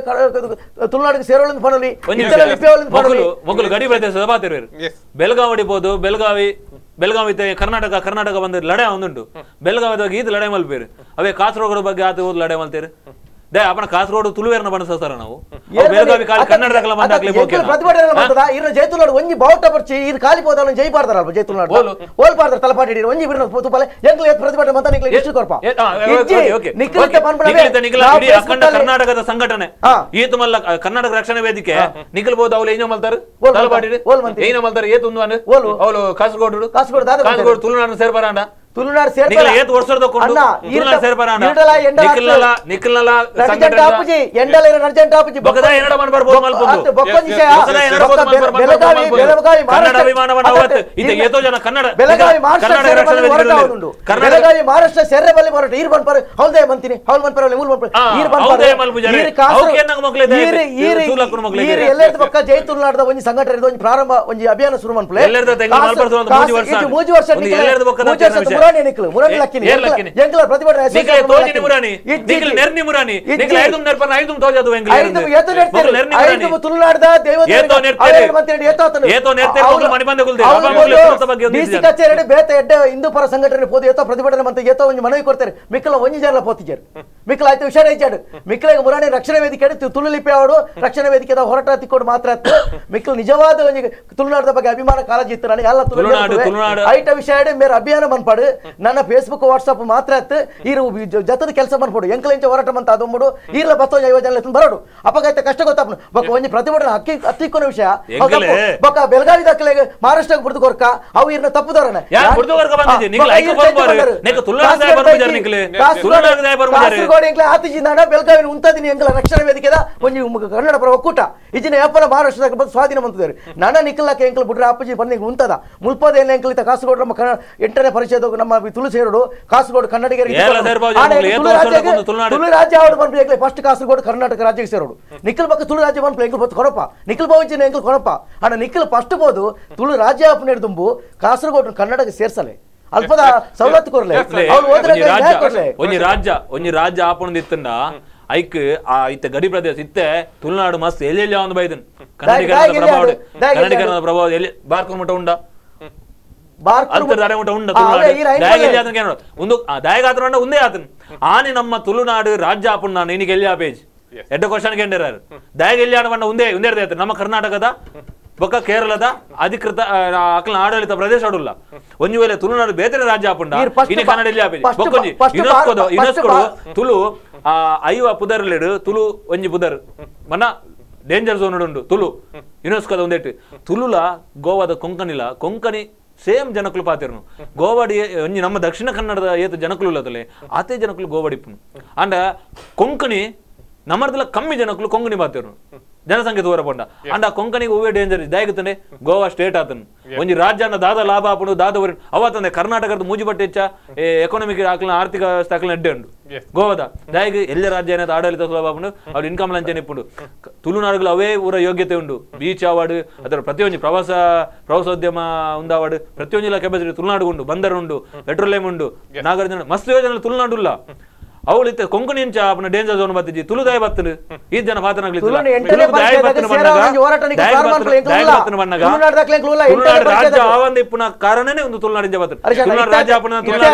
ತುಳುನಾಡಿಗೆ ಸೇರೋಳಿಂದ ಪಣಲಿ ಮೊಗಲು ಗಡಿ ಪ್ರದೇಶದ ಬಾತಿರುವರು ಬೆಳಗಾವಿ ಇರ್ಬೋದು ಬೆಳಗಾವಿ ಕರ್ನಾಟಕ ಬಂದ ಲಡೆ ಒಂದುಂಟು ಬೆಳಗಾವಿದಾಗ ಇದು ಲಡೆ ಮಲ್ಪೇರು ಅವೇ ಕಾಸರಗೋಡು ಬಗ್ಗೆ ಆತ ಹೋದ್ ಲಡೆ ಮಲ್ತೇರು ದೇ ಅಪ್ಪನ ಕಾಸರಗೋಡು ತುಳುವೇರನ ಬಣಸ್ತಾರ ನಾವು ಬೆಳಗಾವಿ ಕಾಲಿ ಕನ್ನಡದಲ್ಲ ಬಂದಾಗ್ಲೇ ಪ್ರತಿಭಟನೆ ಮಾಡ್ತದ ಇರ ಜೈತುನಾಡು ಒಂಜಿ ಬಾವುಟ ಬರ್ಚಿ ಇದು ಖಾಲಿ ಹೋದಲ್ಲ ಜೈ ಪಾಡ್ತಾರಲ್ವ ಜೈತುನಾಡು ಓಲ್ ಪಾಡ್ತಾರ ತಲಪಾಟಿ ಹಿಡಿರು ಒಂಜಿ ಬಿರ್ನ ತುಪಲೆ ಎಂಕ್ಲೆ ಪ್ರತಿಭಟನೆ ಅಂತ ನಿಕ್ಲೆ ಎಷ್ಟು ಕೊರ್ಪ ಅಖಂಡ ಕರ್ನಾಟಕದ ಸಂಘಟನೆ ಈತು ಮಲ್ಲ ಕರ್ನಾಟಕ ರಕ್ಷಣಾ ವೇದಿಕೆ ನಿಖಲ್ಬಹುದು ಅವ್ಲು ಏನೋ ಮಲ್ತಾರ ತಲಪಾಟಿ ಏನೋ ಮಲ್ತಾರ ಏತು ಅವಳು ಕಾಸರಗೋಡು ತುಳುನಾಡು ಸೇರ್ಬಾರಂಡ ತುಳುನಾಡು ಸೇರ್ಪಡ ಏತ್ ವರ್ಷದ ಕೊಂಡು ತುಳುನಾಡು ಸೇರ್ಬಾರಂಡ ನಿಖಲ್ನಲ ಸಂಘಟನೆ ಆಪುಜಿ ಎಂಡಲ ಅರ್ಜೆಂಟ್ ಆಪುಜಿ ಬಗದ ಎರಡ ಮನ್ ಬರ್ಬೋದು ಮಲ್ಪುಂಡು ಬೆಳಗಾವಿ ಕನ್ನಡ ಅಭಿಮಾನವನ್ನ ಅವತ್ತು ಇದೆ ಏತೋ ಜನ ಕನ್ನಡ ಬೆಳಗಾವಿ ಮಹಾರಾಷ್ಟ್ರ ಸೇರ್ರೆ ಬಲ್ಲಿ ಹೋರಾಟ ಈರ್ ಬನ್ಪರ್ ಹೌಲ್ದೇ ಬಂತೀನಿ ಹೌಲ್ ಬನ್ಪರ್ ಮೂಲ್ ಬನ್ಪರ್ ಈರ್ ಬನ್ಪರ್ ಈರ್ ಎಲ್ಲೆರ್ದ ಪಕ್ಕ ಜೈ ತುಳುನಾಡದ ಒಂಜಿ ಸಂಘಟನೆ ಒಂಜಿ ಪ್ರಾರಂಭ ಒಂಜಿ ಅಭಿಯಾನ ಶುರು ಮನ್ಪಲೆ ಎಲ್ಲೆರ್ದ ತೆಂಗ ಮಲ್ಪರ್ಸೋ ಒಂದು ಮೂಜಿ ವರ್ಷ ಎಲ್ಲೆರ್ದ ಪಕ್ಕ ಮುರಾನಿ ಲಕ್ಕಿನಿ ಎಂಕಲ ಪ್ರತಿಭಟನೆ ನಿಖಲೆ ತೋಜಿನಿ ಮುರಾನಿ ನಿಖಲೆ ನೆರ್ನಿ ಮುರಾನಿ ನಿಖಲೆ ಐದು ನೆರ್ಪನ ಐದು ತೋಜದು ಎಂಗ್ಲೆ ಐದು ತುಳುನಾಡದ ದೇವತೆ ಏತೋ ನೆರ್ತೆ ಮನಿ ಬಂದ ಗುಲ್ದೆ ಅಬಾಗುಲೆ ಬಗ್ಗೆ ಡಿಸಿ ಕಚೇರಿ ಬೇತ ಎಡ್ಡ ಹಿಂದೂ ಪರ ಸಂಘಟನೆ ಪೋದು ಏತೋ ಪ್ರತಿಭಟನೆ ಮಂತ ಏತೋ ಒಂಜಿ ಮನವಿ ಕೊಡ್ತಾರೆ ಮಿಕ್ಕಲ ಒಂಜಿ ಜನ ಪೋತಿಜರ್ ಮಿಕ್ಕಲ ಆಯ್ತು ವಿಷಯ ಐಚಾಡು ಮಿಕ್ಕಲಿಗೆ ಮುರಾನಿ ರಕ್ಷಣಾ ವೇದಿಕೆ ತುಳು ಲಿಪಿ ಆವಡು ರಕ್ಷಣಾ ವೇದಿಕೆದ ಹೋರಾಟ ತಿಕ್ಕೊಂಡು ಮಾತ್ರ ಮಿಕ್ಕಲು ನಿಜವಾದ ಒಂಜಿ ತುಳುನಾಡದ ಬಗ್ಗೆ ಅಭಿಮಾನ ಕಾಳಜಿ ಇತ್ತು ನನಗೆ ಎಲ್ಲ ತುಳುನಾಡು ಐಟ ವಿಷಯ ಮೇರೆ ಅಭಿಯಾನ ಮನ್ಪಾಡು ನನ್ನ ಫೇಸ್ಬುಕ್ ವಾಟ್ಸ್ಆಪ್ ಮಾತ್ರ ಇರು ಜತದ ಕೆಲಸ ಮನ್ಪಡು ಎಂಕಲೆಂಚ ಹೋರಾಟ ಮಂತ ಅದೊಂಬುಡು ಈರ್ಲ ಬತ್ತೋ ಯೋಜನೆ ಬರೋಡು ಅಪಗೈತೆ ಕಷ್ಟ ಗೊತ್ತಾಪನು ಬೊಕ್ಕ ಒಂಜಿ ಪ್ರತಿಭಟನೆ ಹತ್ತಿಕ್ಕೊನ ವಿಷಯ ಬೊಕ್ಕ ಬೆಳಗಾವಿ ದಕ್ಕಲೆಗೆ ಮಹಾರಾಷ್ಟ್ರಕ್ಕೆ ಬಿಡ್ದು ಕೊರ್ಕ ಅವು ಇರ್ನ ತಪ್ಪುದವರನೆ ಕಾಸರಗೋಡು ಎಂಕ್ಲೆ ಆತಿಜಿಂದಾನ ಬೆಳಗಾವಿನ ಉಂತದಿನಿ ಎಂಕಲ ರಕ್ಷಣಾ ವೇದಿಕೆದ ಒಂಜಿ ಕನ್ನಡ ಪರ ಒಕ್ಕೂಟ ಇಜಿನ ಯಾಪನ ಮಹಾರಾಷ್ಟ್ರಕ್ಕೆ ಬಂದು ಸ್ವಾಧೀನ ಮಂತಿದ್ದಾರೆ ನನ್ನ ನಿಖಲಕ್ಕೆ ಎಂಕಲ್ ಬಿಟ್ರೆ ಅಪ್ಪಜಿ ಬಂದ ಉಂತದ ಮುಲ್ಪದ ಎಲ್ಲ ಎಂಕಲಿತ ಕಾಸರಗೋಡು ನಮ್ಮ 8ನೇ ಪರಿಚಯದ ನಮ್ಮ ತುಳು ಸೇರೋಡು ಕಾಸರಗೋಡು ಕನ್ನಡಿಗರಿಗೆ ತುಳು ರಾಜ್ಯ ಆವಡು ಬಂದು ಎಂಕ್ಲೆ ಫಸ್ಟ್ ಕಾಸರಗೋಡು ಕರ್ನಾಟಕ ರಾಜ್ಯಕ್ಕೆ ಸೇರೋಡು ನಿಖಲ್ ಪಕ್ಕ ತುಳು ರಾಜ್ಯ ಬಂದು ಎಂಕಲ್ ಬತ್ತು ಕೊಡಪ್ಪ ನಿಖಲ್ ಬಾವಿಜಿನ ಎಂಕಲ್ ಕೊಡಪ್ಪ ಅಣ್ಣ ನಿಖಲ್ ಫಸ್ಟ್ ಬೋದು ತುಳು ರಾಜ್ಯ ಆಪನ ಹಿಡಿದುಂಬು ಕಾಸರಗೋಡು ಕನ್ನಡಕ್ಕೆ ಸೇರ್ಸಲೆ ಅಲ್ಪದ ಸವಲತ್ತು ಕೊರ್ಲೆ ಒಂಜಿ ರಾಜ್ಯ ಆಪಣದ ಇತ್ತಂಡ ಐಕ್ ಆ ಇತ್ತ ಗಡಿ ಪ್ರದೇಶ ಇತ್ತೆ ತುಳುನಾಡು ಮಸ್ತ್ ಎಲ್ಲೆಲ್ಲಿ ಒಂದು ಬೈದನ್ ಕನ್ನಡೀಕರಣದ ಪ್ರಭಾವ ಎಲ್ಲಿ ಬಾರ್ಕಲ್ ಮಟ್ಟ ಉಂಡ ದಯಗಾತ್ರ ಉಂದೇ ಆತನ್ ಆನೆ ನಮ್ಮ ತುಳುನಾಡು ರಾಜ್ಯ ಆಪುಣ್ಣ ನೀನಿಗೆ ಎಲ್ಲಿ ಆ ಪೇಜ್ ಎಡ್ಡ ಕ್ವಶನ್ ಗೆಂಡರಾರು ದಯಗೆಲ್ಲಿ ಆಡವಣ್ಣ ಉಂದೇ ನಮ್ಮ ಕರ್ನಾಟಕದ ಬೊಕ್ಕ ಕೇರಳದ ಅಧಿಕೃತ ಅಕ್ಲ ಆಡಳಿತ ಪ್ರದೇಶ ಆಡುಲ್ಲ ಒಂಜಿ ವೇಳೆ ತುಳುನಾಡು ಬೇರೆ ರಾಜ್ಯ ಆಪುಂಡ ಇನಿ ಕನ್ನಡ ಎಲ್ಲಿ ಆಪೇಜ್ ಬೊಕ್ಕೊಂಜಿ ಯುನೆಸ್ಕೋ ತುಳು ಐವ ಪುದರ್ಲೆಡು ತುಳು ಒಂಜಿ ಪುದರ್ ಮನ ಡೇಂಜರ್ ಝೋನ್ ಉಂಡು ತುಳು ಯುನೆಸ್ಕೋದ ಒಂದೇಟು ತುಳುಲ ಗೋವಾದ ಕೊಂಕಣಿ ಸೇಮ್ ಜನಕುಲು ಪಾತಿರ್ನು ಗೋವಾಡಿ ಒಂಜಿ ನಮ್ಮ ದಕ್ಷಿಣ ಕನ್ನಡದ ಏತು ಜನಕುಲು ಇಲ್ಲದಲೆ ಆತೆ ಜನಕುಲು ಗೋವಾಡಿಪ್ಪುನು ಅಂಡ ಕೊಂಕಣಿ ನಮ್ಮದಲ್ಲ ಕಮ್ಮಿ ಜನಕುಲು ಕೊಂಕಣಿ ಪಾತಿರ್ನು ಜನಸಂಖ್ಯೆ ದೂರ ಪಂಡ ಅಂಡ ಕೊಂಕಣಿಗೆ ಹೂವೇ ಡೇಂಜರ್ ಇದಾಗುತ್ತಾನೆ ಗೋವಾ ಸ್ಟೇಟ್ ಆತನು ಒಂಜಿ ರಾಜ್ಯನ ದಾದ ಲಾಭ ಆಪುಡು ದಾದ ಅವತ್ತಂದೆ ಕರ್ನಾಟಕದ ಮೂಜಿಬಟ್ಟೆ ಹೆಚ್ಚ ಎಕಾನಮಿಕ್ ಆಕಲಿನ ಆರ್ಥಿಕ ವ್ಯವಸ್ಥೆ ಆಕಲಿನ ಎಡ್ಡೆ ಉಂಡು ಗೋವಾದ ದಾಯಿಗೆ ಎಲ್ಲ ರಾಜ್ಯ ಏನಾದ ಆಡಳಿತ ಸುಲಭ ಆಪುಂಡು ಅವ್ರು ಇನ್ಕಮ್ ಲಂಚ ನಿಪ್ಪುಂಡು ತುಳುನಾಡುಗಳು ಅವೇ ಊರ ಯೋಗ್ಯತೆ ಉಂಡು ಬೀಚ್ ಅವಾರ್ಡ್ ಅದರ ಪ್ರತಿಯೊಂದು ಪ್ರವಾಸೋದ್ಯಮ ಉಂದು ಅವಾರ್ಡ್ ಪ್ರತಿಯೊಂದು ಕೆಪಾಸಿಟಿ ತುಳುನಾಡು ಉಂಡು ಬಂದರು ಉಂಡು ಪೆಟ್ರೋಲಿಯಂ ಉಂಡು ನಾಗಾರ್ಜುನ ಮಸ್ತ್ ಯೋಜನೆ ತುಳುನಾಡು ಇಲ್ಲ ಅವಳು ಇತ್ತೆ ಕೊಂಕಣಿ ಇಂಚ ಅಪ್ಪನ ಡೇಂಜರ್ ಝೋನ್ ಬತ್ತಿಜಿ ತುಳುದಾಯ ಬತ್ತನು ಈ ಜನ ಪಾತನಾಗ್ಲಿ ರಾಜ್ಯ ಆವಂದ ಇಪ್ಪುನ ಕಾರಣನೇ ಒಂದು ತುಳುನಾಡಿಂದ ಬತ್ತನು ತುಳುನಾಡು ರಾಜ್ಯ ಅಪ್ಪನ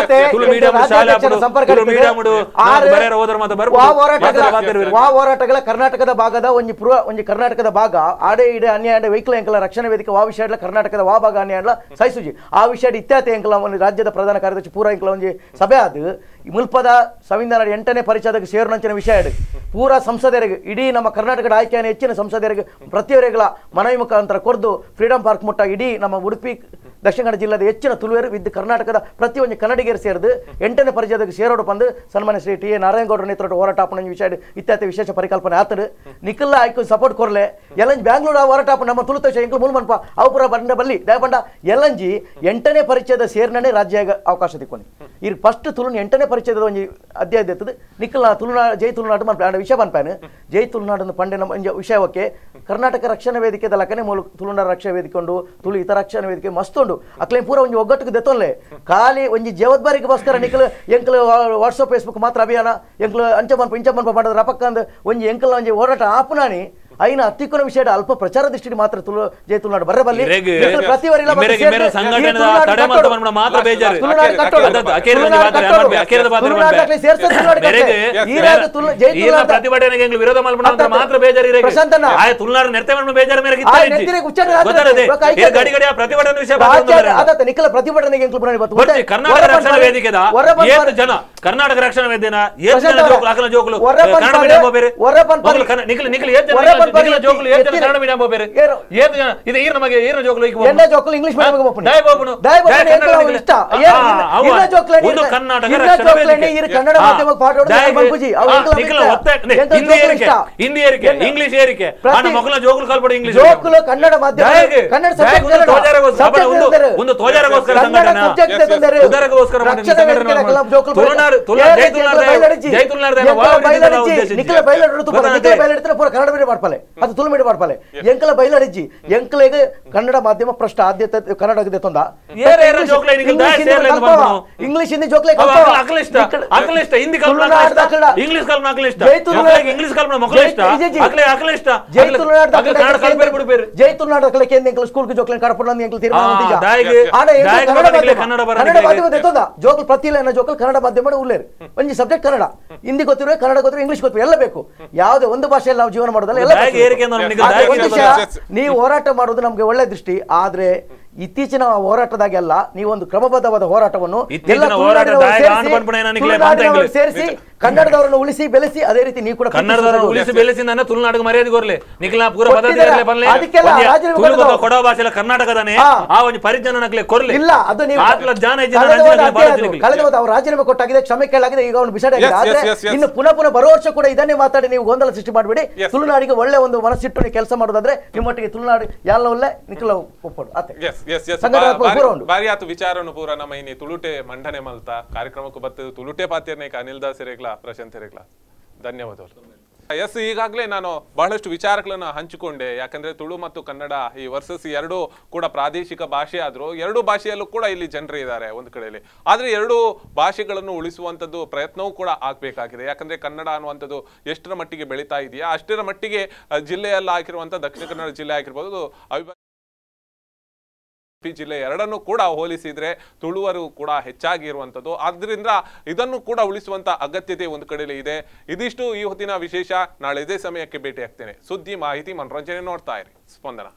ತುಳು ಮೀಡಿಯಂ ಶಾಲೆ ತುಳು ಮೀಡಿಯಂ ಬರೆಯರ ಹೋದ್ರ ಮಾತ್ರ ಬರ್ಬೋದು ಹೋರಾಟಗಳ ಕರ್ನಾಟಕದ ಭಾಗದ ಒಂಜಿ ಕರ್ನಾಟಕದ ಭಾಗ ಆಡೆ ಇಡೆ ಅನ್ಯಾಯ ವೈಕಲ ಎಂಕಲ ರಕ್ಷಣಾ ವೇದಿಕೆ ವಾ ವಿಷಯ ಕರ್ನಾಟಕದ ವಾ ಭಾಗ ಅನ್ಯಾಯ ಸಹಿಸುಜಿ ಆ ವಿಷಯ ಇತ್ಯಾತೆ ಎಂಕಲ ಒಂದು ರಾಜ್ಯದ ಪ್ರಧಾನ ಕಾರ್ಯದರ್ಶಿ ಪೂರ ಎಂಕಲ ಒಂಜಿ ಸಭೆ ಆದ ಮುಲ್ಪದ ಸಂವಿಧಾನ 8ನೇ ಪರಿಚ್ಛೇದಕ್ಕೆ ಸೇರಿನಂಚಿನ ವಿಷಯ ಪೂರಾ ಸಂಸದರಿಗೆ ಇಡೀ ನಮ್ಮ ಕರ್ನಾಟಕದ ಆಯ್ಕೆಯನ್ನು ಹೆಚ್ಚಿನ ಸಂಸದರಿಗೆ ಪ್ರತಿಯೊಬ್ಬರಿಗಳ ಮನವಿ ಮುಖಾಂತರ ಕೊರ್ದು ಫ್ರೀಡಂ ಪಾರ್ಕ್ ಮುಟ್ಟ ಇಡೀ ನಮ್ಮ ಉಡುಪಿ ದಕ್ಷಿಣ ಕನ್ನಡ ಜಿಲ್ಲೆದ ಹೆಚ್ಚಿನ ತುಳುವೇರು ವಿದ್ ಕರ್ನಾಟಕದ ಪ್ರತಿಯೊಂದು ಕನ್ನಡಿಗರು ಸೇರಿದು 8ನೇ ಪರಿಚ್ಛೇದಕ್ಕೆ ಸೇರೋಡು ಬಂದು ಸನ್ಮಾನ್ಯ ಶ್ರೀ ಟಿ ಎ ನಾರಾಯಣಗೌಡರ ನೇತೃತ್ವ ಹೋರಾಟ ಆಪಣ ವಿಷಯ ಇತ್ಯಾದಿ ವಿಶೇಷ ಪರಿಕಲ್ಪನೆ ಆತಡು ನಿಖಿಲ್ ಆಯ್ಕೆ ಸಪೋರ್ಟ್ ಕೊರ್ಲೆ ಎಲ್ಲಂಜಿ ಬ್ಯಾಂಗ್ಳೂರು ಹೋರಾಟ ಆಪ ನಮ್ಮ ತುಳುತ ಎಂಕಲ್ ಮೂಲ ಮನ್ಪ ಅವಪುರ ಬಂಡ ಬಲ್ಲಿ ದಯಪಂಡ ಎಲ್ಲಂಜಿ 8ನೇ ಪರಿಚ್ಛೇದ ಸೇರ್ನೇ ರಾಜ್ಯ ಅವಕಾಶ ತಿಕ್ಕೊಂಡು ಈಗ ಫಸ್ಟ್ ತುಳು 8ನೇ ಪರಿಚ್ಛೇದದ ಒಂದು ಅಧ್ಯಾಯ ಎತ್ತದು ನಿಖಿಲ್ ತುಳುನಾಡು ಜೈ ತುಳುನಾಡು ಮನ್ಪ ವಿಷಯ ಬನ್ಪಾನು ಜೈ ತುಳುನಾಡು ಪಂಡೆ ನಮ್ಮ ವಿಷಯವಕ್ಕೆ ಕರ್ನಾಟಕ ರಕ್ಷಣಾ ವೇದಿಕೆ ಲಕ್ಕನೆ ಮೂಲ ತುಳುನಾಡು ರಕ್ಷಣಾ ವೇದಿಕೆ ಉಂಡು ತುಳು ಇತರ ರಕ್ಷಣಾ ವೇದಿಕೆ ಮಸ್ತ್ ಉಂಡು ಅಕ್ಲೆ ಪೂರ ಒಂಜಿ ಒಗ್ಗಟ್ಟಿಗೆ ದೆತ್ತೊನ್ಲೆ ಖಾಲಿ ಒಂಜಿ ಜವಾಬ್ದಾರಿಗೋಸ್ಕರ ನಿಖಿಲ್ ಎಂಕಲ್ ವಾಟ್ಸಪ್ ಫೇಸ್ಬುಕ್ ಮಾತ್ರ ಅಭಿಯಾನ ಎಂಕಲ್ ಅಂಚ ಮನ್ಪ ಮಾಡೋದು ರಪಕ್ಕಂದು ಒಂಜಿ ಎಂಕಲ್ ಒಂಜಿ ಹೋರಾಟ ಆಪುನಾನಿ అయినా అత్తిక్కున విషయ అల్ప ప్రచార దృష్టిని మాత్రం జైతున్నాడు బర్రబల్లి ప్రతి నిఖిల ప్రతిభటనಗೆ ಕರ್ನಾಟಕ ರಕ್ಷಣಾ ವೇದಿಕೆ ಜೋಕುಲು ಕನ್ನಡ ಮೀಡಿಯಂ ಬೋಬೇರೆ ಇದು ಈರ ನಮಗೆ ಈರ ಜೋಕುಲು ಎನ್ನ ಜೋಕುಲು ಇಂಗ್ಲಿಷ್ ಮೀಡಿಯಂ ಗೆ ಬೋಪುನು ದಯ ಬೋಪುನು ಇಷ್ಟ ಈರ ಜೋಕುಲು ಒಂದು ಕರ್ನಾಟಕ ರಕ್ಷಣಾ ವೇದಿಕೆ ಈರ ಕನ್ನಡ ಮಾಧ್ಯಮಕ್ಕೆ ಪಾಠ ಬಂಪುಜಿ ಹಿಂದಿ ಏರಿಕೆ ಇಂಗ್ಲಿಷ್ ಏರಿಕೆ ಆನ ಮಕ್ಕಳ ಜೋಕುಲು ಕಲ್ಪಡ ಇಂಗ್ಲಿಷ್ ಜೋಕುಲು ಕನ್ನಡ ಮಾಧ್ಯಮ ಕನ್ನಡ ಸಬ್ಜೆಕ್ಟ್ ಒಂದು ತೋಜಾರಗೋಸ್ಕರ ಸಂಘಟನೆ ಉದರಗೋಸ್ಕರ ನಿಖಿಲ ಬಯಲಾಡಿದ್ರೆ ಪೂರ ಕನ್ನಡ ಮೀಡಿಯಂ ಮಾಡ್ಪಾಲೆ ಅದು ತುಳು ಮೀಡಿಯಂ ಮಾಡ್ಪಾಲೆ ಎಂಕಲ ಬಯಲಾಡಿಜಿ ಎಂಕಲೆಗೆ ಕನ್ನಡ ಮಾಧ್ಯಮ ಪ್ರಶ್ನ ಆದ್ಯತೆ ಕನ್ನಡಕ್ಕೆ ತೊಂದ ಇಂಗ್ಲಿಷ್ ಹಿಂದಿ ಜೋಕ್ಲೆ ಹಿಂದಿ ಇಂಗ್ಲಿಷ್ ಜೈ ತುಳುನಾಡು ಸ್ಕೂಲ್ ಜೋಕ್ಲೆ ಕಡಪಡ ಜೋಕಲ್ ಪ್ರತಿ ಜೋಕಲ್ ಕನ್ನಡ ಮಾಧ್ಯಮ ಉಳ್ಳೇರು ಒಂಜಿ ಸಬ್ಜೆಕ್ಟ್ ಕನ್ನಡ ಹಿಂದಿ ಗೊತ್ತಿರೋ ಕನ್ನಡ ಗೊತ್ತಿರೋ ಇಂಗ್ಲಿಷ್ ಗೊತ್ತಿರೋ ಎಲ್ಲ ಬೇಕು ಯಾವುದೇ ಒಂದು ಭಾಷೆಯಲ್ಲಿ ನಾವು ಜೀವನ ಮಾಡೋದಲ್ಲ ಎಲ್ಲ ನೀವು ಹೋರಾಟ ಮಾಡೋದು ನಮ್ಗೆ ಒಳ್ಳೆ ದೃಷ್ಟಿ ಆದ್ರೆ ಇತ್ತೀಚಿನ ಹೋರಾಟದಾಗೆಲ್ಲ ನೀವೊಂದು ಕ್ರಮಬದ್ಧವಾದ ಹೋರಾಟವನ್ನು ಸೇರಿಸಿ ಕನ್ನಡದವರನ್ನು ಉಳಿಸಿ ಬೆಳೆಸಿ ಅದೇ ರೀತಿ ನೀವು ಕೂಡ ಕನ್ನಡದವರನ್ನು ಉಳಿಸಿ ಬೆಳೆಸಿ ನನ್ನ ತುಳುನಾಡಿಗೆ ಮರ್ಯಾದೆ ಕೊರ್ಲೆ ನಿಖಿಲ ಪೂರ ಕೊಡವ ಭಾಷೆ ಕರ್ನಾಟಕದಾನೆ ಆ ಒಂದು ಪರಿಜ್ಞಾನಕ್ಕೆ ಕೊರ್ಲಿ ಇಲ್ಲ ಅದು ನೀವು ಕಳೆದ ಅವರು ರಾಜೀನಾಮೆ ಕೊಟ್ಟಾಗಿದೆ ಕ್ಷಮೆ ಕೇಳಾಗಿದೆ ಈಗ ಅವನು ಬಿಸಾಡ ಇನ್ನು ಪುನಃ ಬರೋ ವರ್ಷ ಕೂಡ ಇದನ್ನೇ ಮಾತಾಡಿ ನೀವು ಗೊಂದಲ ಸೃಷ್ಟಿ ಮಾಡಬೇಡಿ ತುಳುನಾಡಿಗೆ ಒಳ್ಳೆ ಒಂದು ಮನಸ್ಸಿಟ್ಟು ಕೆಲಸ ಮಾಡೋದಾದ್ರೆ ನಿಮ್ಮೊಟ್ಟಿಗೆ ತುಳುನಾಡು ಎಲ್ಲ ಒಳ್ಳೆ ನಿಖಿಲ ಒಪ್ಪಡು ಬಾರಿ ಆತು ವಿಚಾರನು ಪೂರ ನಮ್ಮ ಇನಿ ತುಳುಟೆ ಮಂಡನೆ ಮಲ್ತ ಕಾರ್ಯಕ್ರಮಕ್ಕೂ ಬರ್ತದೆ ತುಳುಟೆ ಪಾತ್ಯರ್ನೇಕ ಅನಿಲ್ ದಾಸ್ ರೇಗ್ಲಾ ಪ್ರಶಾಂತ್ ರೇಗ್ಲಾ ಧನ್ಯವಾದಗಳು. ಎಸ್, ಈಗಾಗಲೇ ನಾನು ಬಹಳಷ್ಟು ವಿಚಾರಗಳನ್ನು ಹಂಚಿಕೊಂಡೆ. ಯಾಕಂದ್ರೆ ತುಳು ಮತ್ತು ಕನ್ನಡ ಈ ವರ್ಸಸ್ ಎರಡೂ ಕೂಡ ಪ್ರಾದೇಶಿಕ ಭಾಷೆ ಆದ್ರೂ ಎರಡೂ ಭಾಷೆಯಲ್ಲೂ ಕೂಡ ಇಲ್ಲಿ ಜನರು ಇದ್ದಾರೆ ಒಂದು ಕಡೆಯಲ್ಲಿ. ಆದ್ರೆ ಎರಡೂ ಭಾಷೆಗಳನ್ನು ಉಳಿಸುವಂಥದ್ದು ಪ್ರಯತ್ನವೂ ಕೂಡ ಆಗ್ಬೇಕಾಗಿದೆ. ಯಾಕಂದ್ರೆ ಕನ್ನಡ ಅನ್ನುವಂಥದ್ದು ಎಷ್ಟರ ಮಟ್ಟಿಗೆ ಬೆಳೀತಾ ಇದೆಯಾ ಅಷ್ಟರ ಮಟ್ಟಿಗೆ ಜಿಲ್ಲೆಯಲ್ಲಿ ಹಾಕಿರುವಂಥ ದಕ್ಷಿಣ ಕನ್ನಡ ಜಿಲ್ಲೆ ಆಗಿರ್ಬೋದು ಜಿಲ್ಲೆ ಎರಡನ್ನು ಕೂಡ ಹೋಲಿಸಿದ್ರೆ ತುಳುವರು ಕೂಡ ಹೆಚ್ಚಾಗಿ ಇರುವಂಥದ್ದು. ಆದ್ರಿಂದ ಇದನ್ನು ಕೂಡ ಉಳಿಸುವಂತ ಅಗತ್ಯತೆ ಒಂದು ಕಡೆಯಲ್ಲಿ ಇದೆ. ಇದಿಷ್ಟು ಈ ಹೊತ್ತಿನ ವಿಶೇಷ. ನಾಳೆ ಇದೇ ಸಮಯಕ್ಕೆ ಭೇಟಿ ಆಗ್ತೇನೆ. ಸುದ್ದಿ, ಮಾಹಿತಿ, ಮನೋರಂಜನೆ ನೋಡ್ತಾ ಇರಿ ಸ್ಪಂದನ.